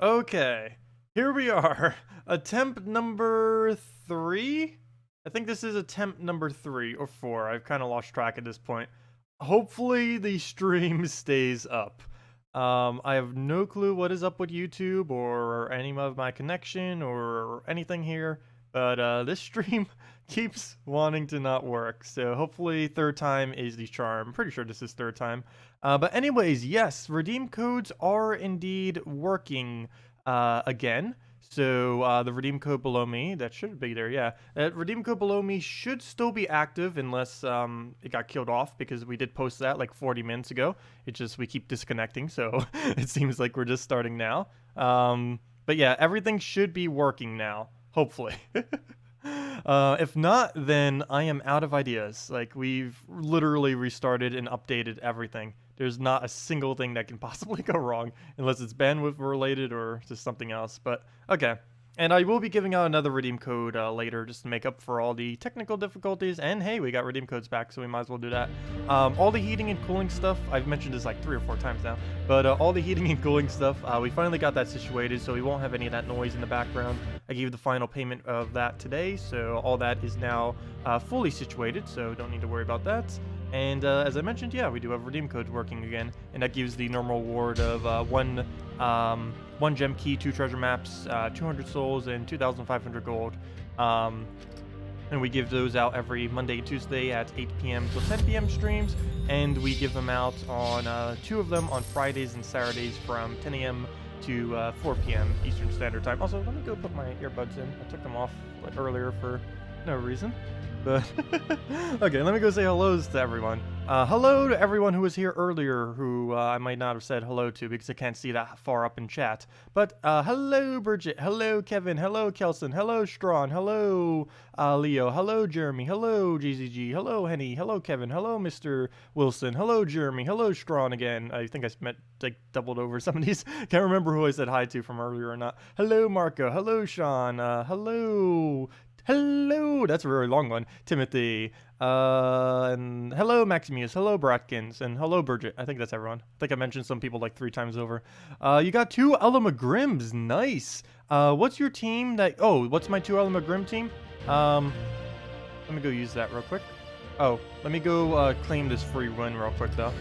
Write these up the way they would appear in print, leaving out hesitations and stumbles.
Okay, here we are. Attempt number 3? I think this is attempt number 3 or 4. I've kind of lost track at this point. Hopefully the stream stays up. I have no clue what is up with YouTube or any of my connection or anything here, but this stream keeps wanting to not work. So hopefully third time is the charm. I'm pretty sure this is third time. But anyways, yes, redeem codes are indeed working again. So the redeem code below me, that should be there, yeah. That redeem code below me should still be active unless it got killed off, because we did post that like 40 minutes ago. It's just we keep disconnecting, so it seems like we're just starting now. But yeah, everything should be working now, hopefully. If not, then I am out of ideas. Like, we've literally restarted and updated everything. There's not a single thing that can possibly go wrong, unless it's bandwidth related or just something else. But okay. And I will be giving out another redeem code later, just to make up for all the technical difficulties. And hey, we got redeem codes back, so we might as well do that. All the heating and cooling stuff, I've mentioned this like 3 or 4 times now, but all the heating and cooling stuff, we finally got that situated, so we won't have any of that noise in the background. I gave the final payment of that today, so all that is now fully situated, so don't need to worry about that. And as I mentioned, yeah, we do have redeem codes working again, and that gives the normal reward of one gem key, 2 treasure maps, 200 souls, and 2,500 gold. And we give those out every Monday and Tuesday at 8 p.m. till 10 p.m. streams, and we give them out on 2 of them on Fridays and Saturdays from 10 a.m. to 4 p.m. Eastern Standard Time. Also, let me go put my earbuds in. I took them off like earlier for no reason. But okay, let me go say hellos to everyone. Hello to everyone who was here earlier, who I might not have said hello to because I can't see that far up in chat. But hello, Bridget. Hello, Kevin. Hello, Kelson. Hello, Strawn. Hello, Leo. Hello, Jeremy. Hello, GZG. Hello, Henny. Hello, Kevin. Hello, Mr. Wilson. Hello, Jeremy. Hello, Strawn again. I think I meant like doubled over some of these. Can't remember who I said hi to from earlier or not. Hello, Marco. Hello, Sean. Hello, that's a very long one. Timothy, and hello, Maximus, hello, Bratkins, and hello, Bridget. I think that's everyone. I think I mentioned some people like 3 times over. You got 2 Ella McGrims, nice. What's your team that, oh, what's my 2 Ella McGrim team? Let me go use that real quick. Oh, let me go claim this free win real quick though,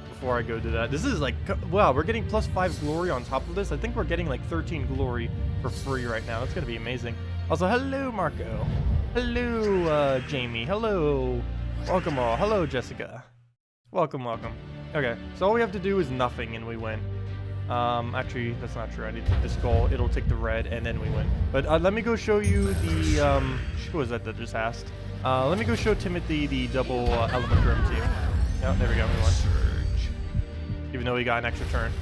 before I go do that. This is like, wow, we're getting +5 glory on top of this. I think we're getting like 13 glory for free right now. That's gonna be amazing. Also, hello, Marco. Hello, Jamie. Hello. Welcome all. Hello, Jessica. Welcome, welcome. Okay, so all we have to do is nothing and we win. Actually, that's not true. I need to take the skull. It'll take the red and then we win. But let me go show you the, who was that just asked? Let me go show Timothy the double element room team. Oh, there we go, we won. Even though he got an extra turn.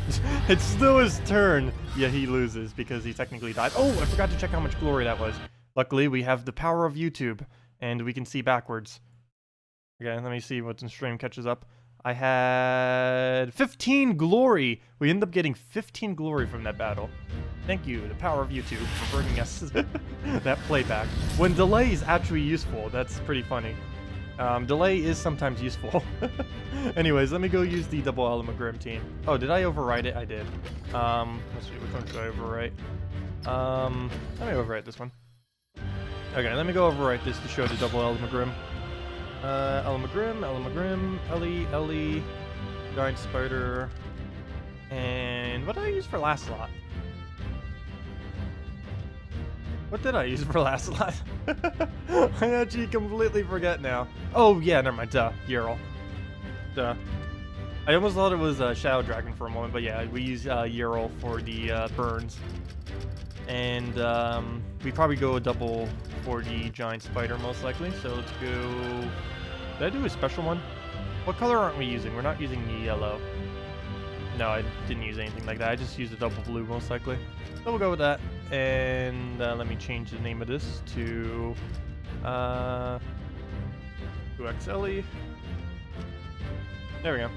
It's still his turn, yet he loses because he technically died. Oh, I forgot to check how much glory that was. Luckily, we have the power of YouTube, and we can see backwards. Okay, let me see what's in stream catches up. I had 15 glory. We ended up getting 15 glory from that battle. Thank you, the power of YouTube, for bringing us that playback. When delay is actually useful, that's pretty funny. Delay is sometimes useful. Anyways, let me go use the double element grim team. Oh, did I overwrite it? I did. Let's see, which one should I overwrite? Let me overwrite this one. Okay, let me go overwrite this to show the double element grim. Element grim, Ellie, giant spider, and what did I use for last slot? What did I use for last slot? I actually completely forget now. Oh yeah, never mind. Duh, Yerl. Duh. I almost thought it was Shadow Dragon for a moment, but yeah, we use Yerl for the burns. And we probably go a double for the giant spider most likely. So let's go. Did I do a special one? What color aren't we using? We're not using the yellow. No, I didn't use anything like that. I just used a double blue most likely. So we'll go with that. And let me change the name of this to XLE. There we go.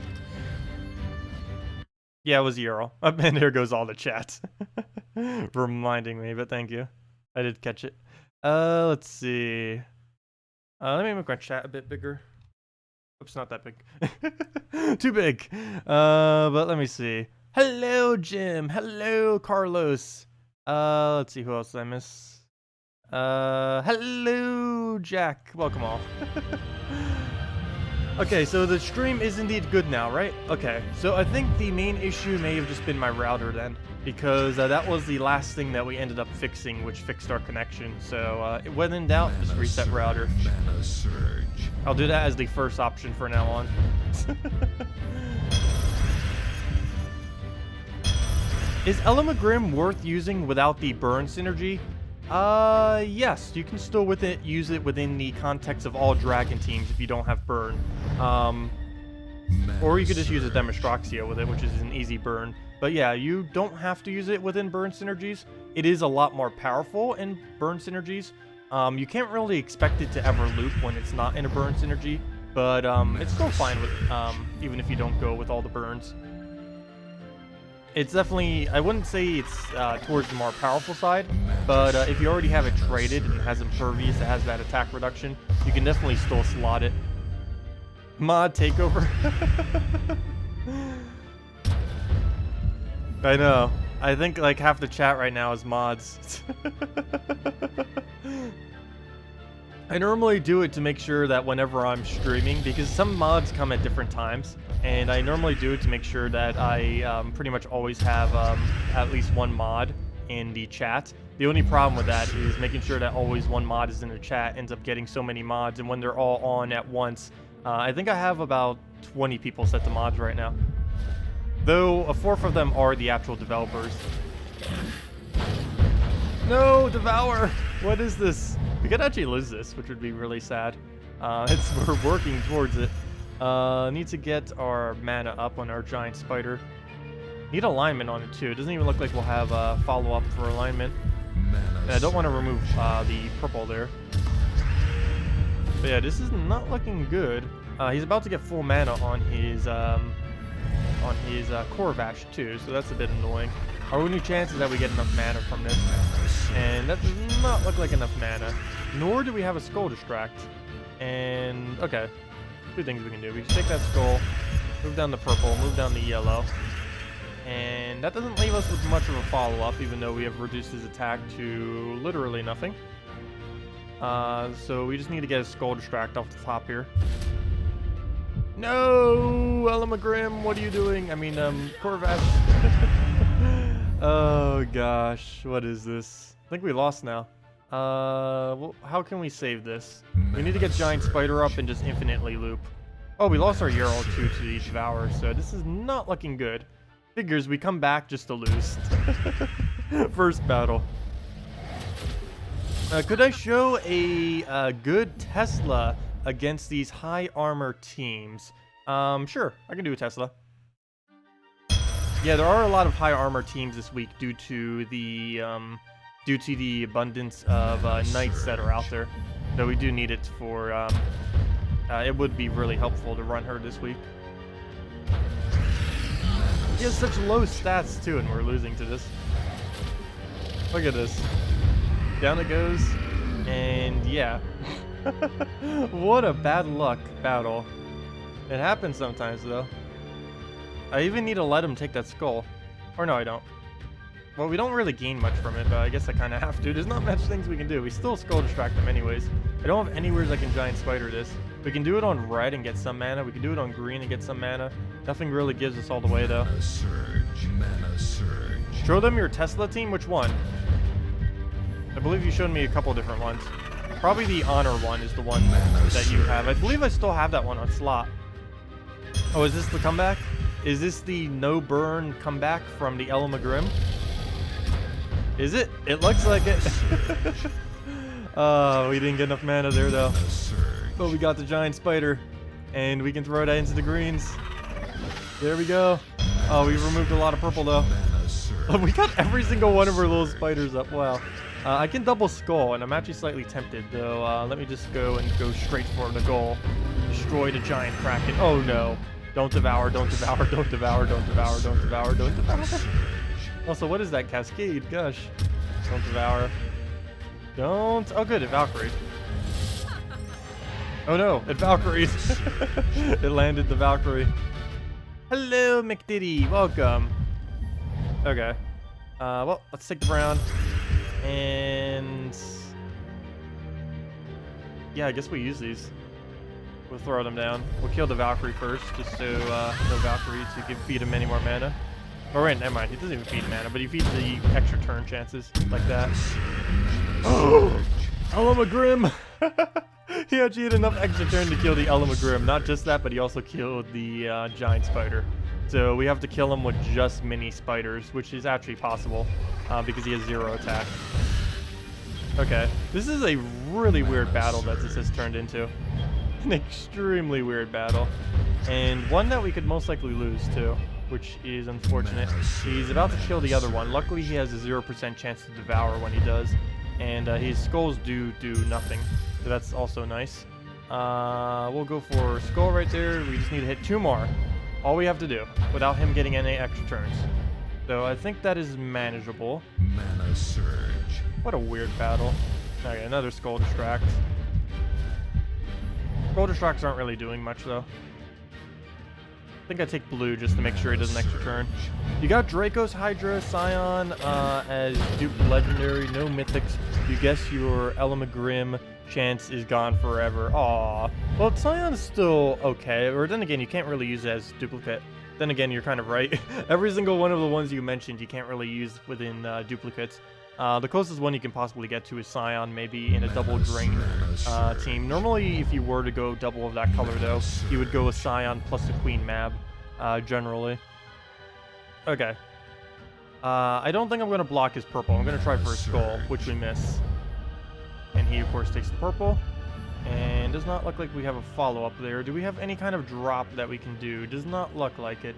Yeah, it was Earl. And there goes all the chat. Reminding me, but thank you. I did catch it. Let's see. Let me make my chat a bit bigger. Oops, not that big. Too big. But let me see. Hello, Jim. Hello, Carlos. Let's see who else did I miss. Hello, Jack. Welcome all. Okay, so the stream is indeed good now, right? Okay, so I think the main issue may have just been my router then, because that was the last thing that we ended up fixing, which fixed our connection. So when in doubt, just reset router. Mana surge. I'll do that as the first option for now on. Is Elamagrim worth using without the burn synergy? Yes, you can still use it within the context of all dragon teams if you don't have burn. Or you could just use a Demonstraxia with it, which is an easy burn. But yeah, you don't have to use it within burn synergies. It is a lot more powerful in burn synergies. You can't really expect it to ever loop when it's not in a burn synergy, but it's still fine with even if you don't go with all the burns. It's definitely, I wouldn't say it's towards the more powerful side, but if you already have it traded and has Impervious, it has that attack reduction, you can definitely still slot it. Mod takeover. I know. I think like half the chat right now is mods. I normally do it to make sure that whenever I'm streaming, because some mods come at different times, and I normally do it to make sure that I pretty much always have at least one mod in the chat. The only problem with that is making sure that always one mod is in the chat ends up getting so many mods, and when they're all on at once, I think I have about 20 people set to mods right now. Though a fourth of them are the actual developers. No, Devour! What is this? We could actually lose this, which would be really sad. We're working towards it. Need to get our mana up on our giant spider. Need alignment on it too. It doesn't even look like we'll have a follow-up for alignment. And I don't want to remove the purple there. But yeah, this is not looking good. He's about to get full mana on his Corvash too, so that's a bit annoying. Our only chance is that we get enough mana from this, and that does not look like enough mana. Nor do we have a Skull Distract. And okay, two things we can do. We can take that skull, move down the purple, move down the yellow, and that doesn't leave us with much of a follow-up, even though we have reduced his attack to literally nothing. So we just need to get a Skull Distract off the top here. No, Elamagrim, what are you doing? I mean, Corvash. Oh gosh, what is this? I think we lost now. Well, how can we save this? We need to get Giant Spider up and just infinitely loop. Oh, we lost our Yarl too to the Devour, so this is not looking good. Figures we come back just to lose. First battle. Could I show a good Tesla against these high armor teams? Sure, I can do a Tesla. Yeah, there are a lot of high armor teams this week due to the abundance of knights that are out there. So we do need it for. It would be really helpful to run her this week. He has such low stats too, and we're losing to this. Look at this. Down it goes, and yeah. What a bad luck battle. It happens sometimes though. I even need to let him take that skull. Or no, I don't. Well, we don't really gain much from it, but I guess I kind of have to. There's not much things we can do. We still Skull Distract them anyways. I don't have anywhere I can Giant Spider this. We can do it on red and get some mana. We can do it on green and get some mana. Nothing really gives us all the way, though. Mana surge, mana surge. Show them your Tesla team? Which one? I believe you showed me a couple different ones. Probably the Honor one is the one that you have. I believe I still have that one on slot. Oh, is this the comeback? Is this the no burn comeback from the Elamagrim? Is it? It looks like it. Oh, we didn't get enough mana there though. But we got the giant spider, and we can throw that into the greens. There we go. Oh, we removed a lot of purple though. We got every single one of our little spiders up. Wow. I can double skull, and I'm actually slightly tempted though. Let me just go straight for the goal. Destroy the giant kraken. Oh no. Don't devour, don't devour, don't devour, don't devour, don't devour, don't devour. Also, what is that cascade? Gosh. Don't devour. Don't. Oh, good. It Valkyried. Oh no. It Valkyried. It landed the Valkyrie. Hello, McDiddy. Welcome. Okay. Well, let's take the Brown. And... yeah, I guess we use these. We'll throw them down. We'll kill the Valkyrie first, just so no Valkyrie to feed him any more mana. Or wait, never mind. He doesn't even feed mana, but he feeds the extra turn chances, like that. Oh! Elamagrim! He actually had enough extra turn to kill the Elamagrim. Not just that, but he also killed the giant spider. So we have to kill him with just mini spiders, which is actually possible because he has 0 attack. Okay, this is a really weird battle that this has turned into. An extremely weird battle. And one that we could most likely lose too, which is unfortunate. He's about to kill the other one. Luckily he has a 0% chance to devour when he does. And his skulls do nothing. So that's also nice. We'll go for skull right there. We just need to hit 2 more. All we have to do, without him getting any extra turns. So I think that is manageable. Mana surge. What a weird battle. Okay, another skull distract. Skull distracts aren't really doing much though. I think I take blue just to make sure he doesn't extra turn. You got Draco's Hydra, Scion as Duke Legendary, no mythics. You guess your Elamagrim chance is gone forever. Aw. Well, Scion's still okay, or then again, you can't really use it as duplicate. Then again, you're kind of right. Every single one of the ones you mentioned, you can't really use within duplicates. The closest one you can possibly get to is Scion, maybe in a double drain team. Normally, if you were to go double of that color, though, you would go with Scion plus the Queen Mab, generally. Okay. I don't think I'm going to block his purple. I'm going to try for a skull, which we miss. And he, of course, takes the purple. And does not look like we have a follow-up there. Do we have any kind of drop that we can do? Does not look like it.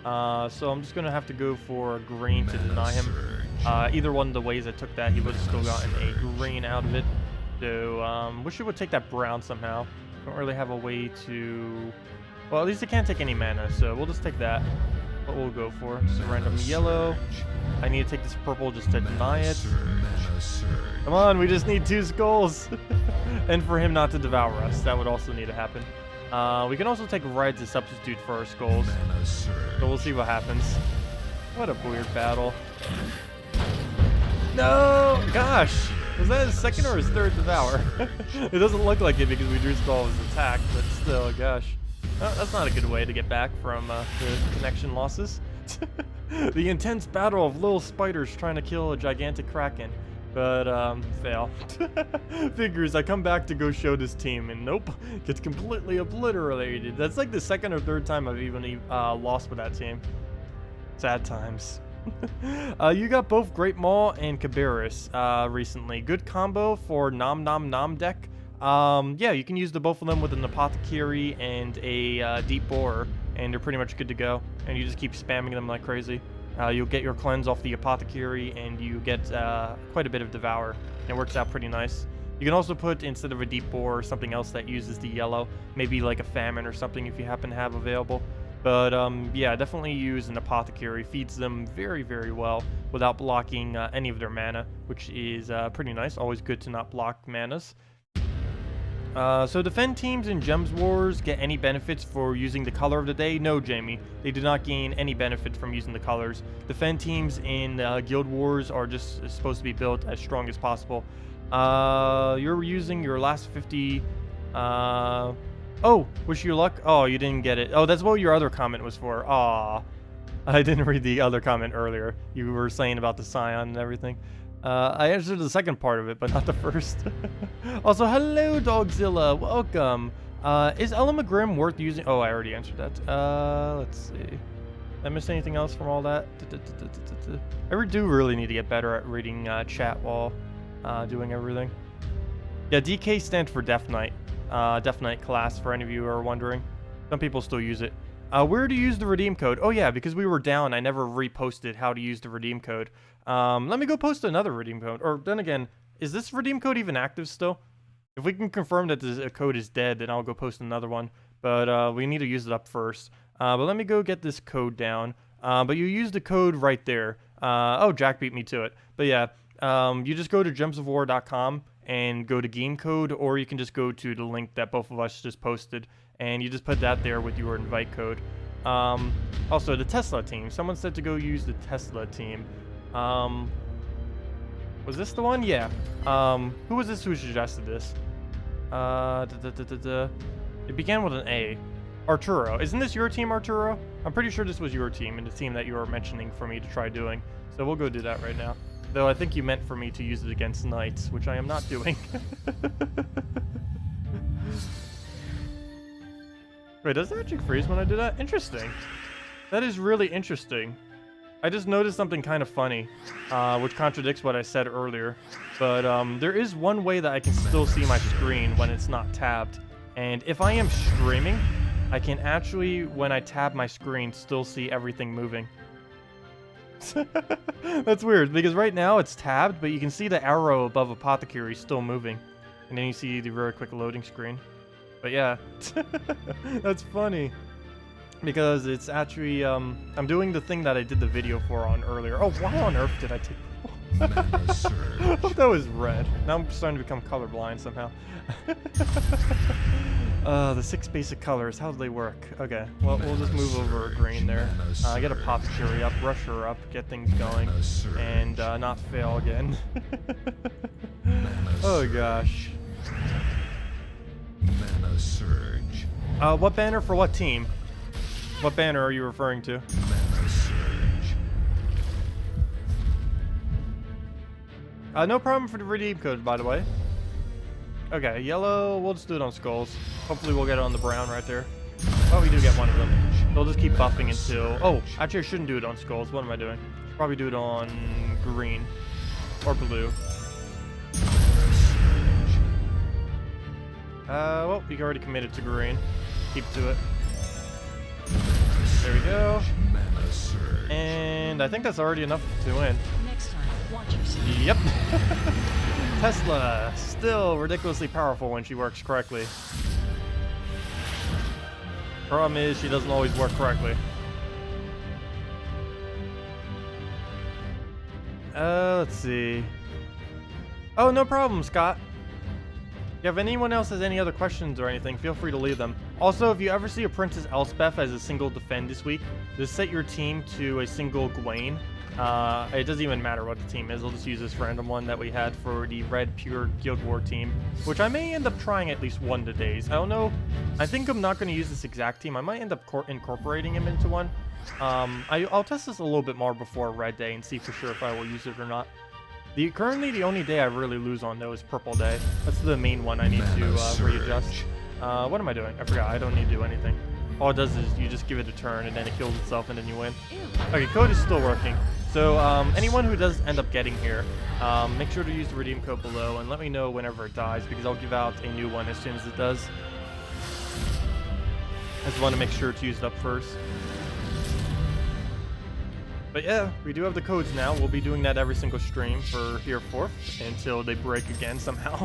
So I'm just going to have to go for a green to deny him. Either one of the ways I took that, he would have still gotten a green out of it. So, wish it would take that brown somehow. Don't really have a way to... well, at least it can't take any mana, so we'll just take that. What we'll go for. Just a random yellow. I need to take this purple just to deny it. Come on, we just need 2 skulls. And for him not to devour us. That would also need to happen. We can also take red to substitute for our skulls. So we'll see what happens. What a weird battle. No! Gosh! Was that his second or his third devour? It doesn't look like it because we drew all his attack, but still, gosh. Oh, that's not a good way to get back from the connection losses. The intense battle of little spiders trying to kill a gigantic kraken. But, fail. Figures, I come back to go show this team, and nope, gets completely obliterated. That's like the second or third time I've even lost with that team. Sad times. You got both Great Maul and Cabarrus recently. Good combo for Nom Nom Nom deck. Yeah, you can use the both of them with an Apothecary and a Deep Borer, and they're pretty much good to go. And you just keep spamming them like crazy. You'll get your cleanse off the Apothecary, and you get quite a bit of Devour. And it works out pretty nice. You can also put, instead of a Deep Borer, something else that uses the yellow. Maybe like a Famine or something if you happen to have available. But yeah, definitely use an Apothecary. Feeds them very, very well without blocking any of their mana, which is pretty nice. Always good to not block manas. So defend teams in Gems Wars get any benefits for using the color of the day? No, Jamie. They do not gain any benefit from using the colors. Defend teams in Guild Wars are just supposed to be built as strong as possible. You're using your last 50... oh, wish you luck. Oh, you didn't get it. Oh, that's what your other comment was for. Aw. I didn't read the other comment earlier. You were saying about the Scion and everything. I answered the second part of it, but not the first. Also, hello, Dogzilla. Welcome. Is Elamagrim worth using? Oh, I already answered that. Let's see. Did I miss anything else from all that? I do really need to get better at reading chat while doing everything. Yeah, DK stands for Death Knight. Death Knight class, for any of you who are wondering. Some people still use it. Where to use the redeem code? Oh yeah, because we were down, I never reposted how to use the redeem code. Let me go post another redeem code. Or then again, is this redeem code even active still? If we can confirm that the code is dead, then I'll go post another one. But we need to use it up first. But let me go get this code down. But you use the code right there. Oh, Jack beat me to it. But yeah, you just go to gemsofwar.com and go to game code, or you can just go to the link that both of us just posted, and you just put that there with your invite code. Also, the Tesla team. Someone said to go use the Tesla team. Was this the one? Yeah. Who was this who suggested this? It began with an A. Arturo. Isn't this your team, Arturo? I'm pretty sure this was your team and the team that you were mentioning for me to try doing. So we'll go do that right now. Though I think you meant for me to use it against knights, which I am not doing. Wait, does it actually freeze when I do that? Interesting. That is really interesting. I just noticed something kind of funny, which contradicts what I said earlier. But there is one way that I can still see my screen when it's not tabbed. And if I am streaming, I can actually, when I tab my screen, still see everything moving. That's weird, because right now it's tabbed, but you can see the arrow above Apothecary still moving. And then you see the very quick loading screen. But yeah, that's funny. Because it's actually, I'm doing the thing that I did the video for on earlier. Oh, why on earth did I take... I thought that was red. Now I'm starting to become colorblind somehow. The 6 basic colors, how do they work? Okay, well, we'll just move over green there. Get Apothecary up, rush her up, get things going, and not fail again. Oh gosh. Mana Surge. What banner for what team? What banner are you referring to? Mana Surge. No problem for the redeem code, by the way. Okay, yellow, we'll just do it on skulls. Hopefully we'll get it on the brown right there. Oh, we do get one of them. They'll just keep buffing until... Oh, actually I shouldn't do it on skulls. What am I doing? Probably do it on green. Or blue. Well, we already committed to green. Keep to it. There we go. And I think that's already enough to win. Next time, watch yourself. Yep. Tesla, still ridiculously powerful when she works correctly. Problem is, she doesn't always work correctly. Let's see. Oh, no problem, Scott. If anyone else has any other questions or anything, feel free to leave them. Also, if you ever see a Princess Elspeth as a single defend this week, just set your team to a single Gawain. It doesn't even matter what the team is. I'll just use this random one that we had for the Red Pure Guild War team, which I may end up trying at least one today. I don't know. I think I'm not going to use this exact team. I might end up incorporating him into one. I'll test this a little bit more before Red Day and see for sure if I will use it or not. Currently, the only day I really lose on, though, is Purple Day. That's the main one I need to readjust. What am I doing? I forgot. I don't need to do anything. All it does is you just give it a turn, and then it kills itself, and then you win. Okay, code is still working. So, anyone who does end up getting here, make sure to use the redeem code below, and let me know whenever it dies, because I'll give out a new one as soon as it does. I just want to make sure to use it up first. But yeah, we do have the codes now. We'll be doing that every single stream for hereforth until they break again somehow.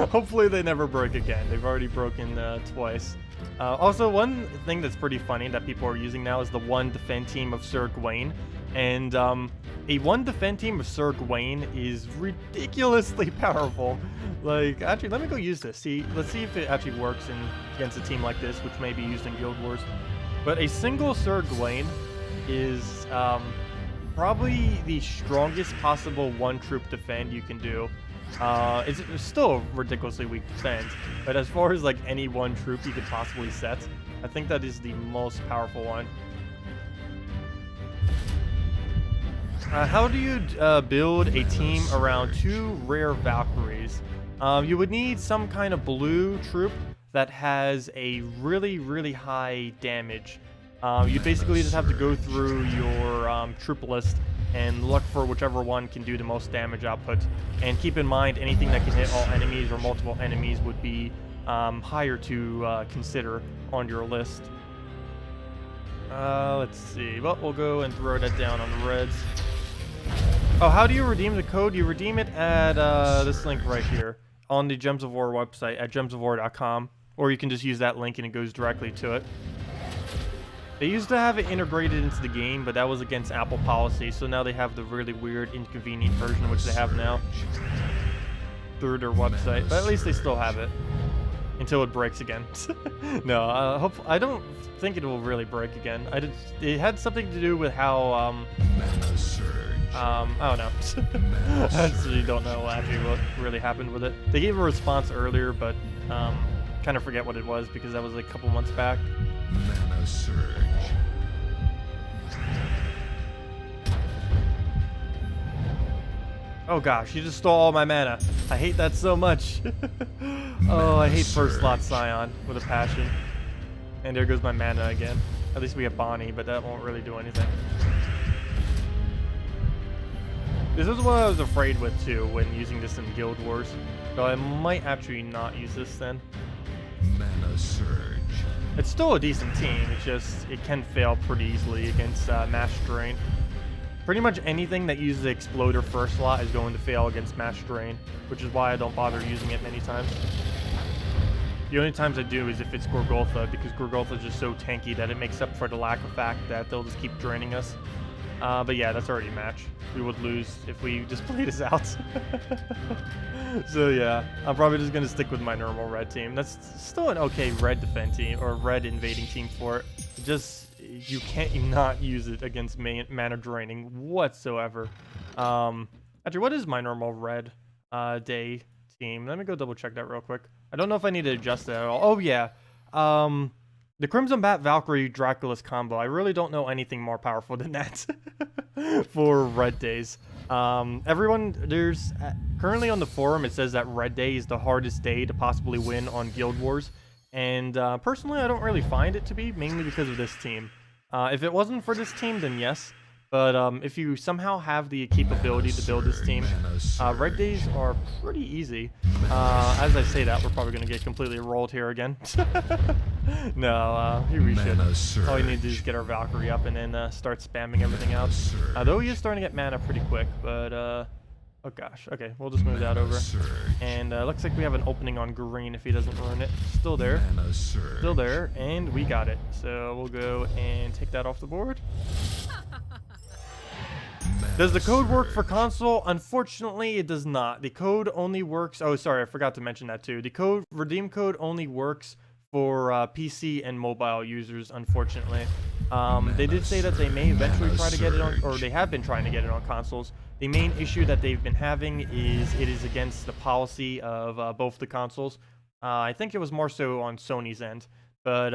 Hopefully they never break again. They've already broken twice. Also, one thing that's pretty funny that people are using now is the one defend team of Sir Gawain. And a one defend team of Sir Gawain is ridiculously powerful. Like, actually, let me go use this. Let's see if it actually works against a team like this, which may be used in Guild Wars. But a single Sir Gawain is probably the strongest possible one-troop defend you can do. It's still a ridiculously weak defend, but as far as like any one troop you could possibly set, I think that is the most powerful one. How do you build a team around 2 rare Valkyries? You would need some kind of blue troop that has a really, really high damage. You basically just have to go through your troop list and look for whichever one can do the most damage output. And keep in mind, anything that can hit all enemies or multiple enemies would be higher to consider on your list. Let's see. Well, we'll go and throw that down on the reds. Oh, how do you redeem the code? You redeem it at this link right here on the Gems of War website at gemsofwar.com, or you can just use that link and it goes directly to it. They used to have it integrated into the game, but that was against Apple policy, so now they have the really weird, inconvenient version, which they have now through their website, but at least they still have it. until it breaks again. No, I don't think it will really break again. It had something to do with how Mana surge. I don't know. I actually don't know actually what really happened with it. They gave a response earlier, but kind of forget what it was because that was like a couple months back. Mana surge. Oh gosh, you just stole all my mana. I hate that so much. Oh, I hate first slot Scion with a passion. And there goes my mana again. At least we have Bonnie, but that won't really do anything. This is what I was afraid with too when using this in Guild Wars. So I might actually not use this then. Mana surge. It's still a decent team, it's just, it can fail pretty easily against Mass Drain. Pretty much anything that uses the Exploder first slot is going to fail against Mass Drain, which is why I don't bother using it many times. The only times I do is if it's Gorgoltha, because Gorgoltha is just so tanky that it makes up for the lack of fact that they'll just keep draining us. But yeah, that's already a match. We would lose if we just played this out. So yeah, I'm probably just gonna stick with my normal red team. That's still an okay red defend team, or red invading team for it. Just, you can't not use it against mana draining whatsoever. Actually, what is my normal red day team? Let me go double check that real quick. I don't know if I need to adjust that at all. Oh yeah, the Crimson Bat Valkyrie Dracula's combo. I really don't know anything more powerful than that for red days. Everyone, there's currently on the forum it says that red day is the hardest day to possibly win on Guild Wars, and personally I don't really find it to be, mainly because of this team. If it wasn't for this team, then yes. But if you somehow have the capability to build this team, red days are pretty easy. As I say that, we're probably going to get completely rolled here again. No, here we should. All we need to do is get our Valkyrie up and then start spamming everything out. Though he is starting to get mana pretty quick, but oh gosh. Okay, we'll just move that over. And looks like we have an opening on green if he doesn't ruin it. Still there. Still there, and we got it. So we'll go and take that off the board. Does the code work for console? Unfortunately, it does not. The code only works... Oh, sorry, I forgot to mention that too. The redeem code only works for PC and mobile users, unfortunately. They did say that they may eventually try to get it on... Or they have been trying to get it on consoles. The main issue that they've been having is it is against the policy of both the consoles. I think it was more so on Sony's end. But,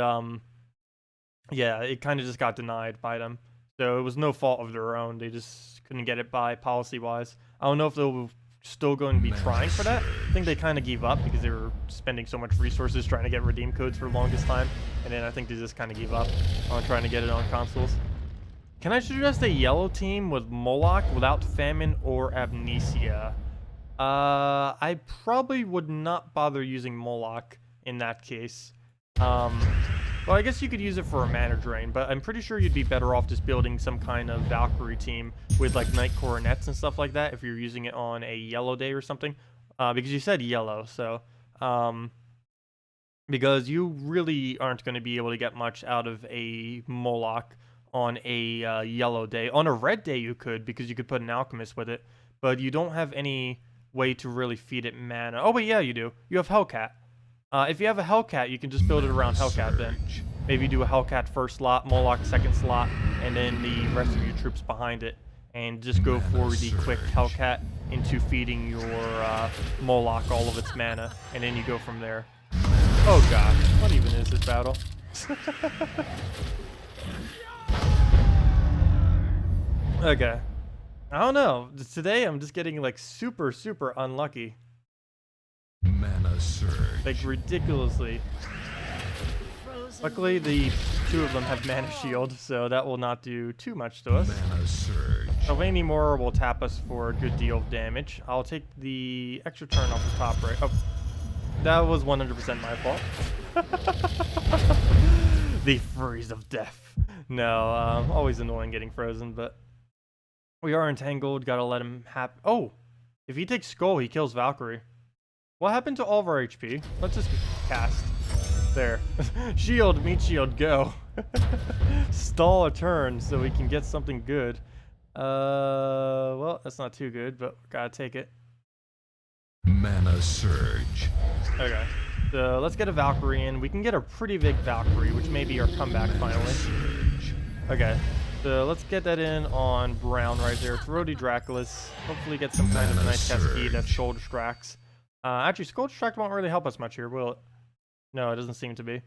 yeah, it kind of just got denied by them. So it was no fault of their own. They just couldn't get it by policy-wise. I don't know if they'll still going to be trying for that. I think they kind of gave up because they were spending so much resources trying to get redeem codes for the longest time. And then I think they just kind of gave up on trying to get it on consoles. Can I suggest a yellow team with Moloch without Famine or Amnesia? I probably would not bother using Moloch in that case. Well, I guess you could use it for a mana drain, but I'm pretty sure you'd be better off just building some kind of Valkyrie team with like Knight Coronets and stuff like that if you're using it on a yellow day or something. Because you said yellow, so... because you really aren't going to be able to get much out of a Moloch on a yellow day. On a red day you could, because you could put an Alchemist with it, but you don't have any way to really feed it mana. Oh, wait, yeah, you do. You have Hellcat. If you have a Hellcat, you can just build it around Hellcat then. Maybe do a Hellcat first slot, Moloch second slot, and then the rest of your troops behind it. And just go for the quick Hellcat into feeding your Moloch all of its mana. And then you go from there. Oh gosh, what even is this battle? Okay. I don't know. Today I'm just getting like super unlucky. Mana surge. Like ridiculously. Luckily the two of them have mana shield, so that will not do too much to us. Mana surge. Any more will tap us for a good deal of damage. I'll take the extra turn off the top right. Oh, that was 100% my fault. The freeze of death. No, always annoying getting frozen, but we are entangled. Gotta let him happen. Oh, if he takes Skull, he kills Valkyrie. What happened to all of our HP? Let's just cast. There. Shield, meat shield, go. Stall a turn so we can get something good. Well, that's not too good, but gotta take it. Mana surge. Okay. So let's get a Valkyrie in. We can get a pretty big Valkyrie, which may be our comeback finally. Okay, so let's get that in on Brown right there. Throw the Draculus. Hopefully get some kind of nice cascade that Skull distracts. Actually, Skull distract won't really help us much here, will it? No, it doesn't seem to be.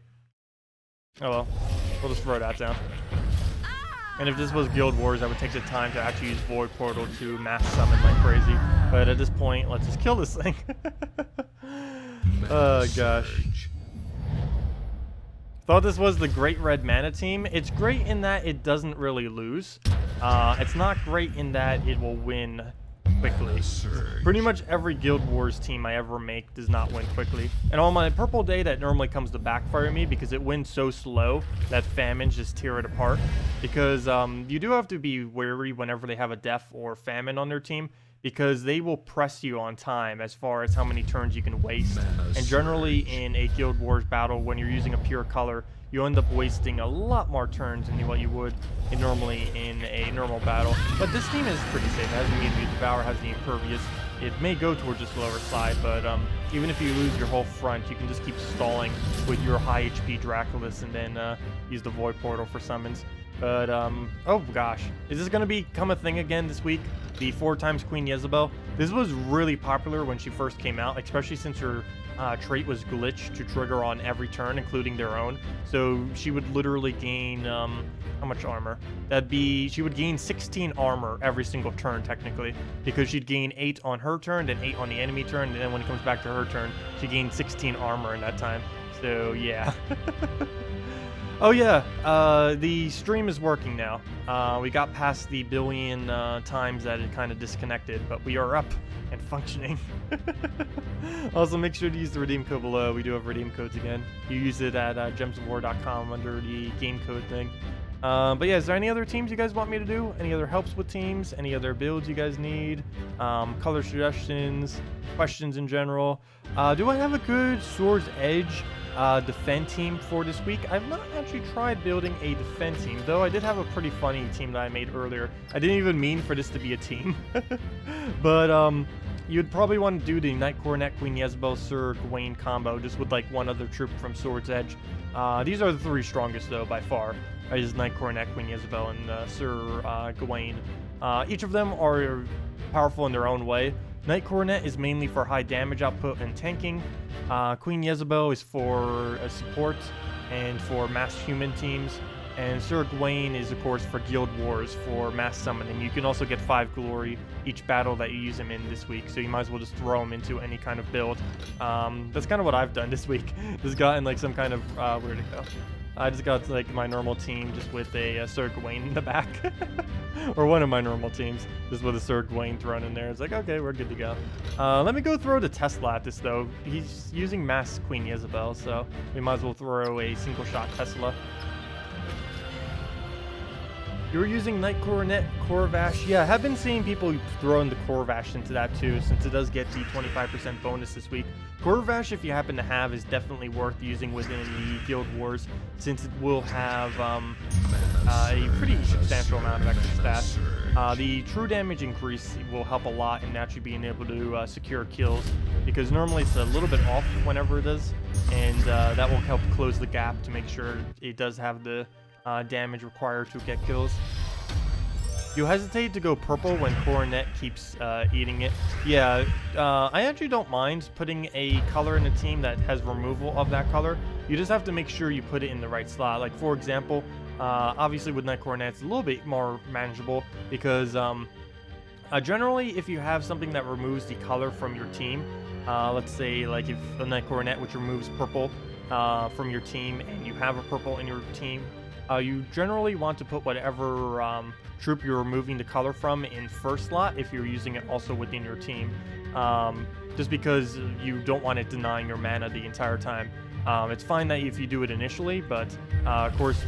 Oh well, we'll just throw that down. And if this was Guild Wars, that would take the time to actually use Void Portal to mass summon like crazy. But at this point, let's just kill this thing. Oh gosh. Thought this was the Great Red Mana team. It's great in that it doesn't really lose. It's not great in that it will win quickly. Pretty much every Guild Wars team I ever make does not win quickly. And on my purple day, that normally comes to backfire me because it wins so slow that famines just tear it apart. Because you do have to be wary whenever they have a death or famine on their team, because they will press you on time as far as how many turns you can waste. And generally in a Guild Wars battle, when you're using a pure color, you end up wasting a lot more turns than what you would normally in a normal battle. But this team is pretty safe. It has the immunity, Devour has the impervious. It may go towards the slower side, but even if you lose your whole front, you can just keep stalling with your high HP Draculus and then use the Void Portal for summons. But, oh gosh, is this going to become a thing again this week? The 4x Queen Jezebel. This was really popular when she first came out, especially since her trait was glitched to trigger on every turn, including their own. So she would literally gain, how much armor? She would gain 16 armor every single turn, technically, because she'd gain 8 on her turn, then 8 on the enemy turn, and then when it comes back to her turn, she gained 16 armor in that time. So, yeah. Oh yeah, the stream is working now. We got past the billion times that it kind of disconnected, but we are up and functioning. Also, make sure to use the redeem code below. We do have redeem codes again. You use it at gemsofwar.com under the game code thing. But yeah, is there any other teams you guys want me to do? Any other helps with teams? Any other builds you guys need? Color suggestions? Questions in general? Do I have a good Sword's Edge defend team for this week? I've not actually tried building a defend team, though I did have a pretty funny team that I made earlier. I didn't even mean for this to be a team. But you'd probably want to do the Knight Coronet, Queen Jezebel, Sir Gawain combo, just with like one other troop from Sword's Edge. These are the 3 strongest though by far. Is Knight Coronet, Queen Jezebel, and Sir Gawain. Each of them are powerful in their own way. Knight Coronet is mainly for high damage output and tanking. Queen Jezebel is for support and for mass human teams. And Sir Gawain is, of course, for Guild Wars for mass summoning. You can also get 5 glory each battle that you use him in this week, so you might as well just throw him into any kind of build. That's kind of what I've done this week. Just gotten like some kind of, where'd it go? I just got like my normal team just with a Sir Gawain in the back. Or one of my normal teams just with a Sir Gawain thrown in there. It's like, okay, we're good to go. Let me go throw the Tesla at this though. He's using mass Queen Jezebel, so we might as well throw a single shot Tesla. You were using Knight Coronet, Corvash. Yeah, I have been seeing people throwing the Corvash into that too, since it does get the 25% bonus this week. Corvash, if you happen to have, is definitely worth using within the Guild Wars, since it will have a pretty substantial amount of extra stats. The true damage increase will help a lot in actually being able to secure kills, because normally it's a little bit off whenever it does, and that will help close the gap to make sure it does have the damage required to get kills. You hesitate to go purple when Coronet keeps eating it. Yeah, I actually don't mind putting a color in a team that has removal of that color. You just have to make sure you put it in the right slot. Like, for example, obviously with Knight Coronet, it's a little bit more manageable because generally, if you have something that removes the color from your team, let's say like if the Knight Coronet, which removes purple from your team, and you have a purple in your team, you generally want to put whatever troop you're removing the color from in first slot if you're using it also within your team, just because you don't want it denying your mana the entire time. It's fine that if you do it initially, but of course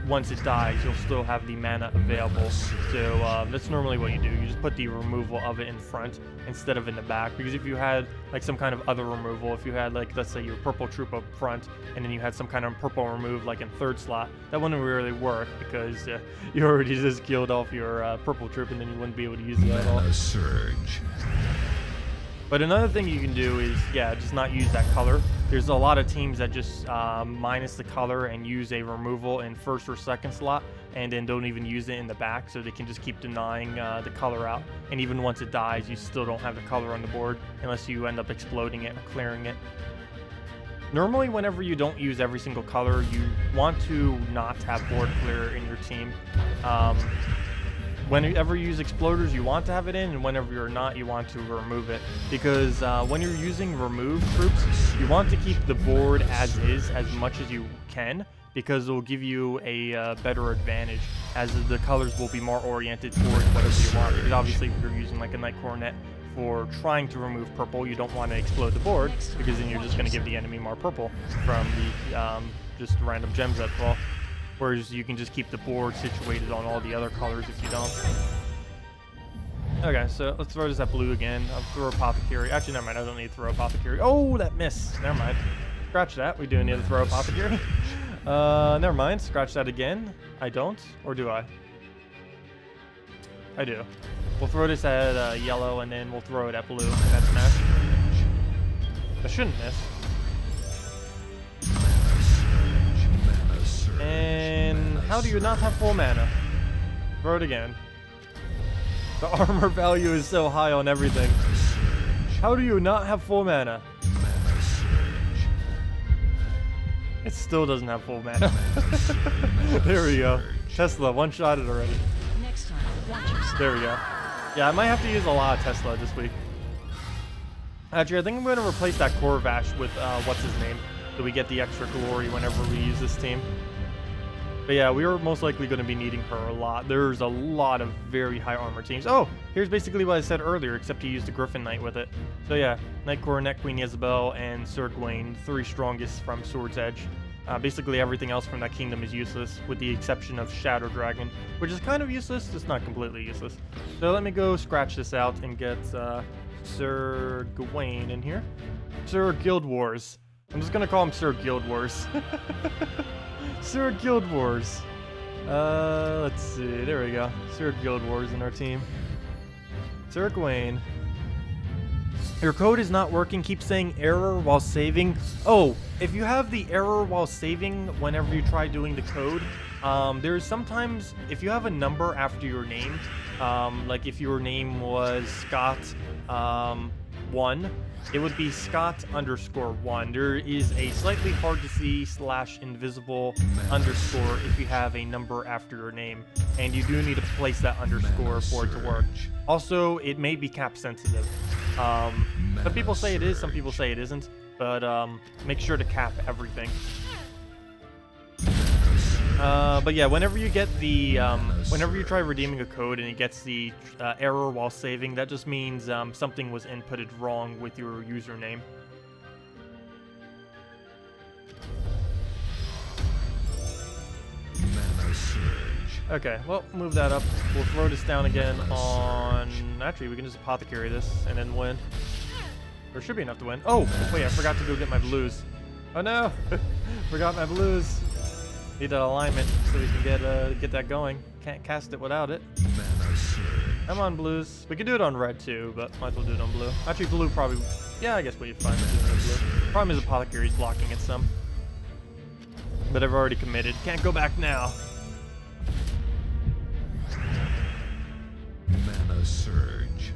once it dies, you'll still have the mana available. So that's normally what you do. You just put the removal of it in front instead of in the back, because if you had like some kind of other removal, if you had like, let's say your purple troop up front and then you had some kind of purple remove like in third slot, that wouldn't really work because you already just killed off your purple troop and then you wouldn't be able to use it at all. Surge. But another thing you can do is, yeah, just not use that color. There's a lot of teams that just minus the color and use a removal in first or second slot, and then don't even use it in the back, so they can just keep denying the color out. And even once it dies, you still don't have the color on the board unless you end up exploding it or clearing it. Normally, whenever you don't use every single color, you want to not have board clear in your team. Whenever you use exploders, you want to have it in, and whenever you're not, you want to remove it. Because when you're using remove troops, you want to keep the board as is as much as you can, because it will give you a better advantage, as the colors will be more oriented towards whatever you want. Because obviously, if you're using like a Night Coronet for trying to remove purple, you don't want to explode the board, because then you're just going to give the enemy more purple from the just random gems that fall. Whereas you can just keep the board situated on all the other colors if you don't. Okay, so let's throw this at blue again. I'll throw Apothecary. Actually, never mind. I don't need to throw Apothecary. Oh, that missed. Never mind. Scratch that. We do need to throw Apothecary. Never mind. Scratch that again. I don't. Or do I? I do. We'll throw this at yellow, and then we'll throw it at blue. And that's smash. That shouldn't miss. And how do you not have full mana? Throw it again. The armor value is so high on everything. How do you not have full mana? It still doesn't have full mana. There we go. Tesla, one-shotted already. Next time, watch yourself. There we go. Yeah, I might have to use a lot of Tesla this week. Actually, I think I'm going to replace that Corvash with, what's his name? So we get the extra glory whenever we use this team. But yeah, we are most likely going to be needing her a lot. There's a lot of very high armor teams. Oh, here's basically what I said earlier, except he used the Griffin Knight with it. So yeah, Night Coronet, Queen Isabel, and Sir Gawain, 3 strongest from Sword's Edge. Basically everything else from that kingdom is useless, with the exception of Shadow Dragon, which is kind of useless, just not completely useless. So let me go scratch this out and get Sir Gawain in here. Sir Guild Wars. I'm just gonna call him Sir Guild Wars. Sir Guild Wars. Let's see. There we go. Sir Guild Wars in our team. Sir Gawain. Your code is not working. Keep saying error while saving. Oh, if you have the error while saving whenever you try doing the code, there's sometimes, if you have a number after your name, like if your name was Scott 1, it would be Scott_1. There is a slightly hard to see / invisible underscore if you have a number after your name, and you do need to place that underscore for it to work. Also, it may be cap sensitive. Some people say it is, some people say it isn't, but make sure to cap everything. But yeah, whenever you get the, whenever you try redeeming a code and it gets the error while saving, that just means something was inputted wrong with your username. Okay, well, move that up. We'll throw this down again on... Actually, we can just Apothecary this and then win. There should be enough to win. Oh, wait, I forgot to go get my blues. Oh no! Forgot my blues. Need that alignment so we can get that going. Can't cast it without it. I'm on blues. We could do it on red too, but might as well do it on blue. Actually, blue probably... Yeah, I guess we'll be fine with doing it on blue. Problem is Apothecary's blocking it some. But I've already committed. Can't go back now. Mana Surge.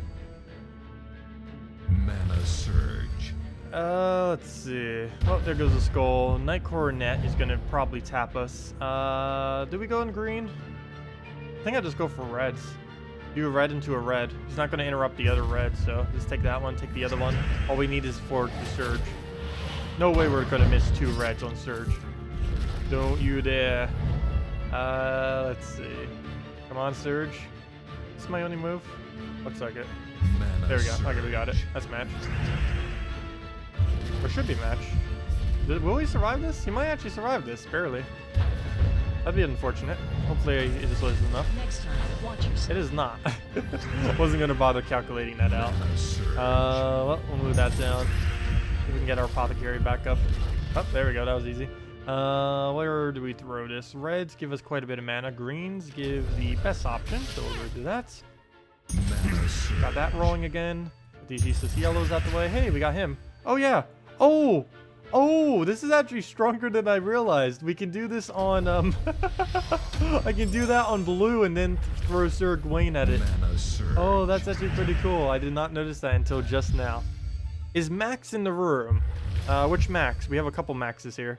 Mana Surge. Let's see. Oh, there goes the skull. Night Coronet is gonna probably tap us. Do we go in green? I think I just go for reds. Do a red into a red. He's not gonna interrupt the other red, so just take that one, take the other one. All we need is for the Surge. No way we're gonna miss 2 reds on Surge. Don't you dare. Let's see. Come on, Surge. This is my only move. Looks like it. There we go. Okay, we got it. That's match. Or should be match. Will he survive this? He might actually survive this, barely. That'd be unfortunate. Hopefully it just was enough. Next time, watch yourself. It is not. Wasn't gonna bother calculating that out. Well, we'll move that down. See if we can get our Apothecary back up. Oh, there we go. That was easy. Where do we throw this? Reds give us quite a bit of mana. Greens give the best option, so we'll go do that. Got that rolling again. Put these useless yellows out the way. Hey, we got him. Oh yeah. Oh Oh, this is actually stronger than I realized. We can do this on, I can do that on blue and then throw Sir Gawain at it. Mana surge. Oh, that's actually pretty cool. I did not notice that until just now. Is Max in the room? Which Max? We have a couple Maxes here.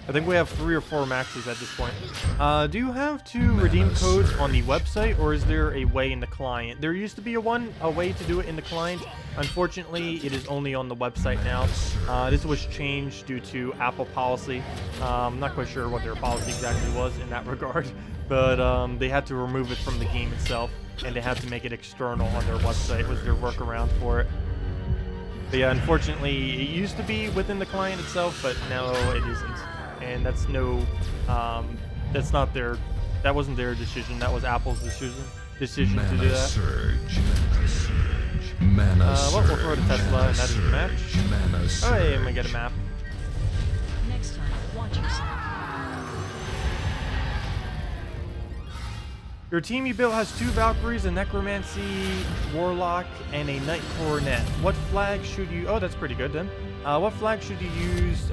I think we have 3 or 4 Maxes at this point. Do you have to redeem codes on the website, or is there a way in the client? There used to be a way to do it in the client. Unfortunately, it is only on the website now. This was changed due to Apple policy. I'm not quite sure what their policy exactly was in that regard, but they had to remove it from the game itself, and they had to make it external on their website. Was their workaround for it. But yeah, unfortunately, it used to be within the client itself, but now it isn't. And that's no, that's not their, that wasn't their decision. That was Apple's decision to do that. Surge. Mana surge. Mana Well, we'll throw to Tesla, and that is the match. Mana surge. Oh, hey, and we get a map. Next time, watch yourself. Your team you built has 2 Valkyries, a Necromancy Warlock, and a Knight Coronet. What flag should you... Oh, that's pretty good then. What flag should you use,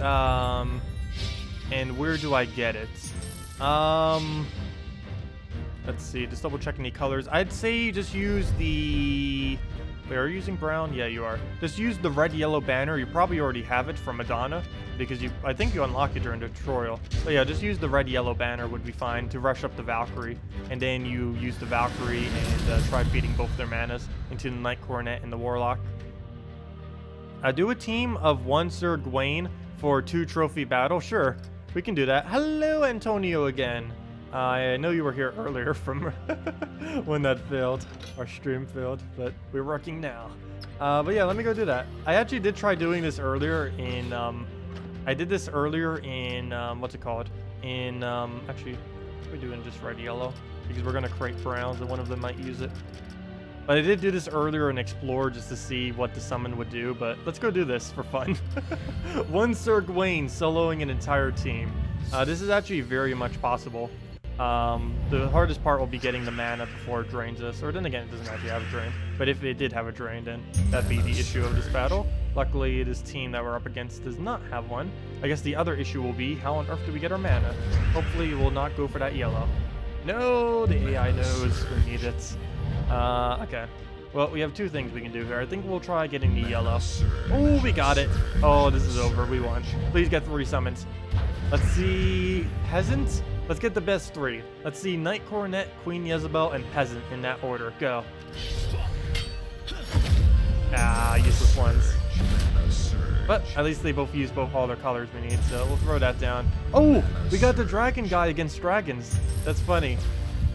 and where do I get it? Let's see, just double checking the colors. I'd say just use the... Wait, are you using brown? Yeah, you are. Just use the red-yellow banner. You probably already have it from Madonna, because I think you unlock it during the tutorial. But yeah, just use the red-yellow banner would be fine to rush up the Valkyrie, and then you use the Valkyrie and try feeding both their manas into the Knight Coronet and the Warlock. Do a team of 1 Sir Gawain for 2 trophy battle. Sure, we can do that. Hello, Antonio again. I know you were here earlier from when that failed. Our stream failed, but we're working now. But yeah, let me go do that. I actually did try doing this earlier in, I did this earlier in, what's it called? In, actually, we're doing just red yellow because we're going to create browns and one of them might use it. But I did do this earlier in Explore just to see what the summon would do, but let's go do this for fun. 1 Sir Gawain soloing an entire team. This is actually very much possible. The hardest part will be getting the mana before it drains us, or then again, it doesn't actually have a drain. But if it did have a drain, then that'd be the issue of this battle. Luckily, this team that we're up against does not have one. I guess the other issue will be, how on earth do we get our mana? Hopefully, we'll not go for that yellow. No, the AI knows we need it. Okay. Well, we have 2 things we can do here. I think we'll try getting the yellow. Oh, we got it. Oh, this is over. We won. Please get 3 summons. Let's see... Peasant? Let's get the best 3. Let's see Knight Coronet, Queen Jezebel, and Peasant in that order. Go. Ah, useless ones. But at least they both use all their colors we need, so we'll throw that down. Oh, we got the dragon guy against dragons. That's funny.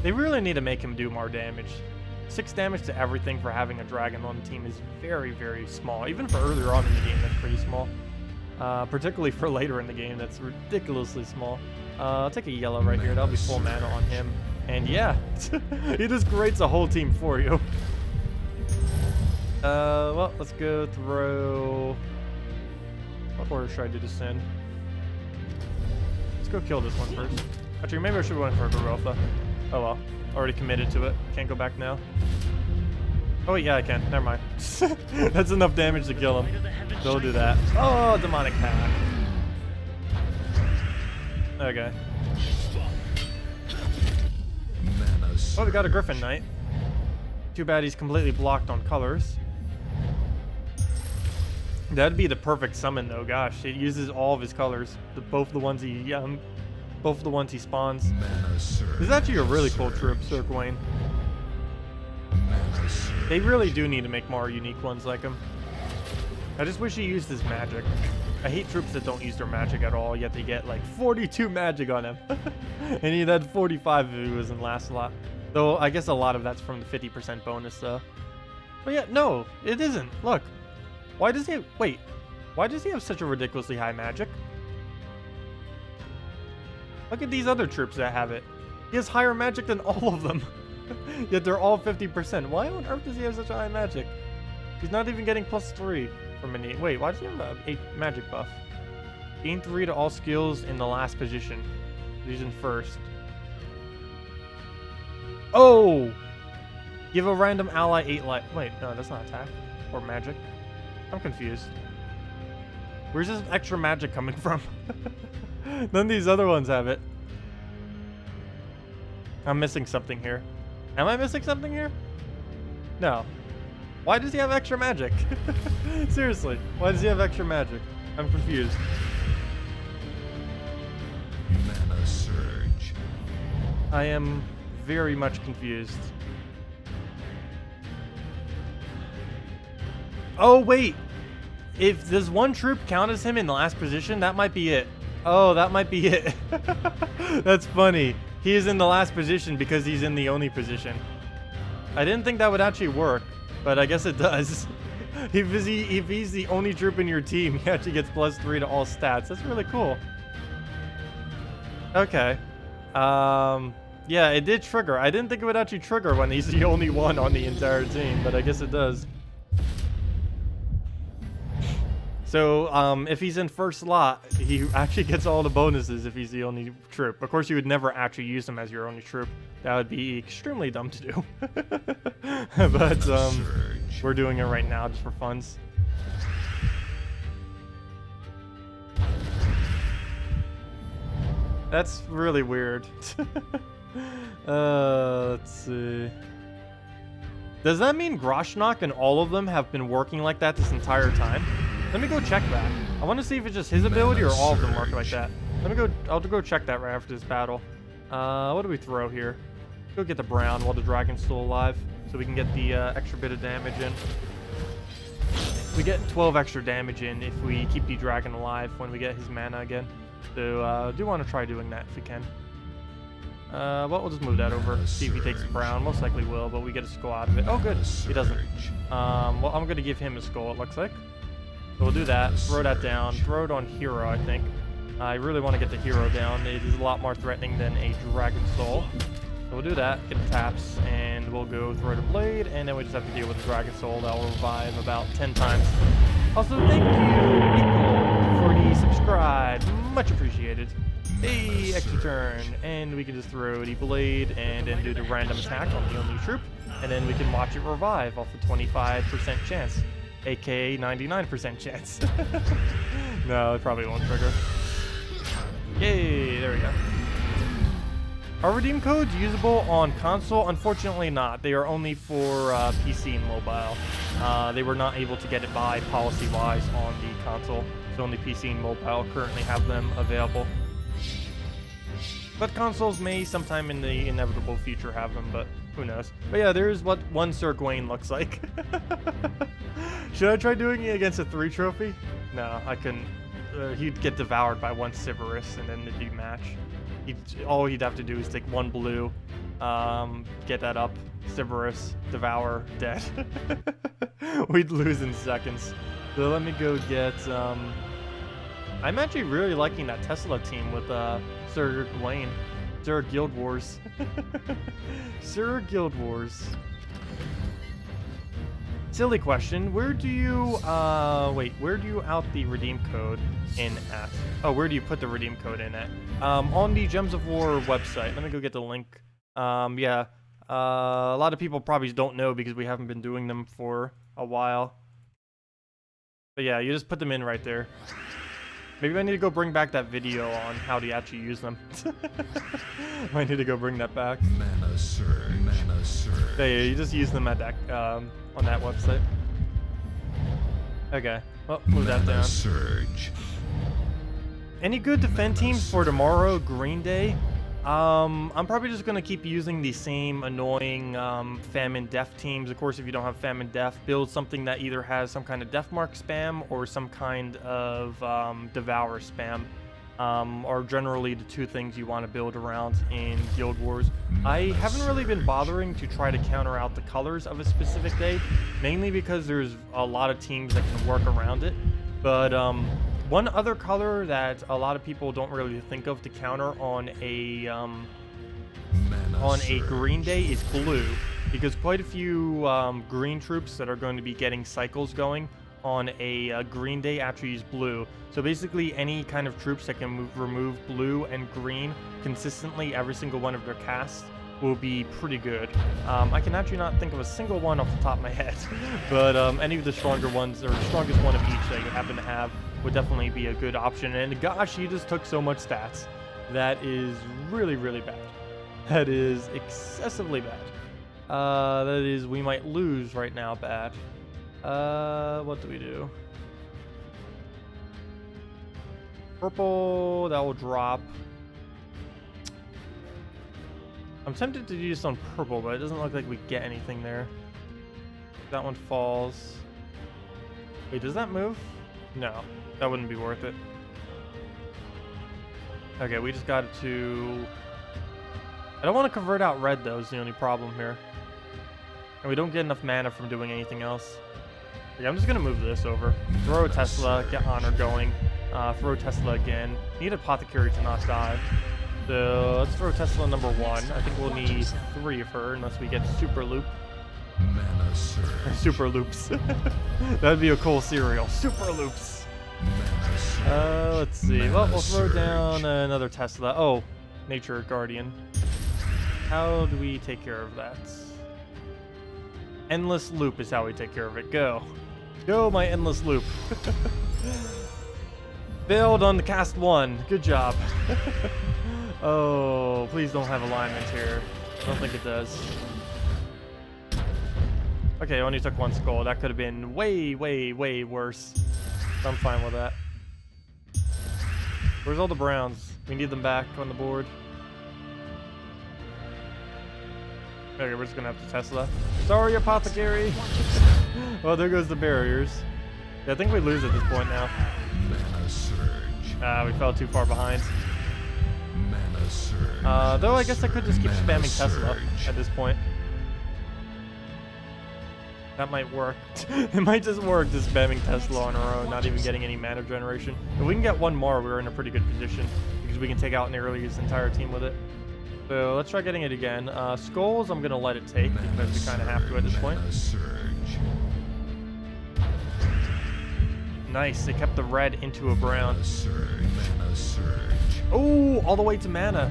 They really need to make him do more damage. 6 damage to everything for having a dragon on the team is very, very small. Even for earlier on in the game, that's pretty small. Particularly for later in the game, that's ridiculously small. I'll take a yellow right here. That'll be full mana on him. And yeah, he just creates a whole team for you. Well, let's go through... What order should I do this in? Let's go kill this one first. Actually, maybe I should have went for a Garotha. Oh well. Already committed to it. Can't go back now. Oh wait, yeah I can. Never mind. That's enough damage to kill him. Go do that. Oh, demonic pack. Okay. Oh, we got a Griffin Knight. Too bad he's completely blocked on colors. That'd be the perfect summon though. Gosh, it uses all of his colors. Both the ones he spawns. This is actually a really cool troop, Sir Gawain. They really do need to make more unique ones like him. I just wish he used his magic. I hate troops that don't use their magic at all, yet they get like 42 magic on him. And he had 45 if he was in last slot. Though I guess a lot of that's from the 50% bonus though. But yeah, no, it isn't. Look. Why does he have such a ridiculously high magic? Look at these other troops that have it. He has higher magic than all of them. Yet they're all 50%. Why on earth does he have such a high magic? He's not even getting +3 from any... Wait, why does he have an 8 magic buff? Gain 3 to all skills in the last position. He's in first. Oh! Give a random ally 8 life. Wait, no, that's not attack. Or magic. I'm confused. Where's this extra magic coming from? None of these other ones have it. I'm missing something here. Am I missing something here? No. Why does he have extra magic? Seriously, why does he have extra magic? I'm confused. Mana surge. I am very much confused. Oh, wait. If does one troop count as him in the last position, that might be it. Oh, that might be it. That's funny. He is in the last position because he's in the Oni position. I didn't think that would actually work, but I guess it does. If he's the only troop in your team, he actually gets +3 to all stats. That's really cool. Okay. Yeah, it did trigger. I didn't think it would actually trigger when he's the only one on the entire team, but I guess it does. So, if he's in first slot, he actually gets all the bonuses if he's the only troop. Of course, you would never actually use him as your only troop. That would be extremely dumb to do. But, we're doing it right now just for funs. That's really weird. Let's see. Does that mean Groshnock and all of them have been working like that this entire time? Let me go check that. I want to see if it's just his ability or all of them work like that. Let me go. I'll go check that right after this battle. What do we throw here? Go get the brown while the dragon's still alive, so we can get the extra bit of damage in. We get 12 extra damage in if we keep the dragon alive when we get his mana again. So I do want to try doing that if we can. Well, we'll just move that over. See if he takes the brown. Most likely will, but we get a skull out of it. Oh, good. He doesn't. Well, I'm gonna give him a skull. It looks like. So we'll do that, throw that down, throw it on hero, I think. I really want to get the hero down. It is a lot more threatening than a dragon soul. So we'll do that, get the taps, and we'll go throw the blade, and then we just have to deal with the dragon soul that will revive about 10 times. Also, thank you, Nicole, for the subscribe. Much appreciated. Hey, extra turn, and we can just throw the blade and then do the random attack on the only troop, and then we can watch it revive off a 25% chance. AKA 99% chance. No, it probably won't trigger. Yay, there we go. Are redeem codes usable on console? Unfortunately not. They are only for PC and mobile. They were not able to get it by policy-wise on the console. So only PC and mobile currently have them available. But consoles may sometime in the inevitable future have them, but who knows. But yeah, there's what one Sir Gawain looks like. Should I try doing it against a 3 trophy? No, I couldn't. He'd get devoured by one Cerberus and then it'd be match. All he'd have to do is take 1 blue, get that up, Cerberus, devour, dead. We'd lose in seconds. So let me go get, I'm actually really liking that Tesla team with Sir Gawain. Sir Guild Wars. Sir Guild Wars. Silly question. Where do you, where do you out the redeem code in at? Oh, where do you put the redeem code in at? On the Gems of War website. Let me go get the link. Yeah. A lot of people probably don't know because we haven't been doing them for a while. But yeah, you just put them in right there. Maybe I need to go bring back that video on how to actually use them. I need to go bring that back. Mana surge. Mana surge. Yeah, you just use them at that on that website. Okay, well, move that down. Surge. Any good defend teams for tomorrow, Green Day? I'm probably just gonna keep using the same annoying Famine Def teams. Of course, if you don't have Famine Def, build something that either has some kind of Def Mark spam or some kind of Devour spam. Are generally the 2 things you want to build around in Guild Wars. I haven't really been bothering to try to counter out the colors of a specific day, mainly because there's a lot of teams that can work around it. But one other color that a lot of people don't really think of to counter on a Green Day is blue, because quite a few green troops that are going to be getting cycles going on a Green Day actually use blue. So basically any kind of troops that can remove blue and green consistently every single one of their casts will be pretty good. I can actually not think of a single one off the top of my head, but any of the stronger ones, or strongest one of each that you happen to have, would definitely be a good option. And gosh, he just took so much stats. That is really, really bad. That is excessively bad. That is, we might lose right now bad. What do we do? Purple, that will drop. I'm tempted to do this on purple, but it doesn't look like we get anything there. That one falls. Wait, does that move? No, that wouldn't be worth it. Okay, we just got to... I don't want to convert out red, though, is the only problem here. And we don't get enough mana from doing anything else. Okay, I'm just going to move this over. Throw a Tesla, get Honor going. Throw Tesla again. Need Apothecary to not die. So let's throw Tesla number 1. I think we'll need 3 of her unless we get Super Loop. Mana Surge. Super Loops. That'd be a cool cereal. Super Loops. Mana Surge. Let's see. Well, we'll throw Surge. down another Tesla. Oh, Nature Guardian. How do we take care of that? Endless Loop is how we take care of it. Go. Go, my Endless Loop. Failed on the cast 1. Good job. Oh, please don't have alignment here. I don't think it does. Okay, only took 1 skull. That could have been way, way, way worse. I'm fine with that. Where's all the browns? We need them back on the board. Okay, we're just gonna have to Tesla. Sorry, Apothecary. Well, there goes the barriers. Yeah, I think we lose at this point now. Mana Surge. We fell too far behind. Mana Surge. Though I guess I could just keep Mana spamming Tesla Surge. at this point. That might work. It might just work, just spamming Tesla on our own, not even getting any mana generation. If we can get 1 more, we're in a pretty good position because we can take out Nearly's entire team with it. So let's try getting it again. Skulls, I'm gonna let it take because we kind of have to at this point. Mana Surge. Nice, they kept the red into a brown. Mana Surge. Mana Surge. Oh, all the way to mana.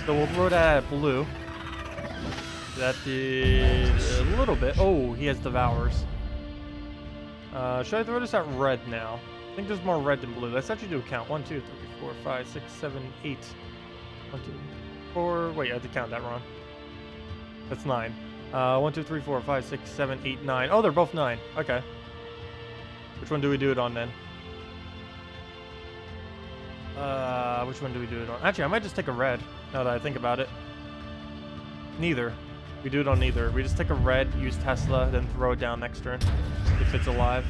So we'll throw that at blue. That did a little bit. Oh, he has Devours. Should I throw this at red now? I think there's more red than blue. Let's actually do a count. 1, 2, 3, 4, 5, 6, 7, 8. 1, 2, 4. Wait, I had to count that wrong. That's 9. 1, 2, 3, 4, 5, 6, 7, 8, 9. Oh, they're both 9. Okay. Which one do we do it on then? Which one do we do it on? Actually, I might just take a red, now that I think about it. Neither. We do it on neither. We just take a red, use Tesla, then throw it down next turn. If it's alive.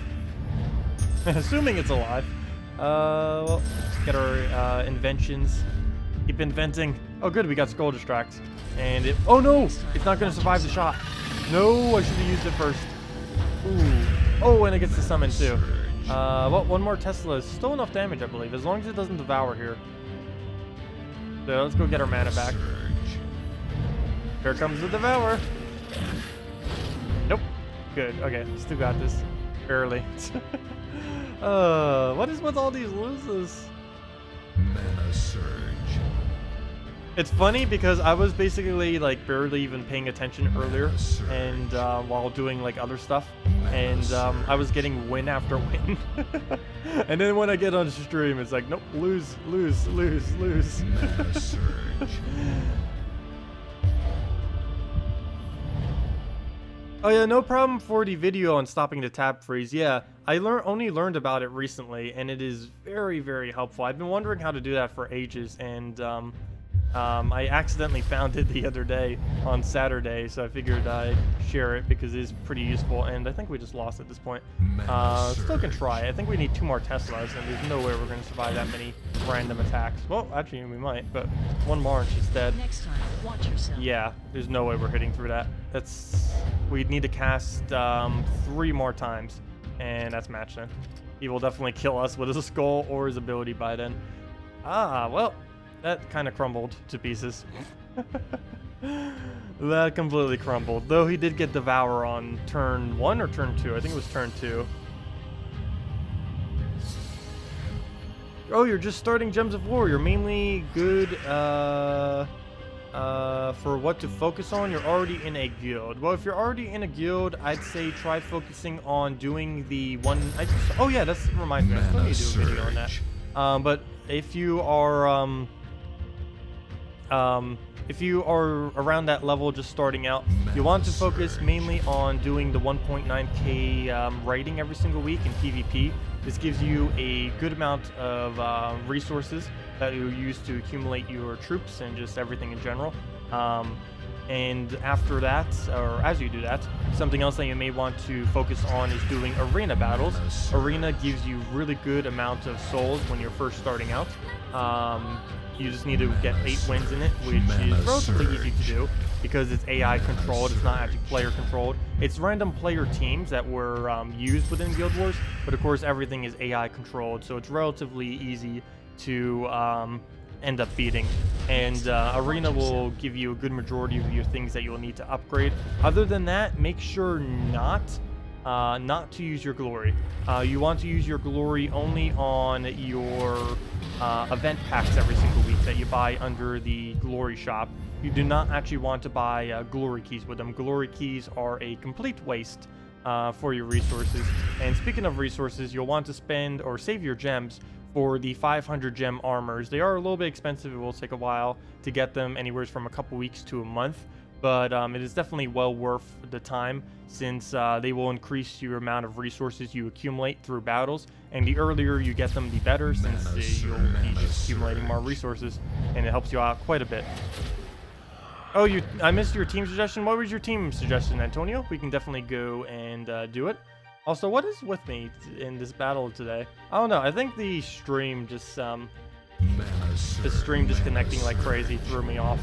Assuming it's alive. Well, get our inventions. Keep inventing. Oh good, we got Skull Distract. And it... Oh no! It's not going to survive the shot. No, I should have used it first. Ooh. Oh, and it gets the summon too. Well, 1 more Tesla is still enough damage, I believe, as long as it doesn't devour here. So let's go get our mana back. Here comes the Devour. Nope. Good. Okay, still got this. Barely. What is with all these loses? Mana Surge. It's funny because I was basically like barely even paying attention earlier, and while doing like other stuff, and I was getting win after win. And then when I get on stream, it's like, nope, lose, lose, lose, lose. Mana Surge. Oh yeah, no problem for the video on stopping the tab freeze. Yeah, I only learned about it recently, and it is very, very helpful. I've been wondering how to do that for ages, and I accidentally found it the other day on Saturday, so I figured I'd share it because it is pretty useful, and I think we just lost at this point. Still can try. I think we need 2 more Teslas, and there's no way we're going to survive that many random attacks. Well, actually, we might, but 1 more and she's dead. Next time, watch yourself. Yeah, there's no way we're hitting through that. We'd need to cast 3 more times, and that's match then. He will definitely kill us with his skull or his ability by then. Well, that kind of crumbled to pieces. That completely crumbled. Though he did get Devour on turn 1 or turn 2. I think it was turn 2. Oh, you're just starting Gems of War. You're mainly good. For what to focus on, you're already in a guild. Well, if you're already in a guild, I'd say try focusing on doing the one. Oh yeah, that's reminds me. I still need to do a video on that. But if you are if you are around that level, just starting out, you want to focus mainly on doing the 1.9k raiding every single week in PvP. This gives you a good amount of resources that you use to accumulate your troops and just everything in general. And after that, or as you do that, something else that you may want to focus on is doing arena battles. Arena gives you really good amount of souls when you're first starting out. You just need to get 8 wins in it, which is relatively easy to do because it's AI controlled. It's not actually player controlled. It's random player teams that were used within Guild Wars, but of course everything is AI controlled, so it's relatively easy to end up beating. And Arena will give you a good majority of your things that you'll need to upgrade. Other than that, make sure not to use your glory. You want to use your glory only on your event packs every single week that you buy under the glory shop. You do not actually want to buy glory keys with them. Glory keys are a complete waste for your resources. And speaking of resources, you'll want to spend or save your gems for the 500 gem armors. They are a little bit expensive. It will take a while to get them, anywhere from a couple weeks to a month. But it is definitely well worth the time, since they will increase your amount of resources you accumulate through battles. And the earlier you get them, the better, since you'll be just accumulating more resources, and it helps you out quite a bit. Oh, I missed your team suggestion. What was your team suggestion, Antonio? We can definitely go and do it. Also, what is with me in this battle today? I don't know. I think the stream just disconnecting like crazy threw me off.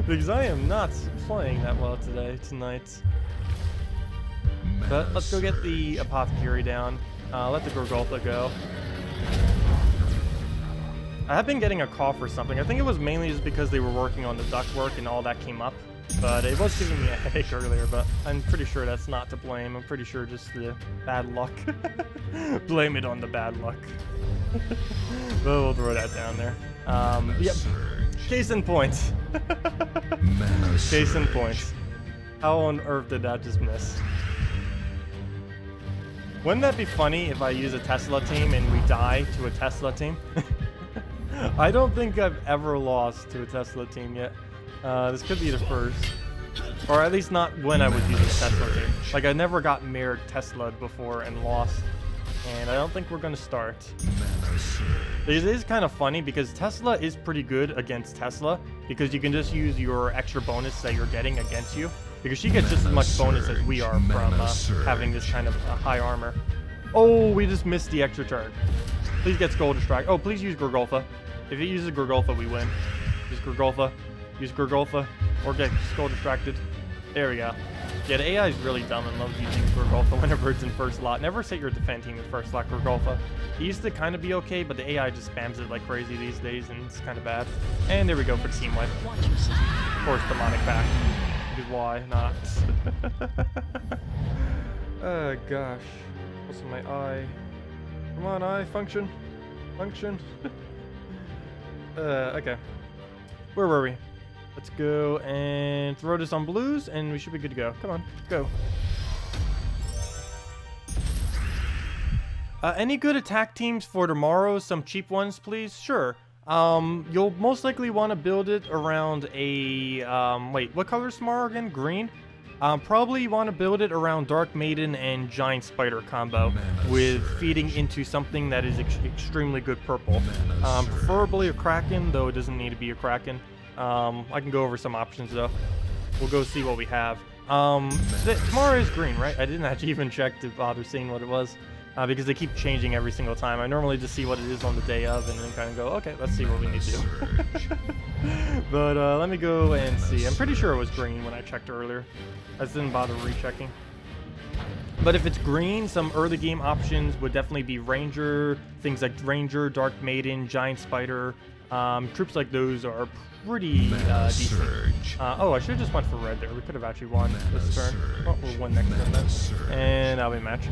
Because I am not playing that well tonight. But let's go get the apothecary down. Let the Gorgolfa go. I have been getting a cough or something. I think it was mainly just because they were working on the ductwork and all that came up. But it was giving me a headache earlier, but I'm pretty sure that's not to blame. I'm pretty sure just the bad luck. Blame it on the bad luck. But we'll throw that down there. Yep. Case in point. Case in point. How on earth did that just miss? Wouldn't that be funny if I use a Tesla team and we die to a Tesla team? I don't think I've ever lost to a Tesla team yet. This could be the first. Or at least not when I was using a Tesla team. Like, I never got mirrored Tesla'd before and lost. And I don't think we're going to start. It is kind of funny because Tesla is pretty good against Tesla, because you can just use your extra bonus that you're getting against you. Because she gets just as much bonus as we are from having this kind of high armor. Oh, we just missed the extra turn. Please get Skull Distract. Oh, please use Gorgolfa. If it uses Gorgolfa, we win. Use Gorgolfa. Use Gorgolfa. Or get Skull Distracted. There we go. Yeah, the AI is really dumb and loves using Gorgolfa whenever it's in first slot. Never set your defend team in first slot Gorgolfa. It used to kind of be okay, but the AI just spams it like crazy these days, and it's kind of bad. And there we go for the team wipe. Of course, demonic pack. Because why not? Oh gosh. What's in my eye? Come on, eye, function. Function. Okay. Where were we? Let's go and throw this on blues, and we should be good to go. Come on, go. Any good attack teams for tomorrow? Some cheap ones, please? Sure. You'll most likely want to build it around a, wait, what color is tomorrow again? Green? Probably you want to build it around Dark Maiden and Giant Spider combo, with feeding into something that is extremely good purple. Preferably a Kraken, though it doesn't need to be a Kraken. I can go over some options though. We'll go see what we have. Tomorrow is green, right? I didn't actually even check to bother seeing what it was, because they keep changing every single time. I normally just see what it is on the day of and then kind of go, okay, let's see what we need to do. But let me go and see. I'm pretty sure it was green when I checked earlier. I just didn't bother rechecking. But if it's green, some early game options would definitely be Ranger, things like Ranger, Dark Maiden, Giant Spider. Troops like those are pretty Mana decent. Surge. Oh, I should have just went for red there. We could have actually won this turn. Oh, we'll win next turn Mana then. Surge. And that'll be match.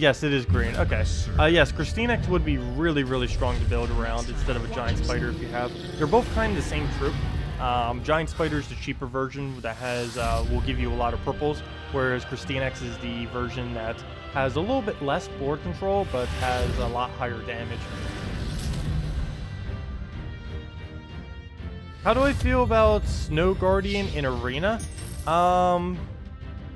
Yes, it is green. Okay. Yes, Christinex would be really, really strong to build around instead of a Giant Spider if you have. They're both kind of the same troop. Giant Spider is the cheaper version that has will give you a lot of purples, whereas Christinex is the version that has a little bit less board control, but has a lot higher damage. How do I feel about Snow Guardian in Arena?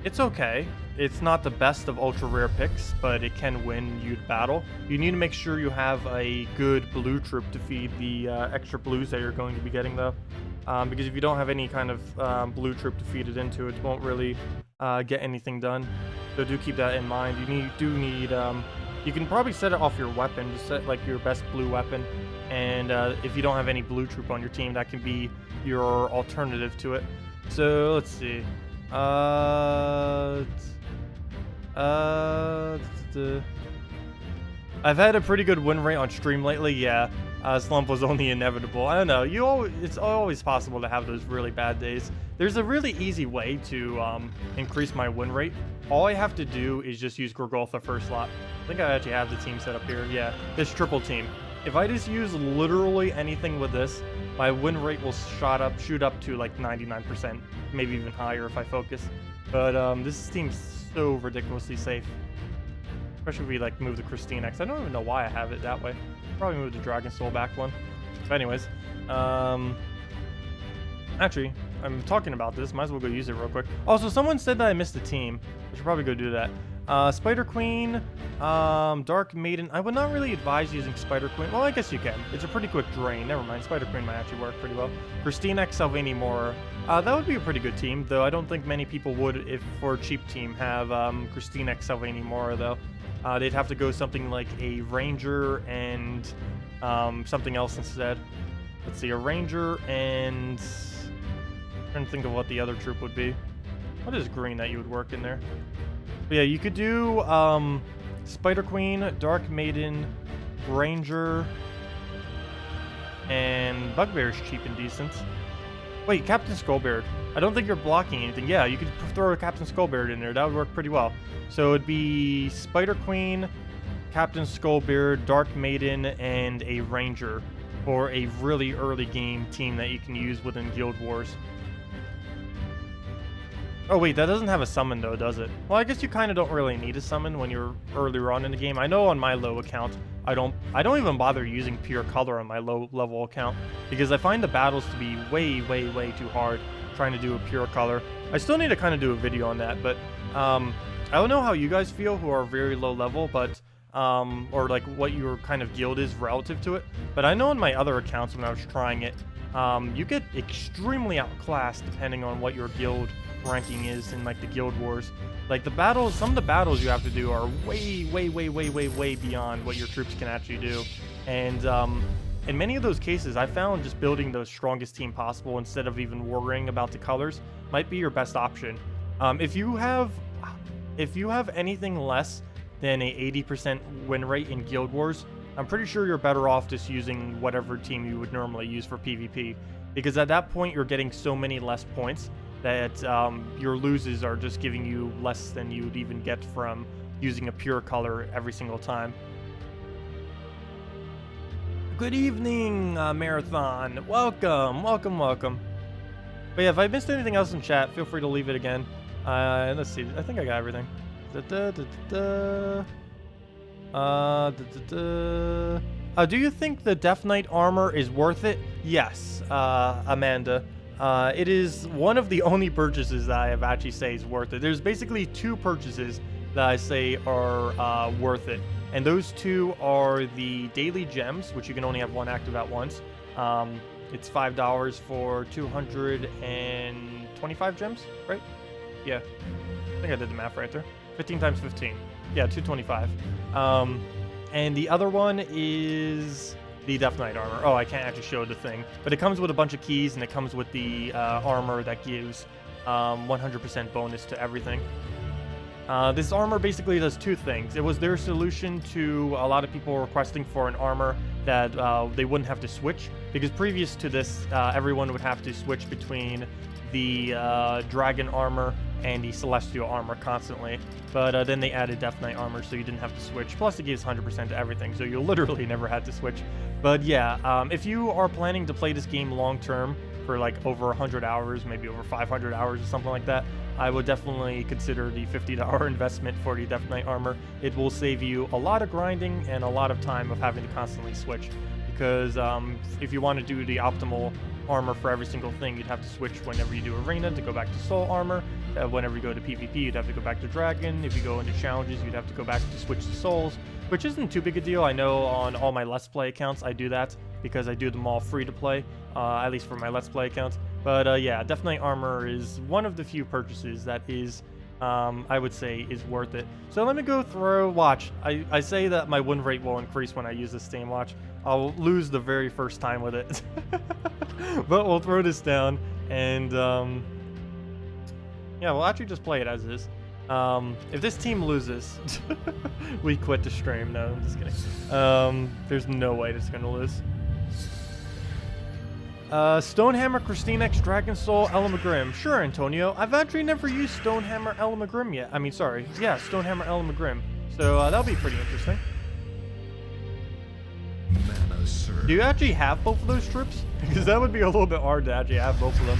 It's okay. It's not the best of ultra rare picks, but it can win you the battle. You need to make sure you have a good blue troop to feed the extra blues that you're going to be getting though. Because if you don't have any kind of blue troop to feed it into, it won't really get anything done. So do keep that in mind. You need you can probably set it off your weapon, just set like your best blue weapon. And if you don't have any blue troop on your team, that can be your alternative to it. So let's see. I've had a pretty good win rate on stream lately. Yeah, slump was only inevitable. I don't know. It's always possible to have those really bad days. There's a really easy way to increase my win rate. All I have to do is just use Gorgoltha first slot. I think I actually have the team set up here. Yeah, this triple team. If I just use literally anything with this, my win rate will shoot up to like 99%, maybe even higher if I focus. But this team's so ridiculously safe. Especially if we like move the Christinex. I don't even know why I have it that way. Probably move the Dragon Soul back one. But anyways, actually, I'm talking about this. Might as well go use it real quick. Also, someone said that I missed a team. I should probably go do that. Spider Queen, Dark Maiden. I would not really advise using Spider Queen. Well, I guess you can. It's a pretty quick drain. Never mind. Spider Queen might actually work pretty well. Christinex, Salvini Moore. That would be a pretty good team, though I don't think many people would, if for a cheap team, have Christinex, Salvini Moore, though. They'd have to go something like a Ranger and something else instead. Let's see, a Ranger and... I'm trying to think of what the other troop would be. What is green that you would work in there? But yeah, you could do Spider Queen, Dark Maiden, Ranger, and Bugbear's cheap and decent. Wait, Captain Skullbeard. I don't think you're blocking anything. Yeah, you could throw a Captain Skullbeard in there. That would work pretty well. So it'd be Spider Queen, Captain Skullbeard, Dark Maiden, and a Ranger for a really early game team that you can use within Guild Wars. Oh wait, that doesn't have a summon though, does it? Well, I guess you kind of don't really need a summon when you're earlier on in the game. I know on my low account, I don't even bother using pure color on my low level account because I find the battles to be way too hard trying to do a pure color. I still need to kind of do a video on that, but I don't know how you guys feel who are very low level, but or like what your kind of guild is relative to it. But I know on my other accounts when I was trying it, you get extremely outclassed depending on what your guild ranking is in like the Guild Wars. Like the battles, some of the battles you have to do are way beyond what your troops can actually do. And in many of those cases, I found just building the strongest team possible instead of even worrying about the colors might be your best option. If you have anything less than a 80% win rate in Guild Wars, I'm pretty sure you're better off just using whatever team you would normally use for PvP, because at that point you're getting so many less points that your loses are just giving you less than you'd even get from using a pure color every single time. Good evening, Marathon. Welcome. But yeah, if I missed anything else in chat, feel free to leave it again. Let's see. I think I got everything. Do you think the Death Knight armor is worth it? Yes, Amanda. It is one of the only purchases that I have actually say is worth it. There's basically two purchases that I say are worth it. And those two are the daily gems, which you can only have one active at once. It's $5 for 225 gems, right? Yeah, I think I did the math right there. 15 times 15. Yeah, 225. And the other one is the Death Knight armor. Oh, I can't actually show the thing. But it comes with a bunch of keys, and it comes with the armor that gives 100% bonus to everything. This armor basically does two things. It was their solution to a lot of people requesting for an armor that they wouldn't have to switch, because previous to this, everyone would have to switch between the dragon armor and the celestial armor constantly. But then they added Death Knight armor, so you didn't have to switch. Plus, it gives 100% to everything, so you literally never had to switch. But yeah, if you are planning to play this game long term for like over 100 hours, maybe over 500 hours or something like that, I would definitely consider the $50 investment for the Death Knight armor. It will save you a lot of grinding and a lot of time of having to constantly switch. Because if you want to do the optimal armor for every single thing, you'd have to switch whenever you do arena to go back to soul armor. Whenever you go to PvP, you'd have to go back to dragon. If you go into challenges, you'd have to go back to switch to souls, which isn't too big a deal. I know on all my Let's Play accounts I do that because I do them all free to play, at least for my Let's Play accounts. But yeah, Death Knight armor is one of the few purchases that is, I would say, is worth it. So let me go through. Watch. I say that my win rate will increase when I use this theme. Watch. I'll lose the very first time with it. But we'll throw this down and yeah, we'll actually just play it as is. If this team loses, we quit the stream. No, I'm just kidding. There's no way this is gonna lose. Stonehammer, Christine X, Dragon Soul, Elamagrim. Sure, Antonio. I've actually never used Stonehammer Elamagrim yet. I mean, sorry. Yeah, Stonehammer Elamagrim. So that'll be pretty interesting. Mana surge. Do you actually have both of those troops? Because that would be a little bit hard to actually have both of them,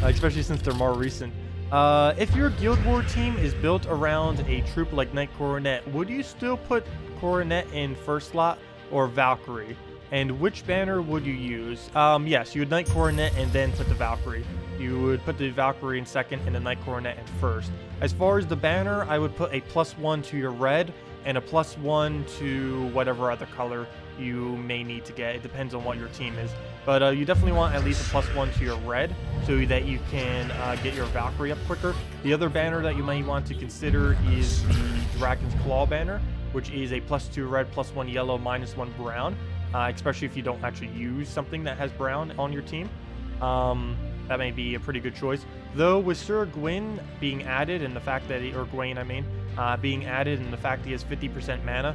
especially since they're more recent. If your Guild War team is built around a troop like Knight Coronet, would you still put Coronet in first slot or Valkyrie? And which banner would you use? Yes, you would Knight Coronet and then put the Valkyrie. You would put the Valkyrie in second and the Knight Coronet in first. As far as the banner, I would put a +1 to your red and a +1 to whatever other color you may need to get. It depends on what your team is. But you definitely want at least a +1 to your red so that you can get your Valkyrie up quicker. The other banner that you might want to consider is the Dragon's Claw banner, which is a +2 red, +1 yellow, -1 brown. Especially if you don't actually use something that has brown on your team. That may be a pretty good choice. Though with Sir Gwyn being added and the fact that being added and the fact that he has 50% mana,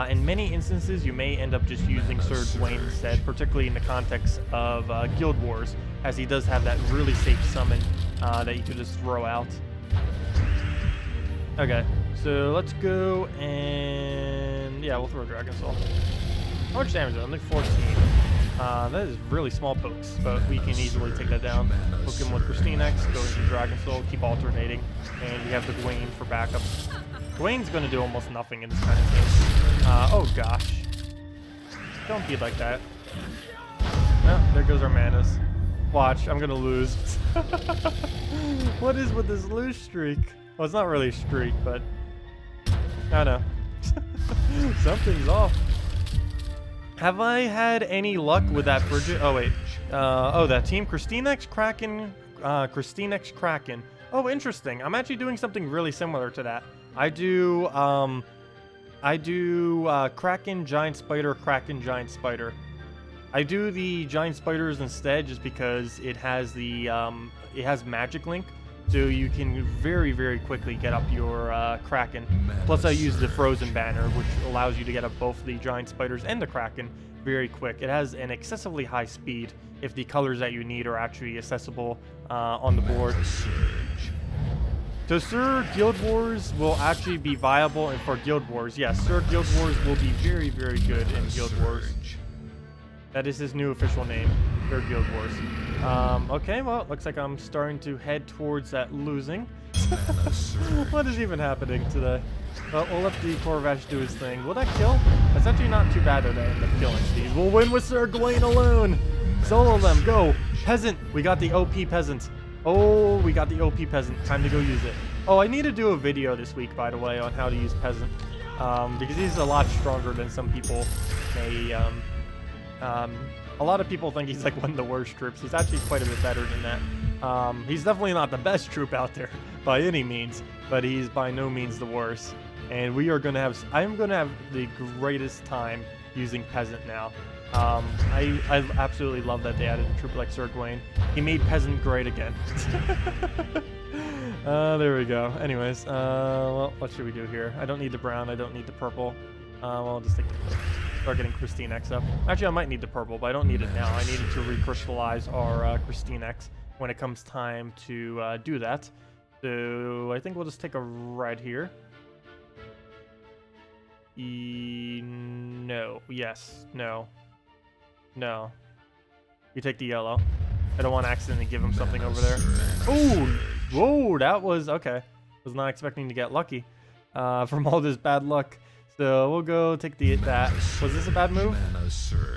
in many instances you may end up just using Sir Gwyn instead, particularly in the context of Guild Wars, as he does have that really safe summon that you could just throw out. Okay, so let's go and yeah, we'll throw Dragon Soul. How much damage is it? Only 14. That is really small pokes, but we can easily take that down. Hook him with Christine X, go into Dragon Soul, keep alternating, and we have the Gawain for backup. Gawain's going to do almost nothing in this kind of thing. Oh gosh. Don't be like that. Oh, there goes our manas. Watch, I'm going to lose. What is with this lose streak? Well, it's not really a streak, but I don't know. Something's off. Have I had any luck with that Bridget? Oh, wait. Oh, that team. Christine X Kraken. Christine X Kraken. Oh, interesting. I'm actually doing something really similar to that. I do Kraken, Giant Spider, Kraken, Giant Spider. I do the Giant Spiders instead just because it has the, it has Magic Link. So you can very, very quickly get up your Kraken. Plus I use the Frozen banner, which allows you to get up both the Giant Spiders and the Kraken very quick. It has an excessively high speed if the colors that you need are actually accessible on the board. So Sir Guild Wars will actually be viable, and for Guild Wars, yes, Sir Guild Wars will be very, very good in Guild Wars. That is his new official name, Sir Guild Wars. Okay, well, looks like I'm starting to head towards that losing. What is even happening today? Well, we'll let the Corvash do his thing. Will that kill? That's actually not too bad that they end up killing these. We'll win with Sir Gawain alone! Solo them, go! Peasant! We got the OP Peasant. Oh, we got the OP Peasant. Time to go use it. Oh, I need to do a video this week, by the way, on how to use Peasant. Because he's a lot stronger than some people may, a lot of people think he's like one of the worst troops. He's actually quite a bit better than that. He's definitely not the best troop out there by any means, but he's by no means the worst. And we are going to have, I'm going to have the greatest time using Peasant now. I absolutely love that they added a troop like Sir Gawain. He made Peasant great again. There we go. Anyways, well, what should we do here? I don't need the brown. I don't need the purple. Well, I'll just start getting Christine X up. Actually, I might need the purple, but I don't need it now. I need it to recrystallize our Christine X when it comes time to do that. So I think we'll just take a red here. No. Yes. No. No. You take the yellow. I don't want to accidentally give him something over there. Oh! Whoa, that was... Okay. Was not expecting to get lucky from all this bad luck. So we'll go take that. Was this a bad move?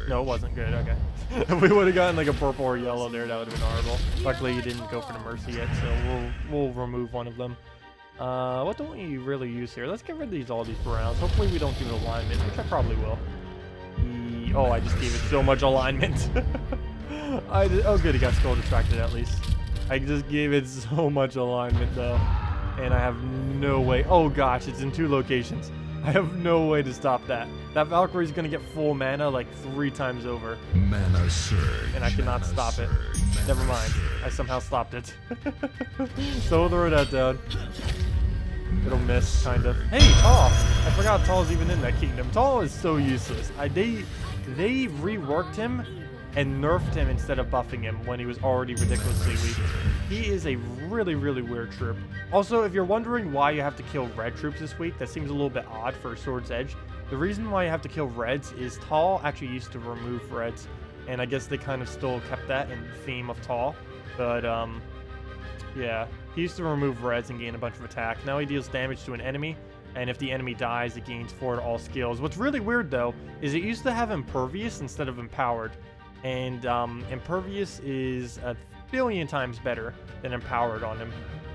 No, it wasn't good. Okay. If we would have gotten like a purple or yellow there, that would have been horrible. Luckily, you didn't go for the mercy yet, so we'll remove one of them. What don't we really use here? Let's get rid of all these browns. Hopefully we don't give it alignment, which I probably will. Oh, I just gave it so much alignment. Oh, good, he got skull distracted at least. I just gave it so much alignment though, and I have no way. Oh gosh, it's in 2 locations. I have no way to stop that. That Valkyrie's gonna get full mana like 3 times over. Mana surge. And I cannot stop it. Never mind. I somehow stopped it. So we'll throw that down. It'll miss, kind of. Hey, Tall! I forgot Tall's even in that kingdom. Tall is so useless. They reworked him and nerfed him instead of buffing him when he was already ridiculously weak. He is a really, really weird troop. Also, if you're wondering why you have to kill red troops this week, that seems a little bit odd for Sword's Edge. The reason why you have to kill reds is Tall actually used to remove reds, and I guess they kind of still kept that in the theme of Tall. But, yeah, he used to remove reds and gain a bunch of attack. Now he deals damage to an enemy, and if the enemy dies, it gains 4 to all skills. What's really weird, though, is it used to have Impervious instead of Empowered. And Impervious is 1,000,000,000 times better than Empowered on him.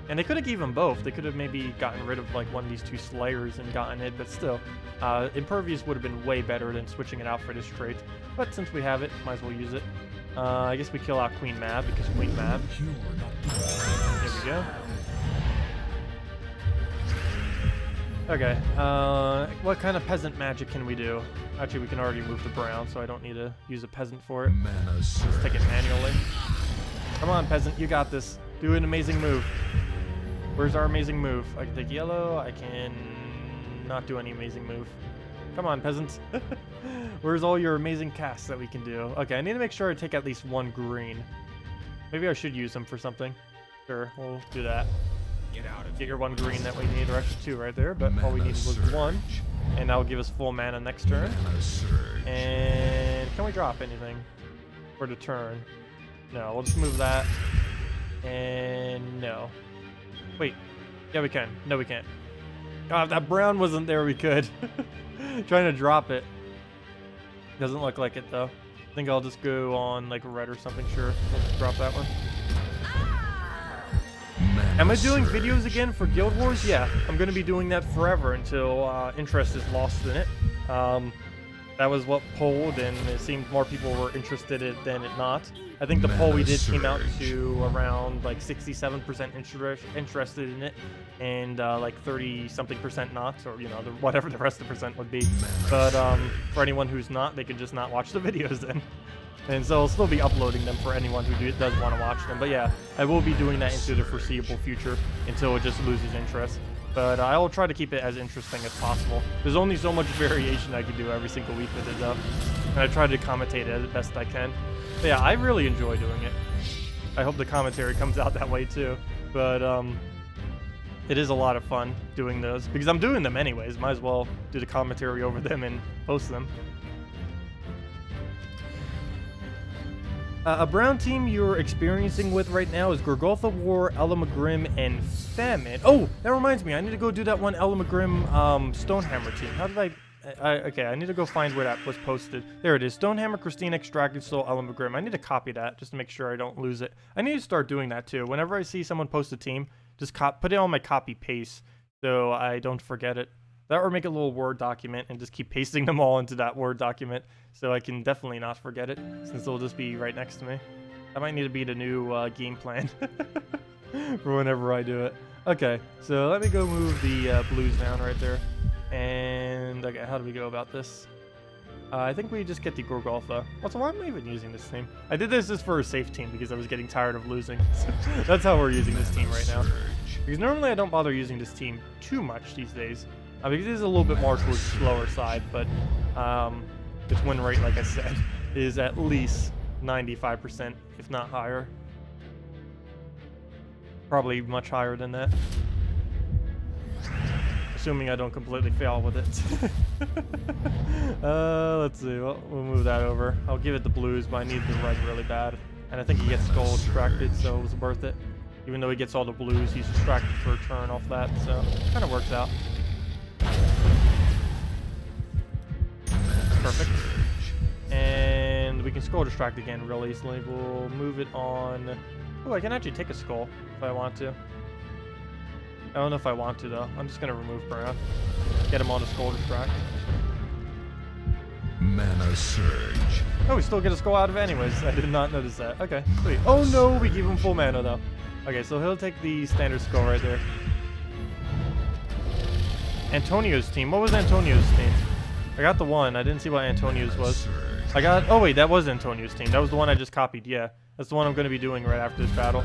And they could have given him both. They could have maybe gotten rid of like one of these 2 Slayers and gotten it, but still, Impervious would have been way better than switching it out for this trait. But since we have it, might as well use it. I guess we kill out Queen Mab because Queen Mab. Here we go. Okay, what kind of peasant magic can we do? Actually, we can already move the brown, so I don't need to use a peasant for it. Let's take it manually. Come on, peasant, you got this. Do an amazing move. Where's our amazing move? I can take yellow. I can not do any amazing move. Come on, peasant. Where's all your amazing casts that we can do? Okay, I need to make sure I take at least 1 green. Maybe I should use them for something. Sure, we'll do that. Get your 1 green that we need, or actually 2 right there, but all we needed was 1. And that will give us full mana next turn. And can we drop anything for the turn? No, we'll just move that. And no. Wait. Yeah, we can. No, we can't. Oh, if that brown wasn't there, we could. Trying to drop it. Doesn't look like it, though. I think I'll just go on, like, red or something. Sure. Let's drop that one. Am I doing videos again for Guild Wars? Yeah, I'm going to be doing that forever until interest is lost in it. That was what polled, and it seemed more people were interested in it than it not. I think the poll we did came out to around like 67% interested in it, and like 30-something% not, or you know, whatever the rest of the percent would be. But for anyone who's not, they could just not watch the videos then. And so I'll still be uploading them for anyone who does want to watch them. But yeah, I will be doing that into the foreseeable future until it just loses interest. But I will try to keep it as interesting as possible. There's only so much variation I can do every single week with it, though. And I try to commentate it as best I can. But yeah, I really enjoy doing it. I hope the commentary comes out that way, too. But it is a lot of fun doing those. Because I'm doing them anyways. Might as well do the commentary over them and post them. A brown team you're experiencing with right now is Gorgotha War, Elamagrim, and Famine. Oh, that reminds me. I need to go do that one Elamagrim Stonehammer team. How did okay, I need to go find where that was posted. There it is. Stonehammer, Christine X, Dragon Soul, Elamagrim. I need to copy that just to make sure I don't lose it. I need to start doing that too. Whenever I see someone post a team, just put it on my copy paste so I don't forget it. That or make a little Word document and just keep pasting them all into that Word document so I can definitely not forget it, since it'll just be right next to me. That might need to be the new game plan for whenever I do it. Okay, so let me go move the blues down right there. And, okay, how do we go about this? I think we just get the Gorgotha. Also, why am I even using this team? I did this just for a safe team because I was getting tired of losing. That's how we're using this team right now. Because normally I don't bother using this team too much these days. Because it is a little bit more towards the slower side, but its win rate, like I said, is at least 95%, if not higher. Probably much higher than that. Assuming I don't completely fail with it. Let's see. Well, we'll move that over. I'll give it the blues, but I need the red really bad. And I think he gets skull distracted, so it was worth it. Even though he gets all the blues, he's distracted for a turn off that, so kind of works out. Perfect. And we can skull distract again real easily. We'll move it on. Oh, I can actually take a skull if I want to. I don't know if I want to though. I'm just gonna remove Brown. Get him on a skull distract. Mana surge. Oh, we still get a skull out of it anyways. I did not notice that. Okay, sweet. Oh no, we give him full mana though. Okay, so he'll take the standard skull right there. Antonio's team. What was Antonio's team? I got the one. I didn't see what Antonio's was. I got. Oh wait, that was Antonio's team. That was the one I just copied. Yeah, that's the one I'm going to be doing right after this battle.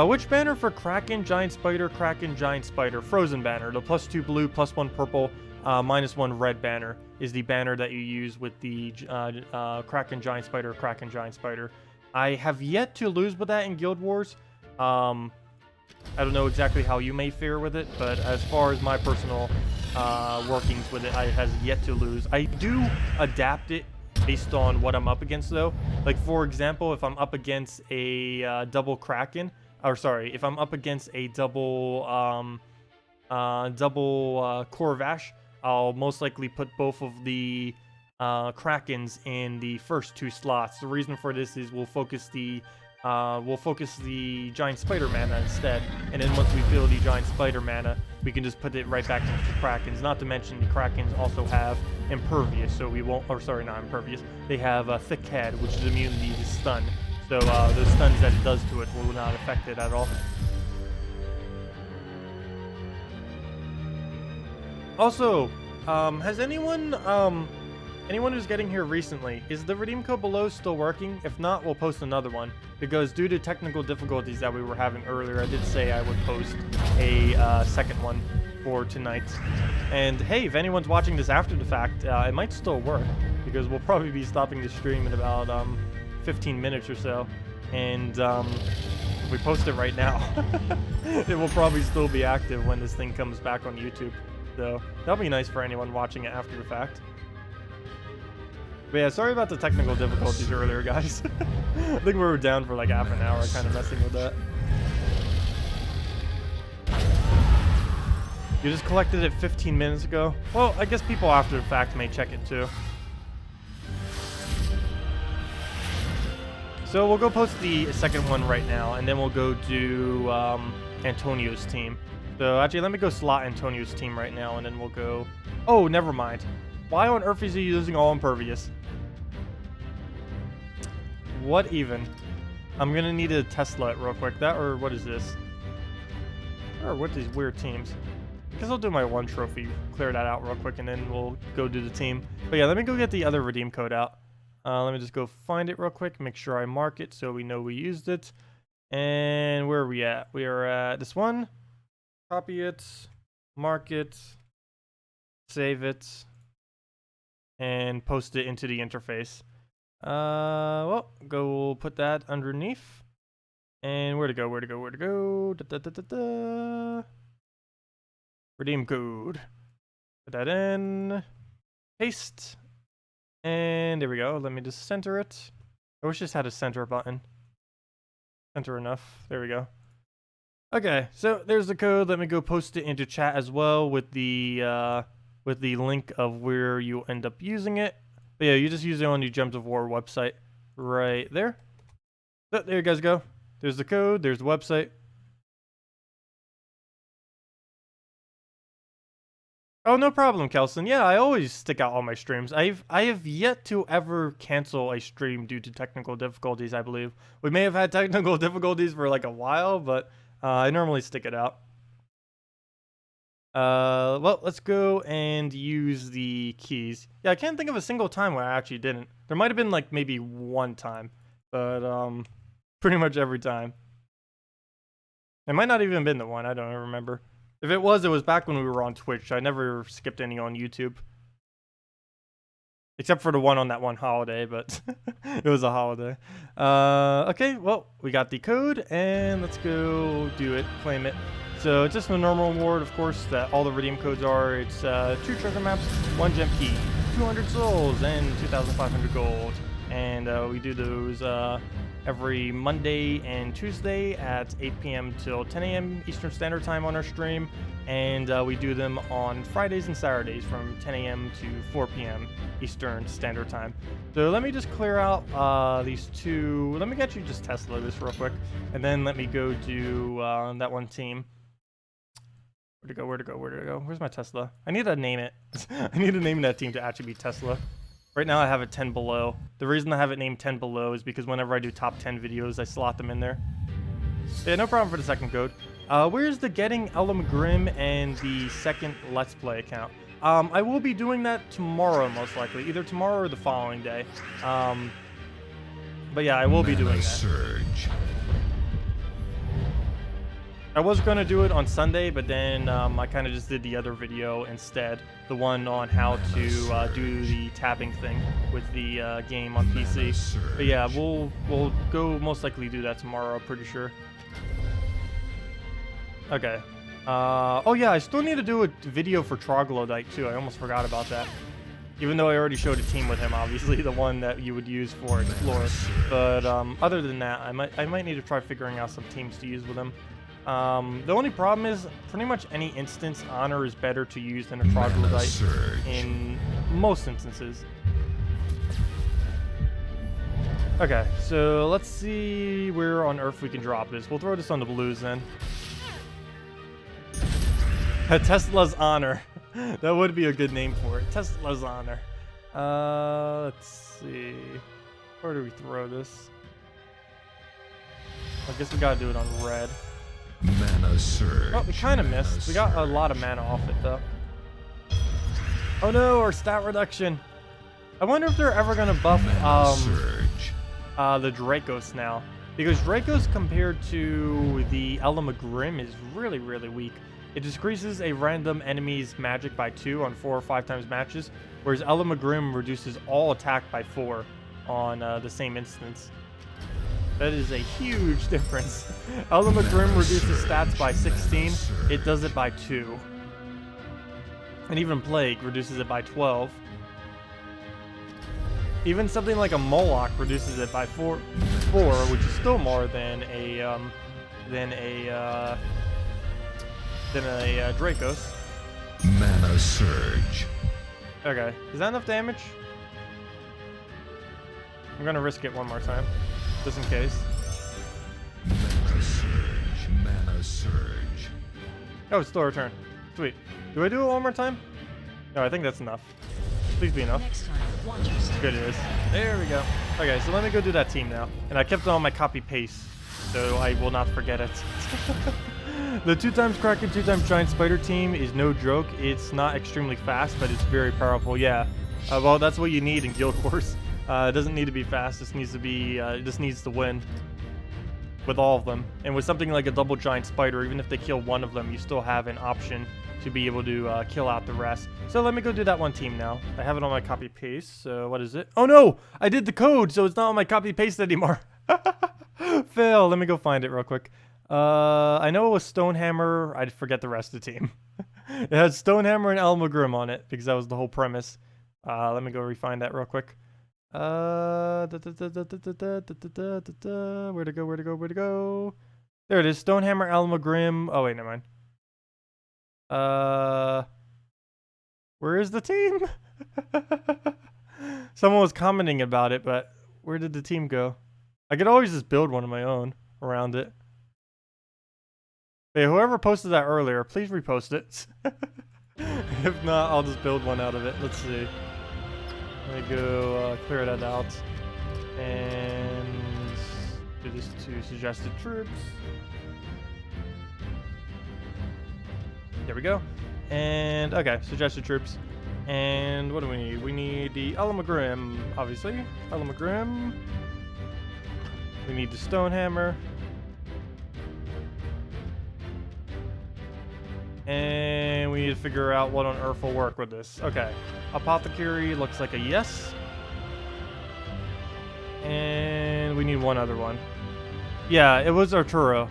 Which banner for Kraken, Giant Spider, Frozen banner? The +2 blue, +1 purple, -1 red banner is the banner that you use with the Kraken, Giant Spider. I have yet to lose with that in Guild Wars. I don't know exactly how you may fare with it, but as far as my personal workings with it, I has yet to lose. I do adapt it based on what I'm up against, though. Like, for example, if I'm up against a double Kraken, or sorry, if I'm up against a double Corvash, I'll most likely put both of the Krakens in the first 2 slots. The reason for this is we'll focus the Giant Spider mana instead, and then once we fill the Giant Spider mana, we can just put it right back into the Krakens. Not to mention the Krakens also have Impervious, so we won't, or sorry, not Impervious. They have a Thick Head, which is immunity to stun. So those stuns that it does to it will not affect it at all. Also, has anyone who's getting here recently, is the redeem code below still working? If not, we'll post another one. Because due to technical difficulties that we were having earlier, I did say I would post a second one for tonight. And hey, if anyone's watching this after the fact, it might still work. Because we'll probably be stopping the stream in about 15 minutes or so. And if we post it right now, it will probably still be active when this thing comes back on YouTube. So that'll be nice for anyone watching it after the fact. But yeah, sorry about the technical difficulties earlier, guys. I think we were down for like half an hour kind of messing with that. You just collected it 15 minutes ago? Well, I guess people after the fact may check it too. So we'll go post the second one right now, and then we'll go do Antonio's team. So actually, let me go slot Antonio's team right now, and then we'll go... Oh, never mind. Why on earth is he using all Impervious? What even? I'm gonna need to Tesla it real quick. That, or what is this? Or what these weird teams? I guess I'll do my 1 trophy, clear that out real quick, and then we'll go do the team. But yeah, let me go get the other redeem code out. Let me just go find it real quick, make sure I mark it so we know we used it. And where are we at? We are at this one. Copy it, mark it, save it, and post it into the interface. Well, go put that underneath. And where to go? Da, da, da, da, da. Redeem code. Put that in. Paste. And there we go. Let me just center it. I wish this had a center button. Center enough. There we go. Okay, so there's the code. Let me go post it into chat as well with the link of where you end up using it. But yeah, you just use it on the Gems of War website right there. So there you guys go. There's the code. There's the website. Oh, no problem, Kelson. Yeah, I always stick out all my streams. I have yet to ever cancel a stream due to technical difficulties, I believe. We may have had technical difficulties for like a while, but I normally stick it out. Well, let's go and use the keys. Yeah, I can't think of a single time where I actually didn't. There might have been like maybe one time, but pretty much every time. It might not even been the one. I don't remember. If it was back when we were on Twitch. I never skipped any on YouTube. Except for the one on that one holiday, but it was a holiday. Okay, well, we got the code, and let's go do it, claim it. So it's just a normal reward, of course, that all the redeem codes are. It's 2 treasure maps, 1 gem key, 200 souls, and 2,500 gold. And we do those every Monday and Tuesday at 8 p.m. till 10 a.m. Eastern Standard Time on our stream. And we do them on Fridays and Saturdays from 10 a.m. to 4 p.m. Eastern Standard Time. So let me just clear out these two. Let me get you just Tesla this real quick. And then let me go do that one team. Where'd it go? Where'd it go? Where'd it go? Where's my Tesla? I need to name it. I need to name that team to actually be Tesla. Right now I have it 10 below. The reason I have it named 10 below is because whenever I do top 10 videos, I slot them in there. Yeah, no problem for the second code. Where's the Getting Elamagrim and the second Let's Play account? I will be doing that tomorrow, most likely. Either tomorrow or the following day. But yeah, I will be doing that. Surge. I was going to do it on Sunday, but then I kind of just did the other video instead. The one on how to do the tabbing thing with the game on PC. But yeah, we'll go most likely do that tomorrow, I'm pretty sure. Okay. Oh yeah, I still need to do a video for Troglodyte too. I almost forgot about that. Even though I already showed a team with him, obviously, the one that you would use for Explore. But other than that, I might need to try figuring out some teams to use with him. The only problem is, pretty much any instance, Honor is better to use than a Troglodyte in most instances. Okay, so let's see where on Earth we can drop this. We'll throw this on the blues then. Tesla's Honor. That would be a good name for it. Tesla's Honor. Let's see. Where do we throw this? I guess we gotta do it on red. Mana surge. Oh, we kind of missed. We got a lot of mana off it, though. Oh no, our stat reduction. I wonder if they're ever gonna buff the Dracos now. Because Dracos compared to the Elamagrim is really, really weak. It decreases a random enemy's magic by 2 on 4 or 5 times matches, whereas Elamagrim reduces all attack by 4 on the same instance. That is a huge difference. Elamagrim reduces stats by 16. It does it by 2. And even Plague reduces it by 12. Even something like a Moloch reduces it by 4, which is still more than a Dracos. Mana surge. Okay, is that enough damage? I'm gonna risk it one more time, just in case. Mana surge. Mana surge. Oh, it's still a return. Sweet. Do I do it one more time? No, I think that's enough. Please be enough. Next time, watch yourself. Good it is. There we go. Okay, so let me go do that team now. And I kept it on my copy paste, so I will not forget it. The 2x Kraken, 2x Giant Spider team is no joke. It's not extremely fast, but it's very powerful. Yeah. Well, that's what you need in Guild Wars. It doesn't need to be fast. This needs to be. It just needs to win with all of them. And with something like a double Giant Spider, even if they kill one of them, you still have an option to be able to kill out the rest. So let me go do that one team now. I have it on my copy paste. So what is it? Oh no! I did the code, so it's not on my copy paste anymore. Fail. Let me go find it real quick. I know it was Stonehammer. I forget the rest of the team. It had Stonehammer and Elamagrim on it because that was the whole premise. Let me go refine that real quick. Where'd it go? Where'd it go? Where'd it go? There it is. Stonehammer, Elamagrim. Oh wait, never mind. Where is the team? Someone was commenting about it, but where did the team go? I could always just build one of my own around it. Hey, whoever posted that earlier, please repost it. If not, I'll just build one out of it. Let's see. Let me go clear that out. And do this to suggested troops. There we go. And, okay, suggested troops. And what do we need? We need the Elamagrim, obviously. Elamagrim. We need the Stonehammer. And we need to figure out what on earth will work with this. Okay. Apothecary looks like a yes. And we need one other one. Yeah, it was Arturo.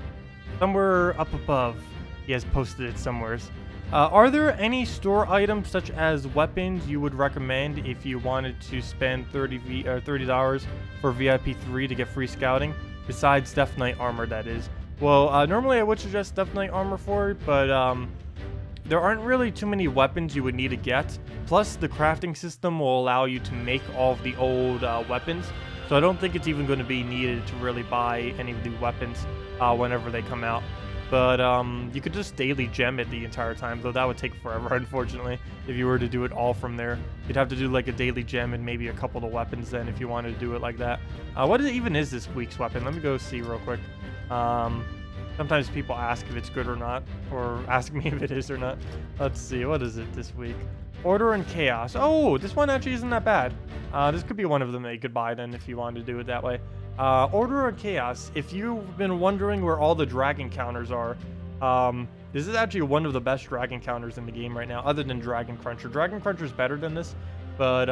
Somewhere up above. He has posted it somewheres. Are there any store items such as weapons you would recommend if you wanted to spend $30 for VIP 3 to get free scouting? Besides Death Knight armor, that is. Well, normally I would suggest Death Knight armor for it, but there aren't really too many weapons you would need to get. Plus, the crafting system will allow you to make all of the old weapons. So I don't think it's even going to be needed to really buy any of the weapons whenever they come out. But you could just daily gem it the entire time, though that would take forever, unfortunately, if you were to do it all from there. You'd have to do like a daily gem and maybe a couple of weapons then if you wanted to do it like that. What even is this week's weapon? Let me go see real quick. Sometimes people ask if it's good or not, or ask me if it is or not. Let's see, what is it this week? Order and Chaos. Oh, this one actually isn't that bad. This could be one of them that you could buy then if you wanted to do it that way. Order and Chaos. If you've been wondering where all the dragon counters are, this is actually one of the best dragon counters in the game right now, other than Dragon Cruncher. Dragon Cruncher is better than this, but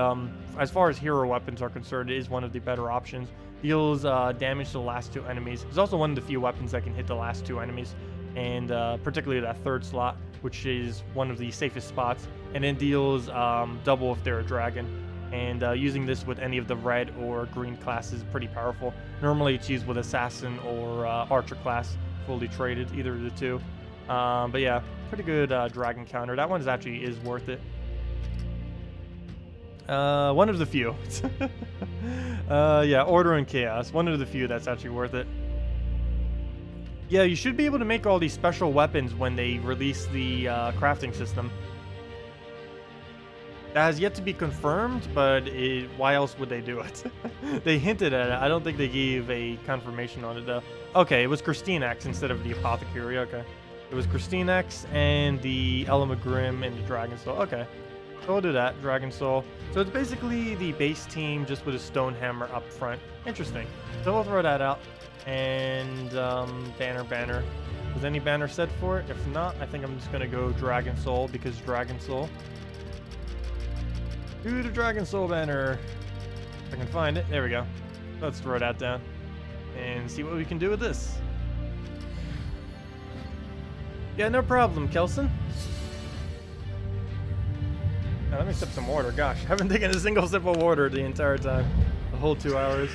as far as hero weapons are concerned, it is one of the better options. Deals damage to the last 2 enemies. It's also one of the few weapons that can hit the last 2 enemies, and particularly that 3rd slot, which is one of the safest spots, and then deals double if they're a dragon. And using this with any of the red or green classes is pretty powerful. Normally it's used with assassin or archer class, fully traded, either of the two. But yeah, pretty good dragon counter. That one actually is worth it. One of the few. Yeah, Order and Chaos. One of the few that's actually worth it. Yeah, you should be able to make all these special weapons when they release the crafting system. That has yet to be confirmed, but why else would they do it? They hinted at it. I don't think they gave a confirmation on it, though. Okay, it was Christine X instead of the Apothecary. Okay. It was Christine X and the Element Grim and the Dragon Soul. Okay. So we'll do that. Dragon Soul. So it's basically the base team just with a stone hammer up front. Interesting. So we'll throw that out. And banner. Was any banner set for it? If not, I think I'm just going to go Dragon Soul because Dragon Soul. Do the Dragon Soul banner. If I can find it. There we go. Let's throw that down and see what we can do with this. Yeah, no problem, Kelson. Now, let me sip some water. Gosh, I haven't taken a single sip of water the entire time. The whole 2 hours.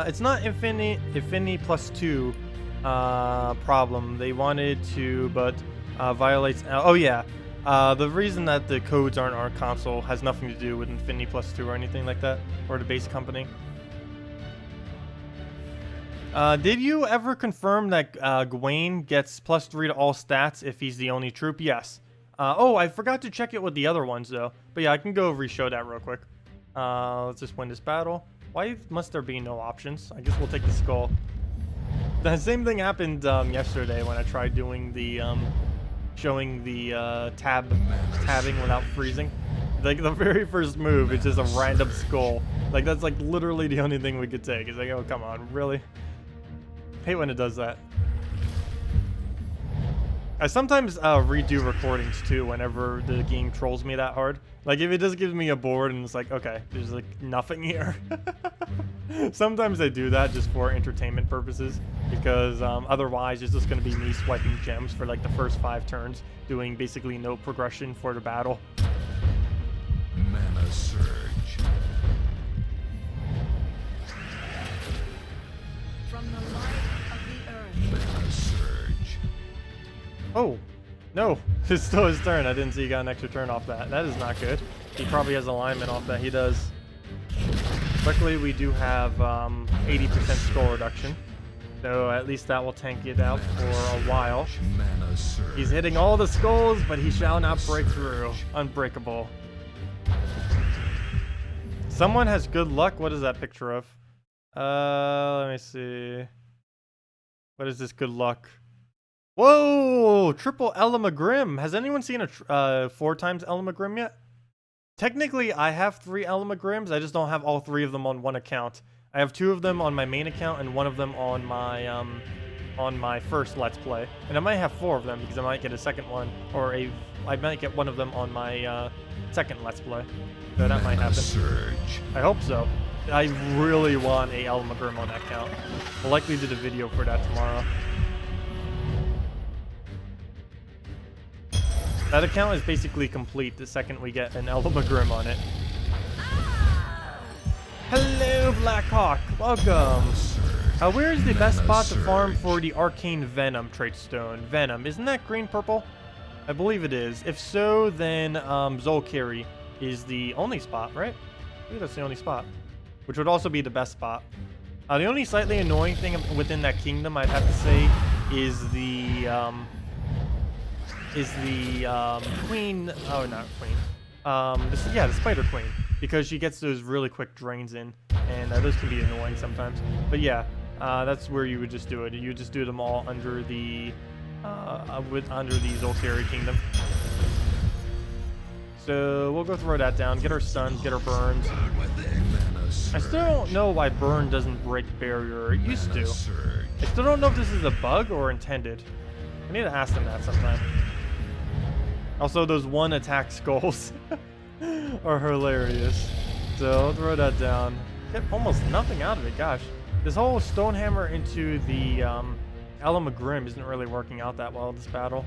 It's not infinity plus 2 problem. They wanted to, but violates. Oh yeah. The reason that the codes aren't on our console has nothing to do with Infinity Plus 2 or anything like that, or the base company. Did you ever confirm that Gawain gets +3 to all stats if he's the only troop? Yes. Oh, I forgot to check it with the other ones though. But yeah, I can go re-show that real quick. Let's just win this battle. Why must there be no options? I guess we'll take the skull. The same thing happened yesterday when I tried doing the showing the tabbing without freezing. Like the very first move, it's just a random skull. Like that's like literally the only thing we could take. It's like, oh come on, really? Hate when it does that. I sometimes redo recordings too whenever the game trolls me that hard. Like if it just gives me a board and it's like, okay, there's like nothing here. Sometimes I do that just for entertainment purposes because otherwise it's just going to be me swiping gems for like the first 5 turns, doing basically no progression for the battle. Mana Surge. From the light of the earth. Mana Surge. Oh, no. It's still his turn. I didn't see he got an extra turn off that. That is not good. He probably has alignment off that. He does. Luckily, we do have 80% skull reduction. So at least that will tank it out for a while. Mana Surge. He's hitting all the skulls, but he shall not break through. Unbreakable. Someone has good luck. What is that picture of? Let me see. What is this good luck? Whoa! Triple Ella Grim. Has anyone seen a 4 times Ella Grim yet? Technically, I have 3 Elamagrims. I just don't have all 3 of them on one account. I have 2 of them on my main account and 1 of them on my first Let's Play. And I might have 4 of them because I might get a second one, or I might get 1 of them on my second Let's Play. So that might happen. Surge. I hope so. I really want a Elamagrim on that account. I'll likely do the video for that tomorrow. That account is basically complete the second we get an Elamagrim on it. Hello, Blackhawk. Welcome. Where is the best spot to farm for the Arcane Venom trait stone? Venom, isn't that green-purple? I believe it is. If so, then Zolkiri is the only spot, right? I think that's the only spot. Which would also be the best spot. The only slightly annoying thing within that kingdom, I'd have to say, is the queen. Oh, not queen. The spider queen, because she gets those really quick drains in, and those can be annoying sometimes. But yeah, that's where you would just do it. You would just do them all under the under the Zolkiri kingdom. So we'll go throw that down, get our stuns, get our burns. I still don't know why burn doesn't break barrier. It used to. I still don't know if this is a bug or intended. I need to ask them that sometime. Also, those 1 attack skulls are hilarious. So I'll throw that down. Get almost nothing out of it, gosh. This whole Stonehammer into the Elamagrim isn't really working out that well this battle.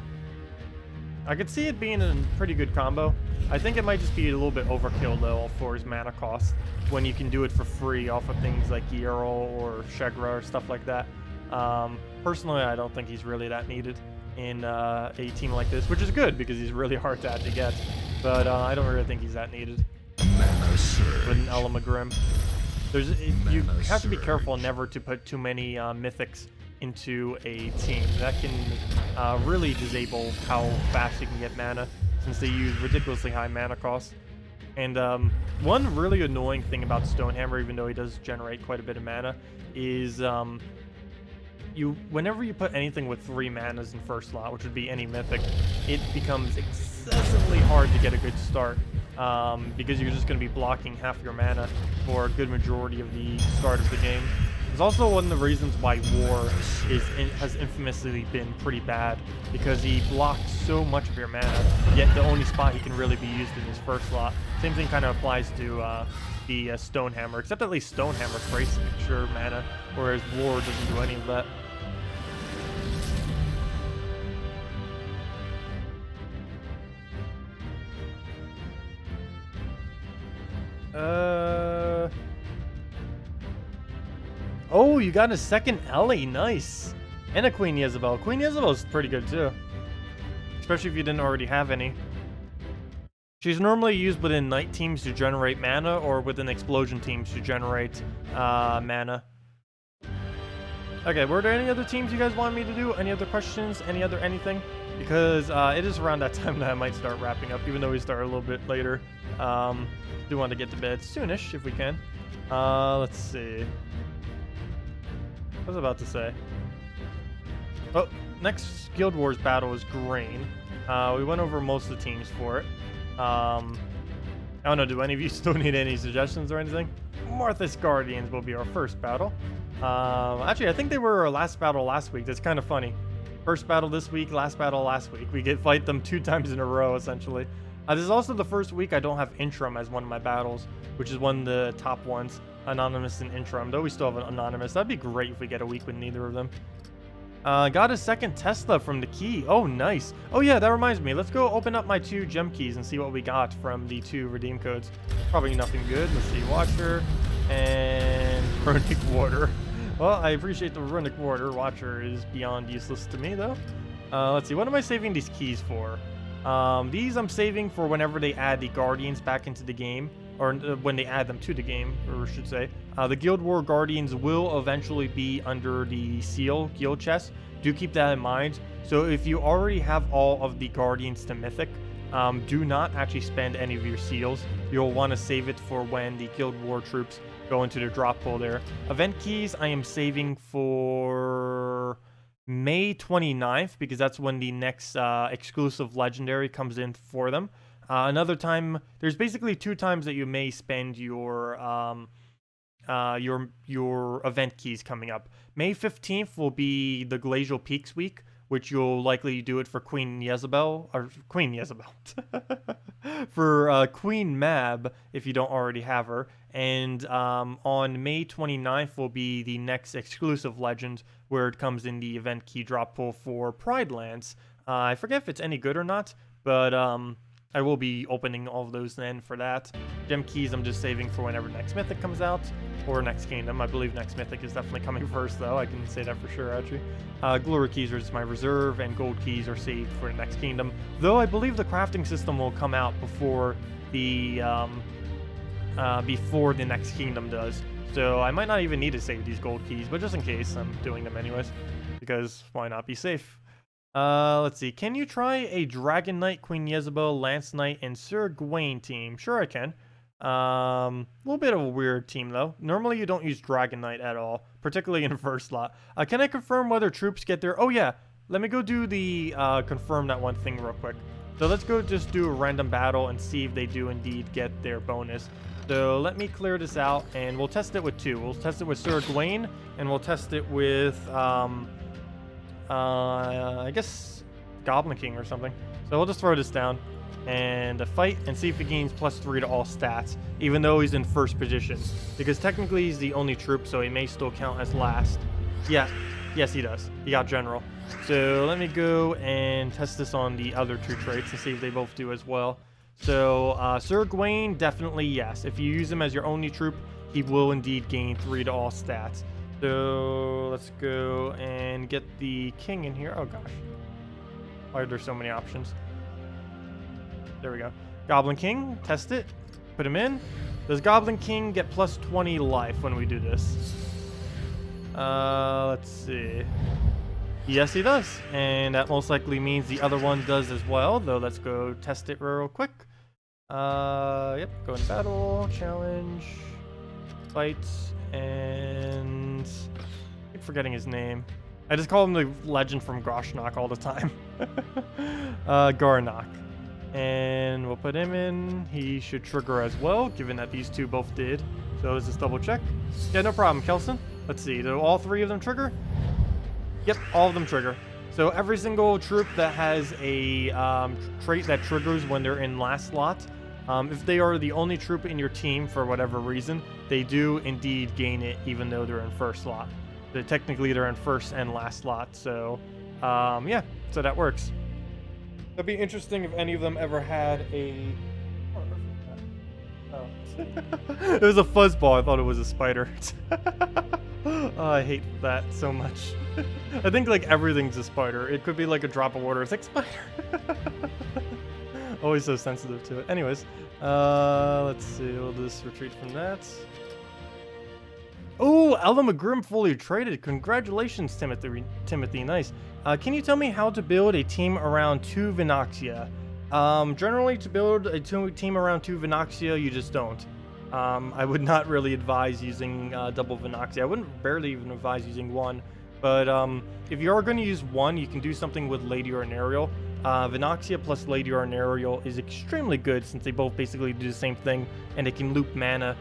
I could see it being a pretty good combo. I think it might just be a little bit overkill though for his mana cost when you can do it for free off of things like Yarrow or Shegra or stuff like that. Personally, I don't think he's really that needed in a team like this, which is good because he's really hard to get. But I don't really think he's that needed with an Elamagrim. You have to be careful never to put too many mythics into a team. That can really disable how fast you can get mana, since they use ridiculously high mana costs. And one really annoying thing about Stonehammer, even though he does generate quite a bit of mana, is whenever you put anything with 3 manas in first slot, which would be any mythic, it becomes excessively hard to get a good start, because you're just going to be blocking half your mana for a good majority of the start of the game. It's also one of the reasons why War has infamously been pretty bad, because he blocks so much of your mana, yet the only spot he can really be used in his first slot. Same thing kind of applies to the Stonehammer, except at least Stonehammer creates extra mana, whereas War doesn't do any of that. Oh, you got a second Ellie, nice. And a Queen Jezebel. Queen Jezebel's pretty good too, especially if you didn't already have any. She's normally used within night teams to generate mana, or within explosion teams to generate mana. Okay, were there any other teams you guys want me to do? Any other questions? Any other anything? Because it is around that time that I might start wrapping up, even though we start a little bit later. Do want to get to bed soonish if we can. Let's see. What was I about to say? Oh, next Guild Wars battle is green. We went over most of the teams for it. I don't know, do any of you still need any suggestions or anything? Marthas Guardians will be our first battle. Actually, I think they were our last battle last week. That's kind of funny. First battle this week, last battle last week. We get fight them 2 times in a row, essentially. This is also the first week I don't have Intrum as one of my battles, which is one of the top ones. Anonymous and Intrum, though we still have an Anonymous. That'd be great if we get a week with neither of them. Got a second Tesla from the key. Oh, nice. Oh yeah, that reminds me. Let's go open up my 2 gem keys and see what we got from the 2 redeem codes. Probably nothing good. Let's see. Watcher and Runic Water. Well, I appreciate the Runic Water. Watcher is beyond useless to me, though. Let's see. What am I saving these keys for? These I'm saving for whenever they add the Guardians back into the game, or when they add them to the game, or I should say. The Guild War Guardians will eventually be under the Seal Guild chest. Do keep that in mind. So if you already have all of the Guardians to Mythic, do not actually spend any of your seals. You'll want to save it for when the Guild War troops go into the drop pool there. Event keys I am saving for May 29th, because that's when the next exclusive legendary comes in for them. Another time, there's basically 2 times that you may spend your event keys coming up. May 15th will be the Glacial Peaks week, which you'll likely do it for Queen Jezebel, for Queen Mab if you don't already have her. And on May 29th will be the next exclusive legend, where it comes in the event key drop pull for Pride Lands. I forget if it's any good or not, but I will be opening all of those then for that. Gem keys I'm just saving for whenever next Mythic comes out, or next Kingdom. I believe next Mythic is definitely coming first, though. I can say that for sure, actually. Glory keys are just my reserve, and gold keys are saved for the next Kingdom. Though I believe the crafting system will come out before the next Kingdom does. So I might not even need to save these gold keys, but just in case, I'm doing them anyways. Because why not be safe? Let's see. Can you try a Dragon Knight, Queen Jezebel, Lance Knight, and Sir Gawain team? Sure I can. A little bit of a weird team, though. Normally you don't use Dragon Knight at all, particularly in first slot. Can I confirm whether troops get there? Oh, yeah. Let me go do the, confirm that one thing real quick. So let's go just do a random battle and see if they do indeed get their bonus. So let me clear this out, and we'll test it with 2. We'll test it with Sir Gawain, and we'll test it with, I guess Goblin King or something. So we'll just throw this down and fight and see if he gains +3 to all stats, even though he's in first position. Because technically he's the only troop, so he may still count as last. Yeah, yes he does. He got General. So let me go and test this on the other 2 traits and see if they both do as well. So Sir Gawain, definitely yes. If you use him as your only troop, he will indeed gain 3 to all stats. So let's go and get the king in here. Oh gosh, why are there so many options? There we go. Goblin King, test it, put him in. Does Goblin King get +20 life when we do this? Let's see. Yes, he does, and that most likely means the other one does as well. Though let's go test it real quick. Yep, go in battle, challenge, fight. And I keep forgetting his name. I just call him the legend from Groshnok all the time. Garnock. And we'll put him in. He should trigger as well, given that these 2 both did. So let's just double check. Yeah, no problem, Kelson. Let's see, do all 3 of them trigger? Yep, all of them trigger. So every single troop that has a trait that triggers when they're in last slot, if they are the only troop in your team for whatever reason, they do indeed gain it even though they're in first slot. So technically they're in first and last slot, so yeah, so that works. That'd be interesting if any of them ever had a... Oh. It was a fuzzball, I thought it was a spider. Oh, I hate that so much. I think like everything's a spider. It could be like a drop of water, it's like spider. Always so sensitive to it. Anyways, let's see. We'll just retreat from that. Oh, Ella McGrim fully traded. Congratulations, Timothy. Nice. Can you tell me how to build a team around 2 Vinaxia? Generally, to build a team around 2 Vinaxia, you just don't. I would not really advise using double Vinaxia. I wouldn't barely even advise using 1. But if you are going to use 1, you can do something with Lady or an Ariel. Vinaxia plus Lady or an Ariel is extremely good since they both basically do the same thing and they can loop mana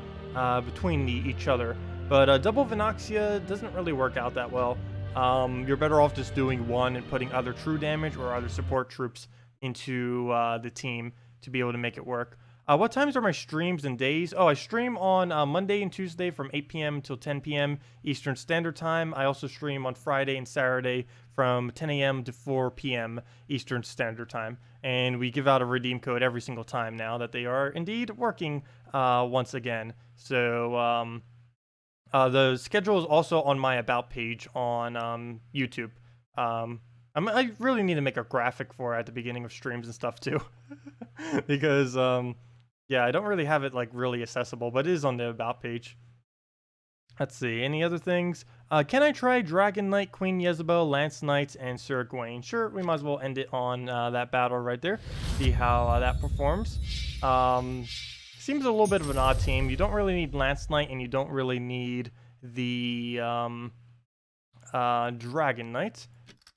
between each other. But double Vinaxia doesn't really work out that well. You're better off just doing 1 and putting other true damage or other support troops into the team to be able to make it work. What times are my streams and days? Oh, I stream on Monday and Tuesday from 8 p.m. till 10 p.m. Eastern Standard Time. I also stream on Friday and Saturday from 10 a.m. to 4 p.m. Eastern Standard Time. And we give out a redeem code every single time now that they are indeed working once again. So the schedule is also on my About page on YouTube. I really need to make a graphic for it at the beginning of streams and stuff too. Because... yeah, I don't really have it like really accessible, but it is on the About page. Let's see, any other things? Can I try Dragon Knight, Queen Jezebel, Lance Knights, and Sir Gawain? Sure, we might as well end it on that battle right there. See how that performs. Seems a little bit of an odd team. You don't really need Lance Knight, and you don't really need the Dragon Knight.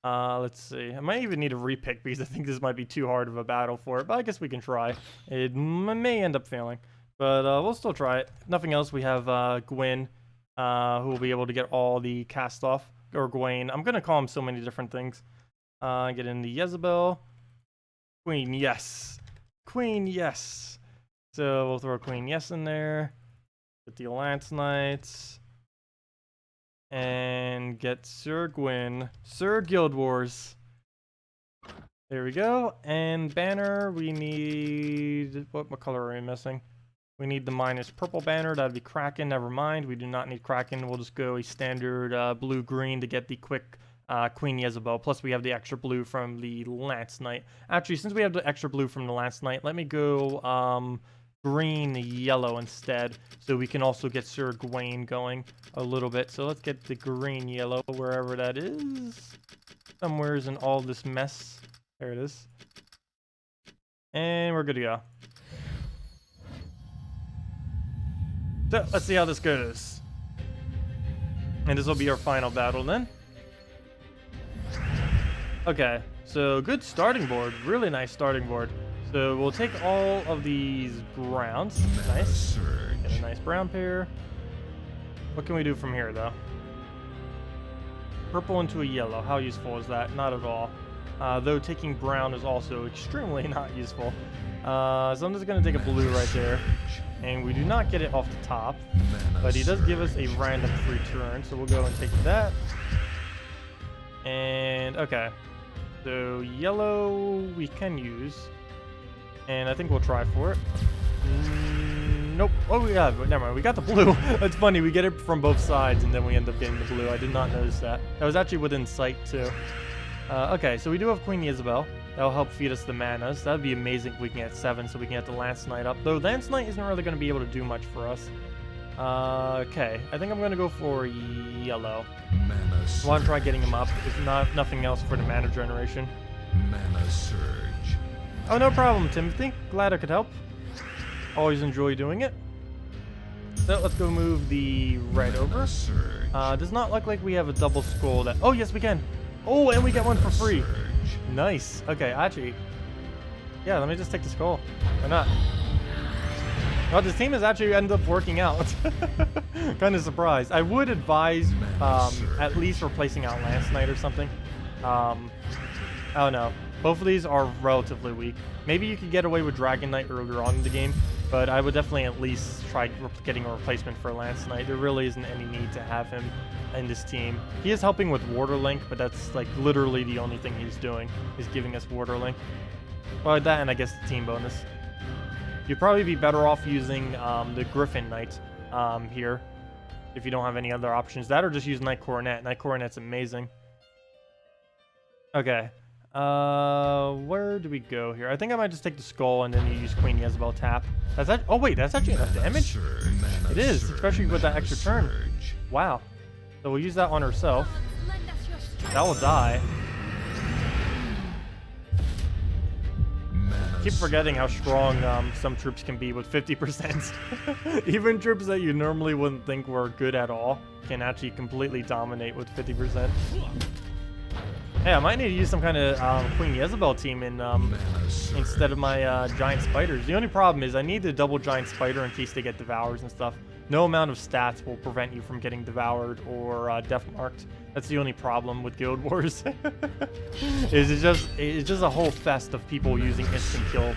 Let's see. I might even need a repick because I think this might be too hard of a battle for it, but I guess we can try. It may end up failing, but we'll still try it. If nothing else, we have Gwyn, who will be able to get all the cast off, or Gwaine. I'm gonna call him so many different things. Get in the Jezebel. Queen, yes. Queen, yes. So we'll throw Queen, yes in there. Get the Lance Knights. And get Sir Gwyn. Sir Guild Wars. There we go. And banner, we need... What color are we missing? We need the minus purple banner. That'd be Kraken. Never mind. We do not need Kraken. We'll just go a standard blue-green to get the quick Queen Jezebel. Plus, we have the extra blue from the Lance Knight. Actually, since we have the extra blue from the Lance Knight, let me go green yellow instead, so we can also get Sir Gawain going a little bit. So let's get the green yellow wherever that is. Somewhere's in all this mess. There it is. And we're good to go. So let's see how this goes. And this will be our final battle then. Okay, so good starting board. Really nice starting board. So we'll take all of these browns. Nice. Get a nice brown pair. What can we do from here, though? Purple into a yellow. How useful is that? Not at all. Though taking brown is also extremely not useful. So I'm just going to take a blue right there. And we do not get it off the top. But he does give us a random free turn. So we'll go and take that. And, okay. So yellow we can use. And I think we'll try for it. Nope. Oh, yeah. Never mind. We got the blue. It's funny. We get it from both sides, and then we end up getting the blue. I did not notice that. That was actually within sight, too. Okay, so we do have Queen Jezebel. That'll help feed us the manas. That'd be amazing if we can get 7, so we can get the Lance Knight up. Though Lance Knight isn't really going to be able to do much for us. Okay. I think I'm going to go for yellow. I want to try getting him up. If not, nothing else for the mana generation. Mana surge. Oh, no problem, Timothy. Glad I could help. Always enjoy doing it. So let's go move the red over. Does not look like we have a double skull that... Oh, yes, we can. Oh, and we get one for free. Nice. Okay, actually... Yeah, let me just take the skull. Why not? Well, this team has actually ended up working out. Kind of surprised. I would advise at least replacing out Lance Knight or something. I don't know. Both of these are relatively weak. Maybe you could get away with Dragon Knight earlier on in the game, but I would definitely at least try getting a replacement for Lance Knight. There really isn't any need to have him in this team. He is helping with Water Link, but that's like literally the only thing he's doing is giving us Water Link. Well, that and I guess the team bonus. You'd probably be better off using the Griffin Knight here if you don't have any other options. That or just use Knight Coronet. Knight Coronet's amazing. Okay. Where do we go here? I think I might just take the skull and then you use Queen Jezebel tap. That's that. Oh wait, that's actually enough damage. It is, especially with that extra turn. Wow. So we'll use that on herself. That will die. I keep forgetting how strong some troops can be with 50%. Even troops that you normally wouldn't think were good at all can actually completely dominate with 50%. Hey, I might need to use some kind of Queen Jezebel team in instead of my giant spiders. The only problem is I need the double giant spider in case they get devours and stuff. No amount of stats will prevent you from getting devoured or death marked. That's the only problem with Guild Wars. It's just a whole fest of people using instant kill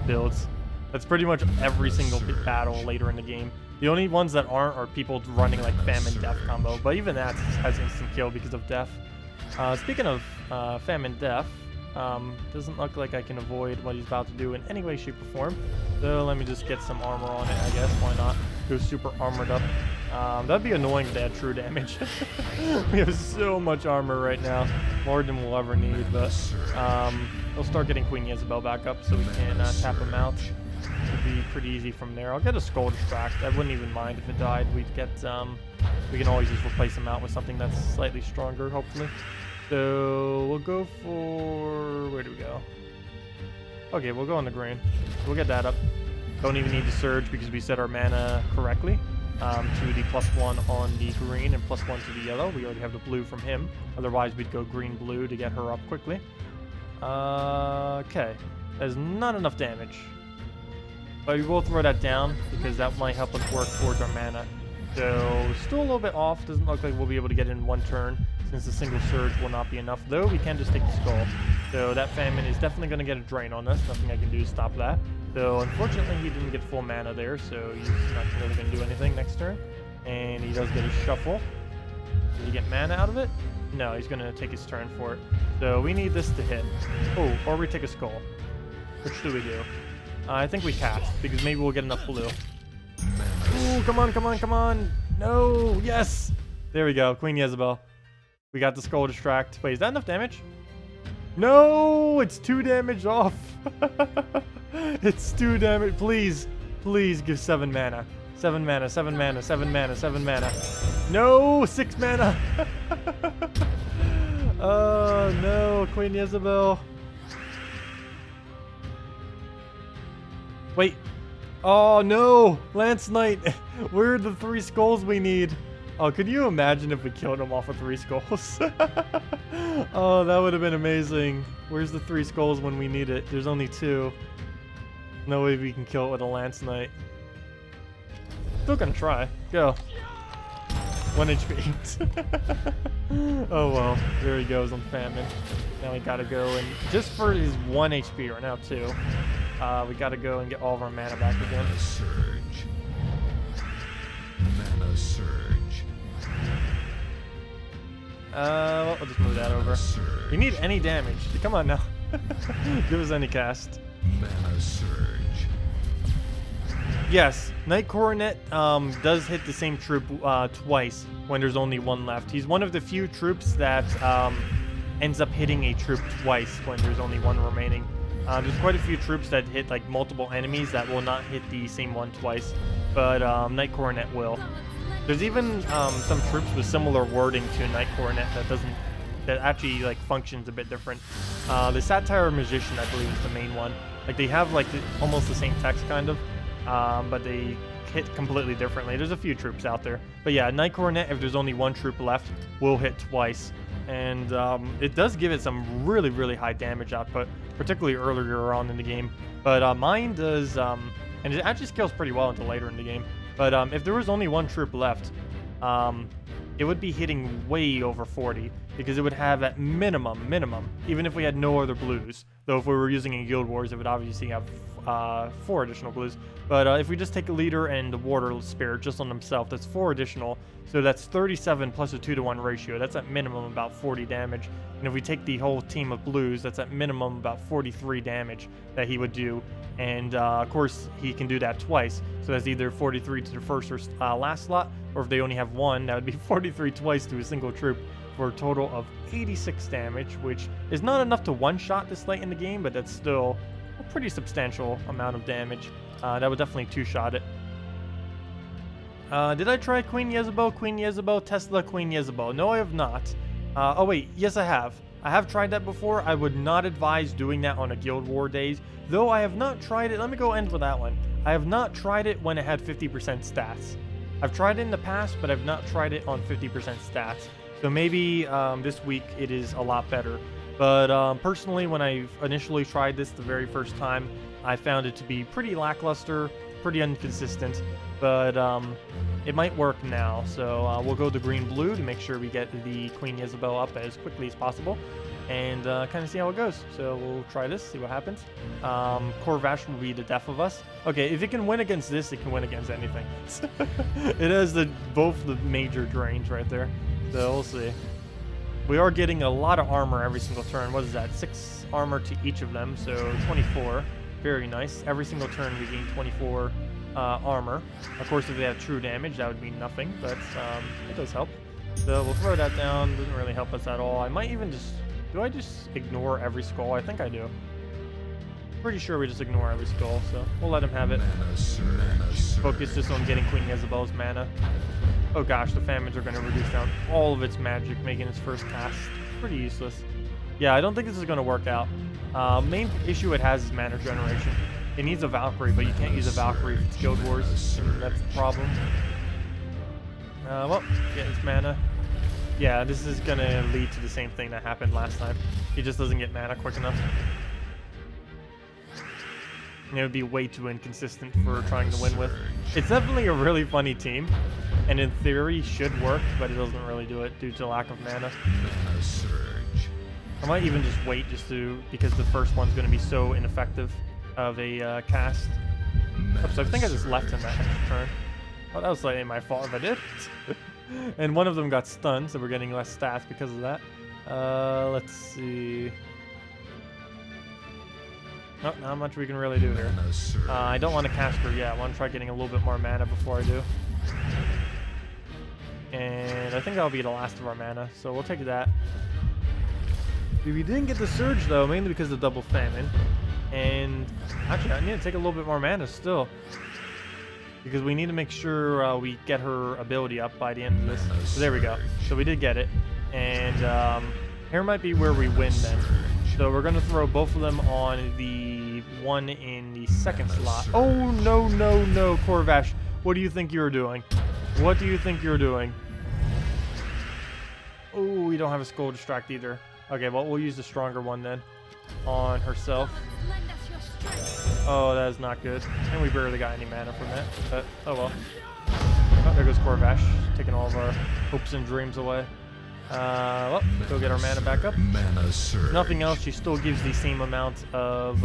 builds. That's pretty much every single battle later in the game. The only ones that aren't are people running like Famine Death combo, but even that has instant kill because of death. Speaking of Famine Death, doesn't look like I can avoid what he's about to do in any way, shape, or form. So let me just get some armor on it, I guess. Why not? Go super armored up. That'd be annoying if they had true damage. We have so much armor right now. More than we'll ever need, but we'll start getting Queen Jezebel back up so we can tap him out. Should be pretty easy from there. I'll get a Skull Distract. I wouldn't even mind if it died. We'd get, we can always just replace him out with something that's slightly stronger, hopefully. So we'll go for, where do we go? Okay, we'll go on the green. We'll get that up. Don't even need to surge because we set our mana correctly. to the +1 on the green and +1 to the yellow. We already have the blue from him. Otherwise, we'd go green-blue to get her up quickly. Okay. That's not enough damage. But we will throw that down because that might help us work towards our mana. So, still a little bit off. Doesn't look like we'll be able to get it in one turn since the single surge will not be enough. Though, we can just take the skull. So, that famine is definitely going to get a drain on us. Nothing I can do to stop that. So, unfortunately, he didn't get full mana there. So, he's not really going to do anything next turn. And he does get a shuffle. Did he get mana out of it? No, he's going to take his turn for it. So, we need this to hit. Oh, or we take a skull. Which do we do? I think we cast, because maybe we'll get enough blue. Ooh, come on, come on, come on. No, yes. There we go, Queen Jezebel. We got the skull distract. Wait, is that enough damage? No, it's 2 damage off. It's 2 damage. Please, please give 7 mana. 7 mana, 7 mana, 7 mana, 7 mana. No, 6 mana. Oh, no, Queen Jezebel. Wait. Oh, no. Lance Knight. Where are the 3 skulls we need? Oh, could you imagine if we killed him off of 3 skulls? Oh, that would have been amazing. Where's the 3 skulls when we need it? There's only 2. No way we can kill it with a Lance Knight. Still gonna try. Go. 1 HP. Oh, well. There he goes on famine. Now we gotta go and... Just for his 1 HP, right now 2. We gotta go and get all of our mana back again. Mana surge. Mana surge. Well, we'll just move that over. We need any damage. Come on now. Give us any cast. Mana surge. Yes, Knight Coronet does hit the same troop twice when there's only 1 left. He's one of the few troops that ends up hitting a troop twice when there's only 1 remaining. There's quite a few troops that hit like multiple enemies that will not hit the same one twice, but Knight Coronet will. There's even some troops with similar wording to Knight Coronet that actually like functions a bit different. The Satire Magician, I believe, is the main one. Like they have like almost the same text kind of, but they hit completely differently. There's a few troops out there, but yeah, Knight Coronet, if there's only 1 troop left, will hit twice. And it does give it some really, really high damage output, particularly earlier on in the game. But mine does, and it actually scales pretty well until later in the game. But if there was only 1 troop left, it would be hitting way over 40, because it would have at minimum, even if we had no other blues. Though if we were using in Guild Wars, it would obviously have 4 additional blues. But if we just take a leader and the water spirit just on himself, that's 4 additional. So that's 37 plus a 2-to-1 ratio. That's at minimum about 40 damage. And if we take the whole team of blues, that's at minimum about 43 damage that he would do. And of course, he can do that twice. So that's either 43 to the first or last slot, or if they only have 1, that would be 43 twice to a single troop for a total of 86 damage, which is not enough to one-shot this late in the game, but that's still a pretty substantial amount of damage. That would definitely 2-shot it. Did I try Queen Jezebel, Tesla, Queen Jezebel? No, I have not. Oh wait, yes I have. I have tried that before. I would not advise doing that on a Guild War days, though I have not tried it. Let me go end with that one. I have not tried it when it had 50% stats. I've tried it in the past, but I've not tried it on 50% stats. So maybe this week it is a lot better. But personally, when I initially tried this the very first time, I found it to be pretty lackluster, pretty inconsistent. But it might work now. So we'll go to green-blue to make sure we get the Queen Jezebel up as quickly as possible. And kind of see how it goes. So we'll try this, see what happens. Corvash will be the death of us. Okay, if it can win against this, it can win against anything. It has both the major drains right there. So we'll see. We are getting a lot of armor every single turn. What is that? 6 armor to each of them, so 24. Very nice. Every single turn we gain 24 armor. Of course, if they have true damage, that would mean nothing, but it does help. So we'll throw that down. Doesn't really help us at all. I might even just... Do I just ignore every skull? I think I do. Pretty sure we just ignore every skull, so we'll let him have it. Focus just on getting Queen Jezebel's mana. Oh gosh, the famines are going to reduce down all of its magic, making its first cast pretty useless. Yeah, I don't think this is going to work out. Main issue it has is mana generation. It needs a Valkyrie, but you can't use a Valkyrie if it's Guild Wars, and that's the problem. Well, get his mana. Yeah, this is gonna lead to the same thing that happened last time. He just doesn't get mana quick enough. And it would be way too inconsistent for trying to win with. It's definitely a really funny team, and in theory should work, but it doesn't really do it due to lack of mana. I might even just wait because the first one's gonna be so ineffective of a cast. Oops, I think I just left him that extra turn. Oh, that was slightly my fault if I did. And one of them got stunned, so we're getting less stats because of that. Let's see. Oh, not much we can really do here. I don't want to cast her yet. I want to try getting a little bit more mana before I do. And I think that'll be the last of our mana, so we'll take that. We didn't get the Surge, though, mainly because of Double Famine. And actually, I need to take a little bit more mana still, because we need to make sure we get her ability up by the end of this. So there we go. So we did get it. And here might be where we win then. So we're going to throw both of them on the one in the second slot. Oh, no, no, no, Corvash. What do you think you're doing? What do you think you're doing? Oh, we don't have a Skull Distract either. Okay, well, we'll use the stronger one then on herself. Oh, that is not good. And we barely got any mana from that. But, oh well. Oh, there goes Corvash, taking all of our hopes and dreams away. Well, go get our mana back up. Nothing else, she still gives the same amount of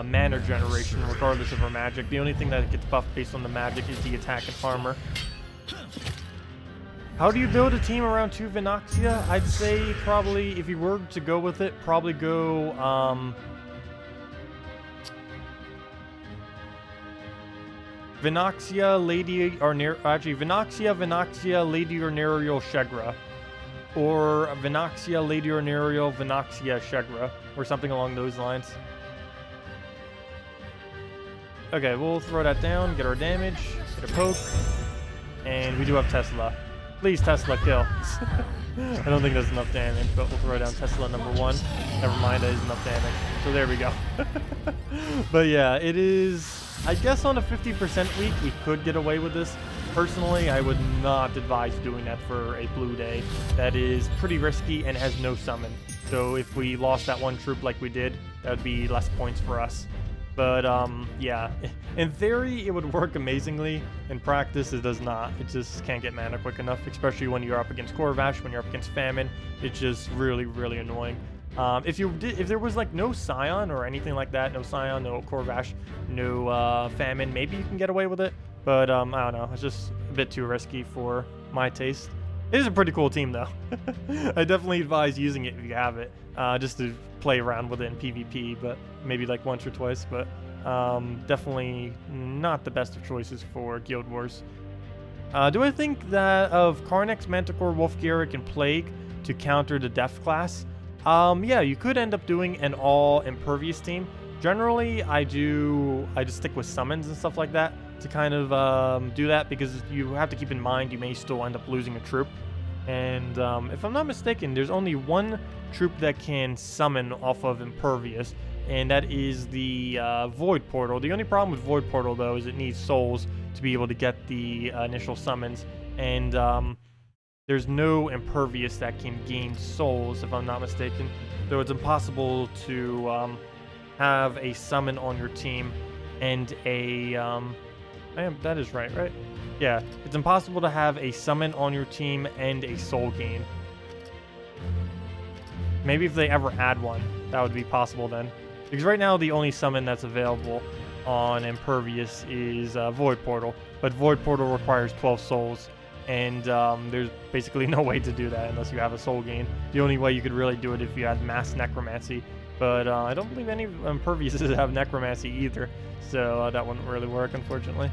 mana generation regardless of her magic. The only thing that gets buffed based on the magic is the attack and armor. How do you build a team around 2 Vinaxia? I'd say probably, if you were to go with it, probably go, Vinaxia, Lady, or actually, Vinaxia, Lady Ornerial, Shegra. Or Vinaxia, Lady Ornerial, Vinaxia, Shegra. Or something along those lines. Okay, we'll throw that down, get our damage, get a poke. And we do have Tesla. Please, Tesla, kill. I don't think that's enough damage, but we'll throw down Tesla number 1. Never mind, that is enough damage. So there we go. But yeah, it is... I guess on a 50% week, we could get away with this. Personally, I would not advise doing that for a blue day. That is pretty risky and has no summon. So if we lost that one troop like we did, that would be less points for us. But yeah, in theory, it would work amazingly. In practice, it does not. It just can't get mana quick enough, especially when you're up against Corvash, when you're up against Famine. It's just really, really annoying. If there was like no Scion or anything like that, no Scion, no Corvash, no Famine, maybe you can get away with it. But I don't know, it's just a bit too risky for my taste. It is a pretty cool team though. I definitely advise using it if you have it, just to play around with it in PvP, but maybe like once or twice. But definitely not the best of choices for Guild Wars. Do I think that of Carnex, Manticore, Wolfgarrick, and Plague to counter the Death class? Yeah, you could end up doing an all impervious team. Generally, I just stick with summons and stuff like that to kind of do that, because you have to keep in mind you may still end up losing a troop. And if I'm not mistaken, there's only one troop that can summon off of impervious, and that is the Void Portal. The only problem with Void Portal, though, is it needs souls to be able to get the initial summons, and there's no impervious that can gain souls, if I'm not mistaken. So it's impossible to have a summon on your team and a... that is right? Yeah, it's impossible to have a summon on your team and a soul gain. Maybe if they ever add one, that would be possible then. Because right now, the only summon that's available on Impervious is Void Portal. But Void Portal requires 12 souls. And there's basically no way to do that unless you have a soul gain. The only way you could really do it if you had mass necromancy. But I don't believe any Imperviouses have necromancy either. So that wouldn't really work, unfortunately.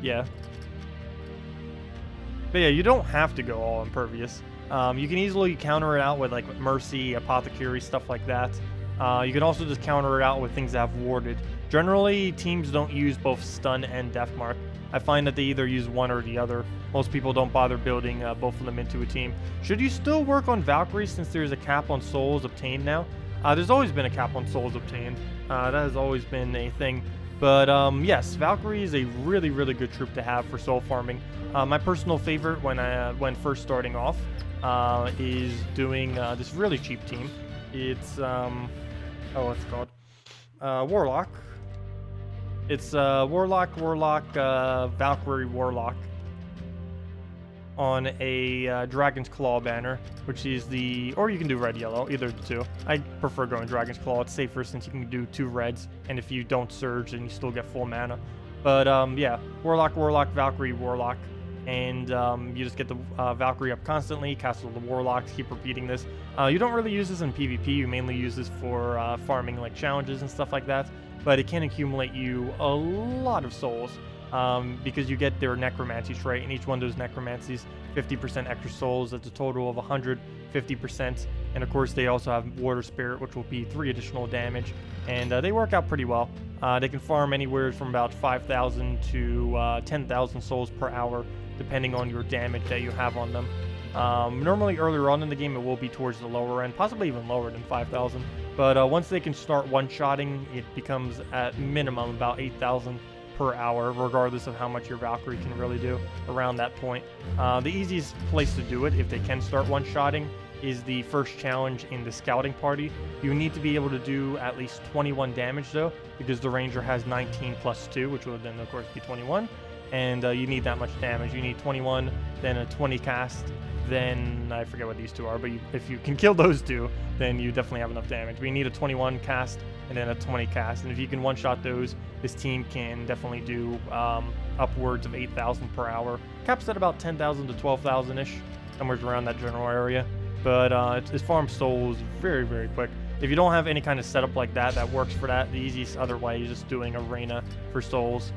Yeah. But yeah, you don't have to go all Impervious. You can easily counter it out with like Mercy, Apothecary, stuff like that. You can also just counter it out with things that have warded. Generally, teams don't use both Stun and Deathmark. I find that they either use one or the other. Most people don't bother building both of them into a team. Should you still work on Valkyrie since there's a cap on souls obtained now? There's always been a cap on souls obtained. That has always been a thing. But yes, Valkyrie is a really, really good troop to have for soul farming. My personal favorite when first starting off is doing this really cheap team. It's what's it called? Warlock. It's Warlock, Valkyrie, Warlock on a Dragon's Claw banner, which is or you can do red, yellow, either of the two. I prefer going Dragon's Claw. It's safer since you can do 2 reds, and if you don't surge, then you still get full mana. But yeah, Warlock, Valkyrie, Warlock, and you just get the Valkyrie up constantly, cast all the Warlocks, keep repeating this. You don't really use this in PvP, you mainly use this for farming like challenges and stuff like that, but it can accumulate you a lot of souls. Because you get their necromancy trait, and each one of those necromancies 50% extra souls. That's a total of 150%. And of course, they also have water spirit, which will be 3 additional damage, and they work out pretty well. They can farm anywhere from about 5,000 to 10,000 souls per hour, depending on your damage that you have on them. Normally, earlier on in the game, it will be towards the lower end, possibly even lower than 5,000. But once they can start one-shotting, it becomes at minimum about 8,000 per hour, regardless of how much your Valkyrie can really do around that point. The easiest place to do it, if they can start one-shotting, is the first challenge in the scouting party. You need to be able to do at least 21 damage though, because the ranger has 19 plus 2, which would then of course be 21, and you need that much damage. You need 21, then a 20 cast, then I forget what these two are, but if you can kill those two, then you definitely have enough damage. We need a 21 cast and then a 20 cast, and if you can one-shot those, this team can definitely do upwards of 8,000 per hour. Caps at about 10,000 to 12,000-ish, somewhere around that general area. But it farms souls very, very quick. If you don't have any kind of setup like that works for that, the easiest other way is just doing arena for souls,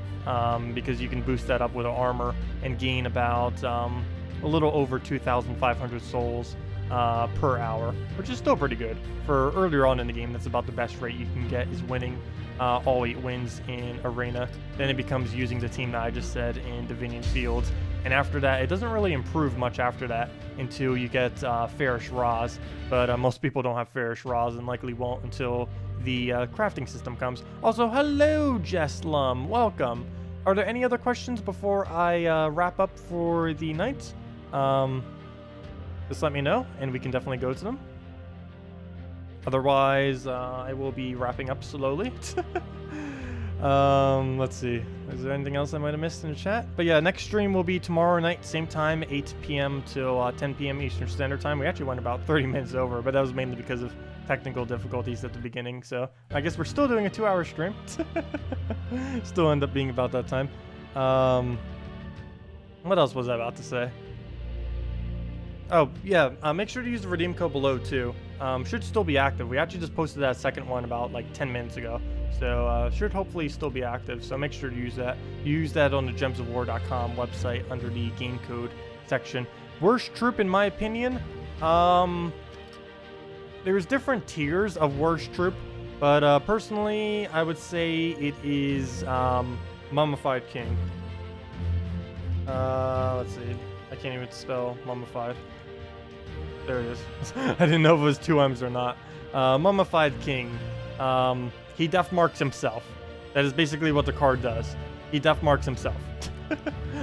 because you can boost that up with an armor and gain about a little over 2,500 souls per hour, which is still pretty good. For earlier on in the game, that's about the best rate you can get, is winning all 8 wins in arena. Then it becomes using the team that I just said in Divinian Fields, and after that it doesn't really improve much after that until you get Fairish Raz, but most people don't have Fairish Raz and likely won't until the crafting system comes. Also, hello Jesslum, welcome. Are there any other questions before I wrap up for the night? Just let me know and we can definitely go to them. Otherwise, I will be wrapping up slowly. Let's see. Is there anything else I might have missed in the chat? But yeah, next stream will be tomorrow night, same time, 8 p.m. till 10 p.m. Eastern Standard Time. We actually went about 30 minutes over, but that was mainly because of technical difficulties at the beginning. So I guess we're still doing a 2-hour stream. Still end up being about that time. What else was I about to say? Oh, yeah, make sure to use the redeem code below, too. Should still be active. We actually just posted that second one about, like, 10 minutes ago. So, should hopefully still be active, so make sure to use that. Use that on the gemsofwar.com website under the game code section. Worst troop, in my opinion, there's different tiers of worst troop, but personally, I would say it is Mummified King. Let's see. I can't even spell Mummified. There it is. I didn't know if it was 2 M's or not. Mummified King. He death marks himself. That is basically what the card does. He death marks himself.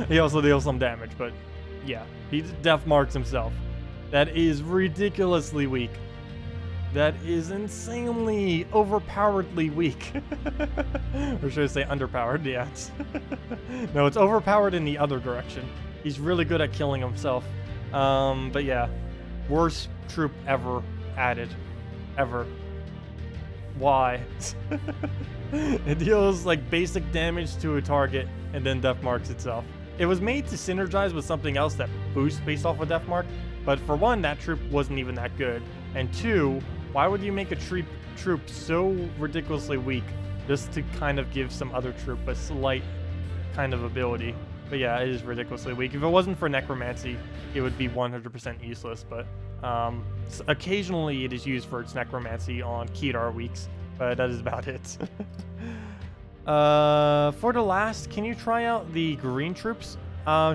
He also deals some damage, but yeah, he death marks himself. That is ridiculously weak. That is insanely overpoweredly weak. Or should I say underpowered? Yeah. No, it's overpowered in the other direction. He's really good at killing himself. But yeah, worst troop ever added. Ever. Why? It deals like basic damage to a target and then death marks itself. It was made to synergize with something else that boosts based off of death mark, but for one, that troop wasn't even that good. And two, why would you make a troop so ridiculously weak just to kind of give some other troop a slight kind of ability? But yeah, it is ridiculously weak. If it wasn't for necromancy, it would be 100% useless, but occasionally it is used for its necromancy on Kedar weeks, but that is about it. For the last, can you try out the green troops?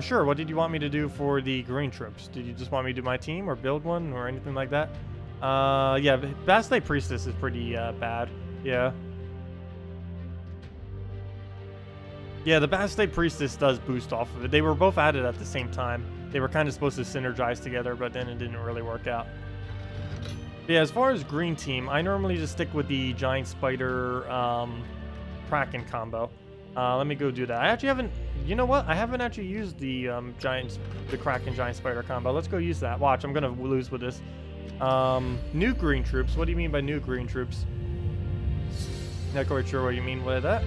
Sure, what did you want me to do for the green troops? Did you just want me to do my team or build one or anything like that? Yeah, Bastite Priestess is pretty bad, yeah. Yeah, the Bastite Priestess does boost off of it. They were both added at the same time. They were kind of supposed to synergize together, but then it didn't really work out. But yeah, as far as green team, I normally just stick with the Giant Spider Kraken combo. Let me go do that. I actually haven't, you know what? I haven't actually used the Kraken Giant Spider combo. Let's go use that. Watch, I'm gonna lose with this. New green troops. What do you mean by new green troops? Not quite sure what you mean by that.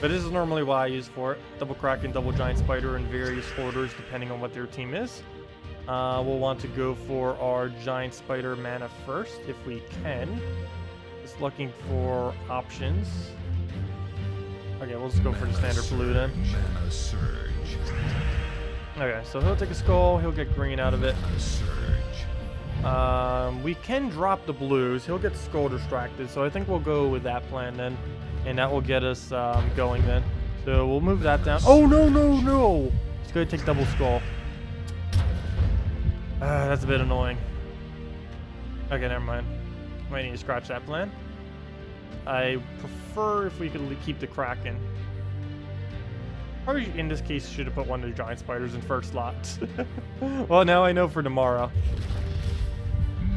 But this is normally what I use for it. Double Kraken, double Giant Spider in various orders depending on what their team is. We'll want to go for our Giant Spider mana first if we can. Just looking for options. Okay, we'll just go for the standard blue then. Mana surge. Okay, so he'll take a skull, he'll get green out of it. Mana surge. We can drop the blues, he'll get skull distracted, so I think we'll go with that plan then. And that will get us going then. So we'll move that down. Oh, no, no, no! It's going to take double skull. That's a bit annoying. Okay, never mind. Might need to scratch that plan. I prefer if we could keep the Kraken. Probably in this case should have put one of the Giant Spiders in first slot. Well, now I know for tomorrow.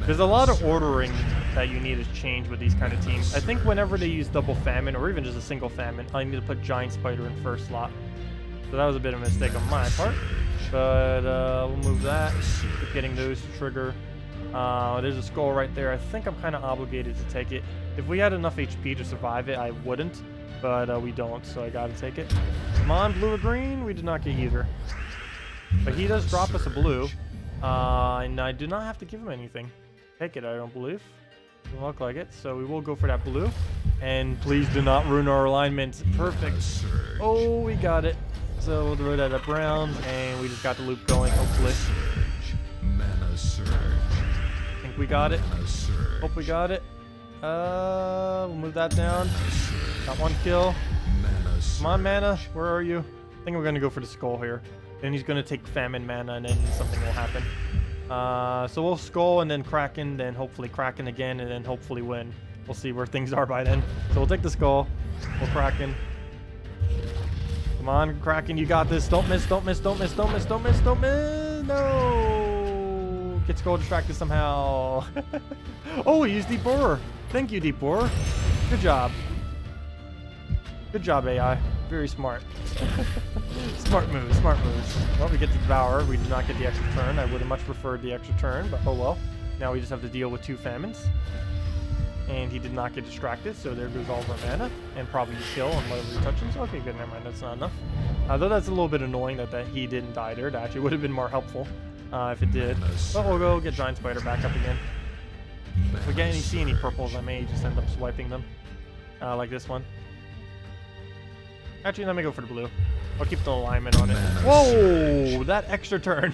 There's a lot of ordering that you need to change with these kind of teams. I think whenever they use double famine or even just a single famine, I need to put Giant Spider in first slot. So that was a bit of a mistake on my part. But we'll move that. Keep getting those to trigger. There's a skull right there. I think I'm kind of obligated to take it. If we had enough HP to survive it, I wouldn't. But we don't, so I gotta take it. Come on, blue or green? We did not get either. But he does drop us a blue. And I do not have to give him anything. Take it, I don't believe. Doesn't look like it, so we will go for that blue. And please do not ruin our alignment. Perfect. Oh, we got it. So we'll throw that at brown, and we just got the loop going, hopefully. Mana surge. I think we got it. Mana surge. Hope we got it. We'll move that down. Got one kill. Mana surge. Come on, mana. Where are you? I think we're going to go for the skull here. Then he's going to take famine mana, and then something will happen. So we'll skull and then Kraken, then hopefully Kraken again, and then hopefully win. We'll see where things are by then. So we'll take the skull. We'll Kraken. Come on, Kraken, you got this. Don't miss, don't miss, don't miss, don't miss, don't miss, don't miss. No! Get skull distracted somehow. Oh, he used Dbarrel. Thank you, Dbarrel. Good job. Good job, AI. Very smart. Smart moves, smart moves. Well, we get to Dbarrel. We did not get the extra turn. I would have much preferred the extra turn, but oh well. Now we just have to deal with 2 famines. And he did not get distracted, so there goes all of our mana. And probably the kill on whatever he touches. Okay, good, never mind, that's not enough. Though that's a little bit annoying that he didn't die there. That actually would have been more helpful if it did. But we'll go get Giant Spider back up again. If we see any purples, I may just end up swiping them. Like this one. Actually, let me go for the blue. I'll keep the alignment on it. Whoa! That extra turn.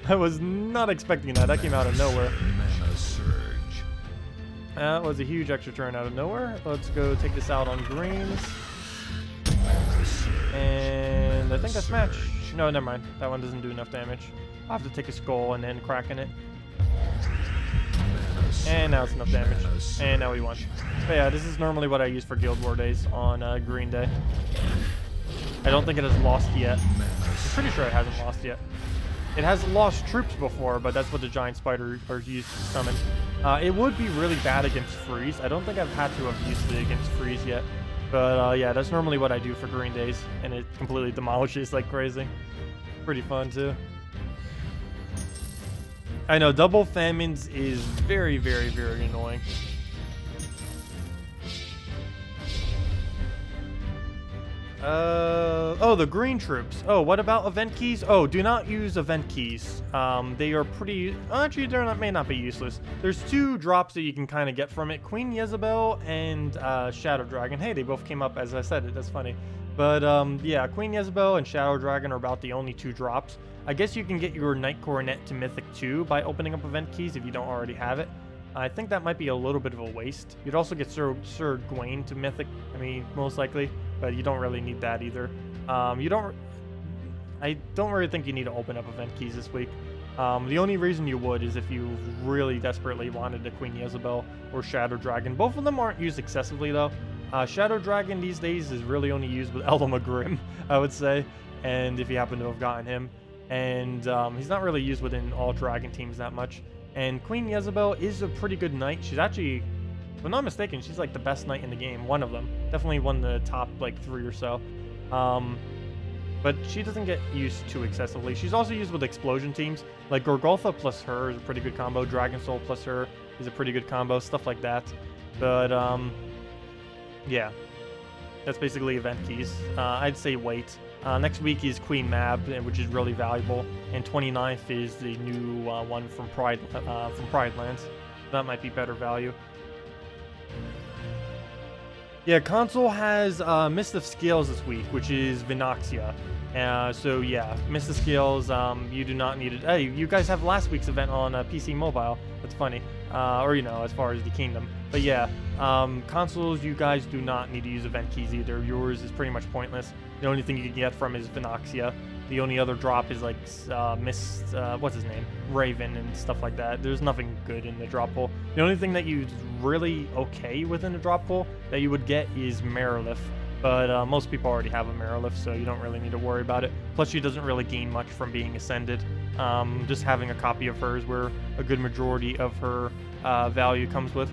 I was not expecting that. That came out of nowhere. Mana surge. That was a huge extra turn out of nowhere. Let's go take this out on greens. And I think that's match. No, never mind. That one doesn't do enough damage. I'll have to take a skull and then Kraken it. And now it's enough damage. And now we won. But yeah, this is normally what I use for Guild War days on Green Day. I don't think it has lost yet. I'm pretty sure it hasn't lost yet. It has lost troops before, but that's what the Giant Spider are used to summon. It would be really bad against Freeze. I don't think I've had to have used it against Freeze yet. But yeah, that's normally what I do for Green Days. And it completely demolishes like crazy. Pretty fun too. I know, double famines is very, very, very annoying. Oh, the green troops. Oh, what about event keys? Oh, do not use event keys. They are pretty... Actually, may not be useless. There's 2 drops that you can kind of get from it. Queen Jezebel and Shadow Dragon. Hey, they both came up as I said it. That's funny. But yeah, Queen Jezebel and Shadow Dragon are about the only 2 drops. I guess you can get your Knight Coronet to Mythic 2 by opening up event keys if you don't already have it. I think that might be a little bit of a waste. You'd also get Sir Gawain to Mythic, I mean, most likely, but you don't really need that either. I don't really think you need to open up event keys this week. The only reason you would is if you really desperately wanted a Queen Jezebel or Shadow Dragon. Both of them aren't used excessively though. Shadow Dragon these days is really only used with Elamagrim, I would say, and if you happen to have gotten him. And he's not really used within all dragon teams that much. And Queen Jezebel is a pretty good knight. She's actually, if I'm not mistaken, she's like the best knight in the game. One of them. Definitely one of the top like 3 or so. But she doesn't get used too excessively. She's also used with explosion teams. Like Gorgolfa plus her is a pretty good combo. Dragon Soul plus her is a pretty good combo. Stuff like that. But yeah. That's basically event keys. I'd say wait. Next week is Queen Mab, which is really valuable, and 29th is the new one from Pride Lands. That might be better value. Yeah, console has Mist of Scales this week, which is Vinaxia. So yeah, Mist of Scales, you do not need it. Hey, you guys have last week's event on PC Mobile. That's funny. Or, you know, as far as the Kingdom. But yeah, consoles, you guys do not need to use event keys either. Yours is pretty much pointless. The only thing you can get from is Vinaxia. The only other drop is like Mist, what's his name? Raven and stuff like that. There's nothing good in the drop pool. The only thing that you really okay within the drop pool that you would get is Marilith. But most people already have a Marilith, so you don't really need to worry about it. Plus, she doesn't really gain much from being ascended. Just having a copy of hers where a good majority of her value comes with.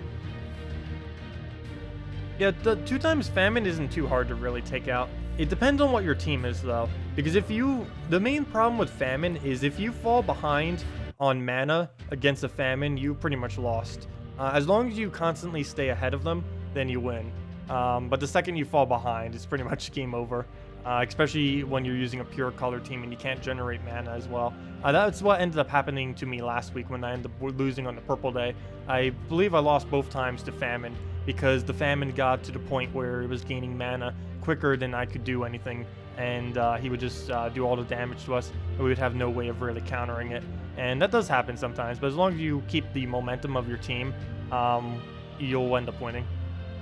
Yeah, the 2 times Famine isn't too hard to really take out. It depends on what your team is, though. Because the main problem with Famine is if you fall behind on mana against a Famine, you pretty much lost. As long as you constantly stay ahead of them, then you win. But the second you fall behind, it's pretty much game over. Especially when you're using a pure color team and you can't generate mana as well. That's what ended up happening to me last week when I ended up losing on the purple day. I believe I lost both times to Famine because the Famine got to the point where it was gaining mana quicker than I could do anything, and he would just do all the damage to us, and we would have no way of really countering it. And that does happen sometimes, but as long as you keep the momentum of your team, you'll end up winning.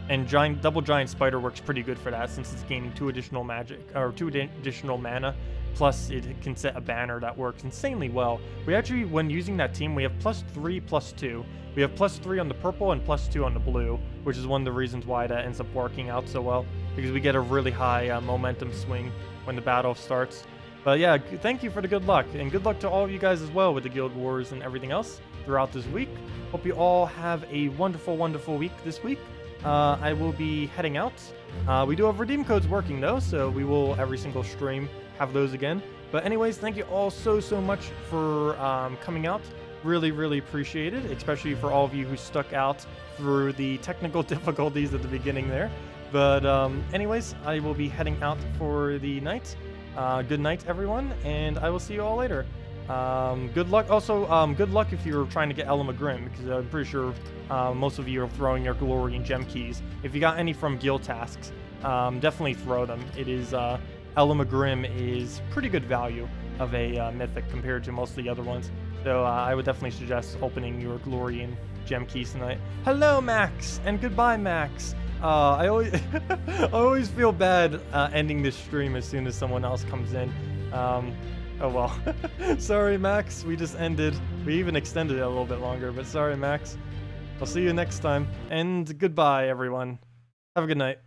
And Double Giant Spider works pretty good for that since it's gaining 2 additional mana, plus it can set a banner that works insanely well. We actually, when using that team, we have +3/+2. We have +3 on the purple and +2 on the blue, which is one of the reasons why that ends up working out so well, because we get a really high momentum swing when the battle starts. But yeah, thank you for the good luck, and good luck to all of you guys as well with the Guild Wars and everything else throughout this week. Hope you all have a wonderful, wonderful week this week. I will be heading out. We do have redeem codes working though, so we will every single stream have those again. But anyways, thank you all so much for coming out. Really, really appreciate it, especially for all of you who stuck out through the technical difficulties at the beginning there. But anyways, I will be heading out for the night. Good night, everyone, and I will see you all later. Good luck. Also, good luck if you're trying to get Elamagrim, because I'm pretty sure most of you are throwing your glory and gem keys. If you got any from guild tasks, definitely throw them. It is Elamagrim is pretty good value of a mythic compared to most of the other ones. So I would definitely suggest opening your glory and gem keys tonight. Hello, Max, and goodbye, Max. I always I always feel bad ending this stream as soon as someone else comes in. Oh well. Sorry, Max. We just ended. We even extended it a little bit longer, but sorry, Max. I'll see you next time. And goodbye, everyone. Have a good night.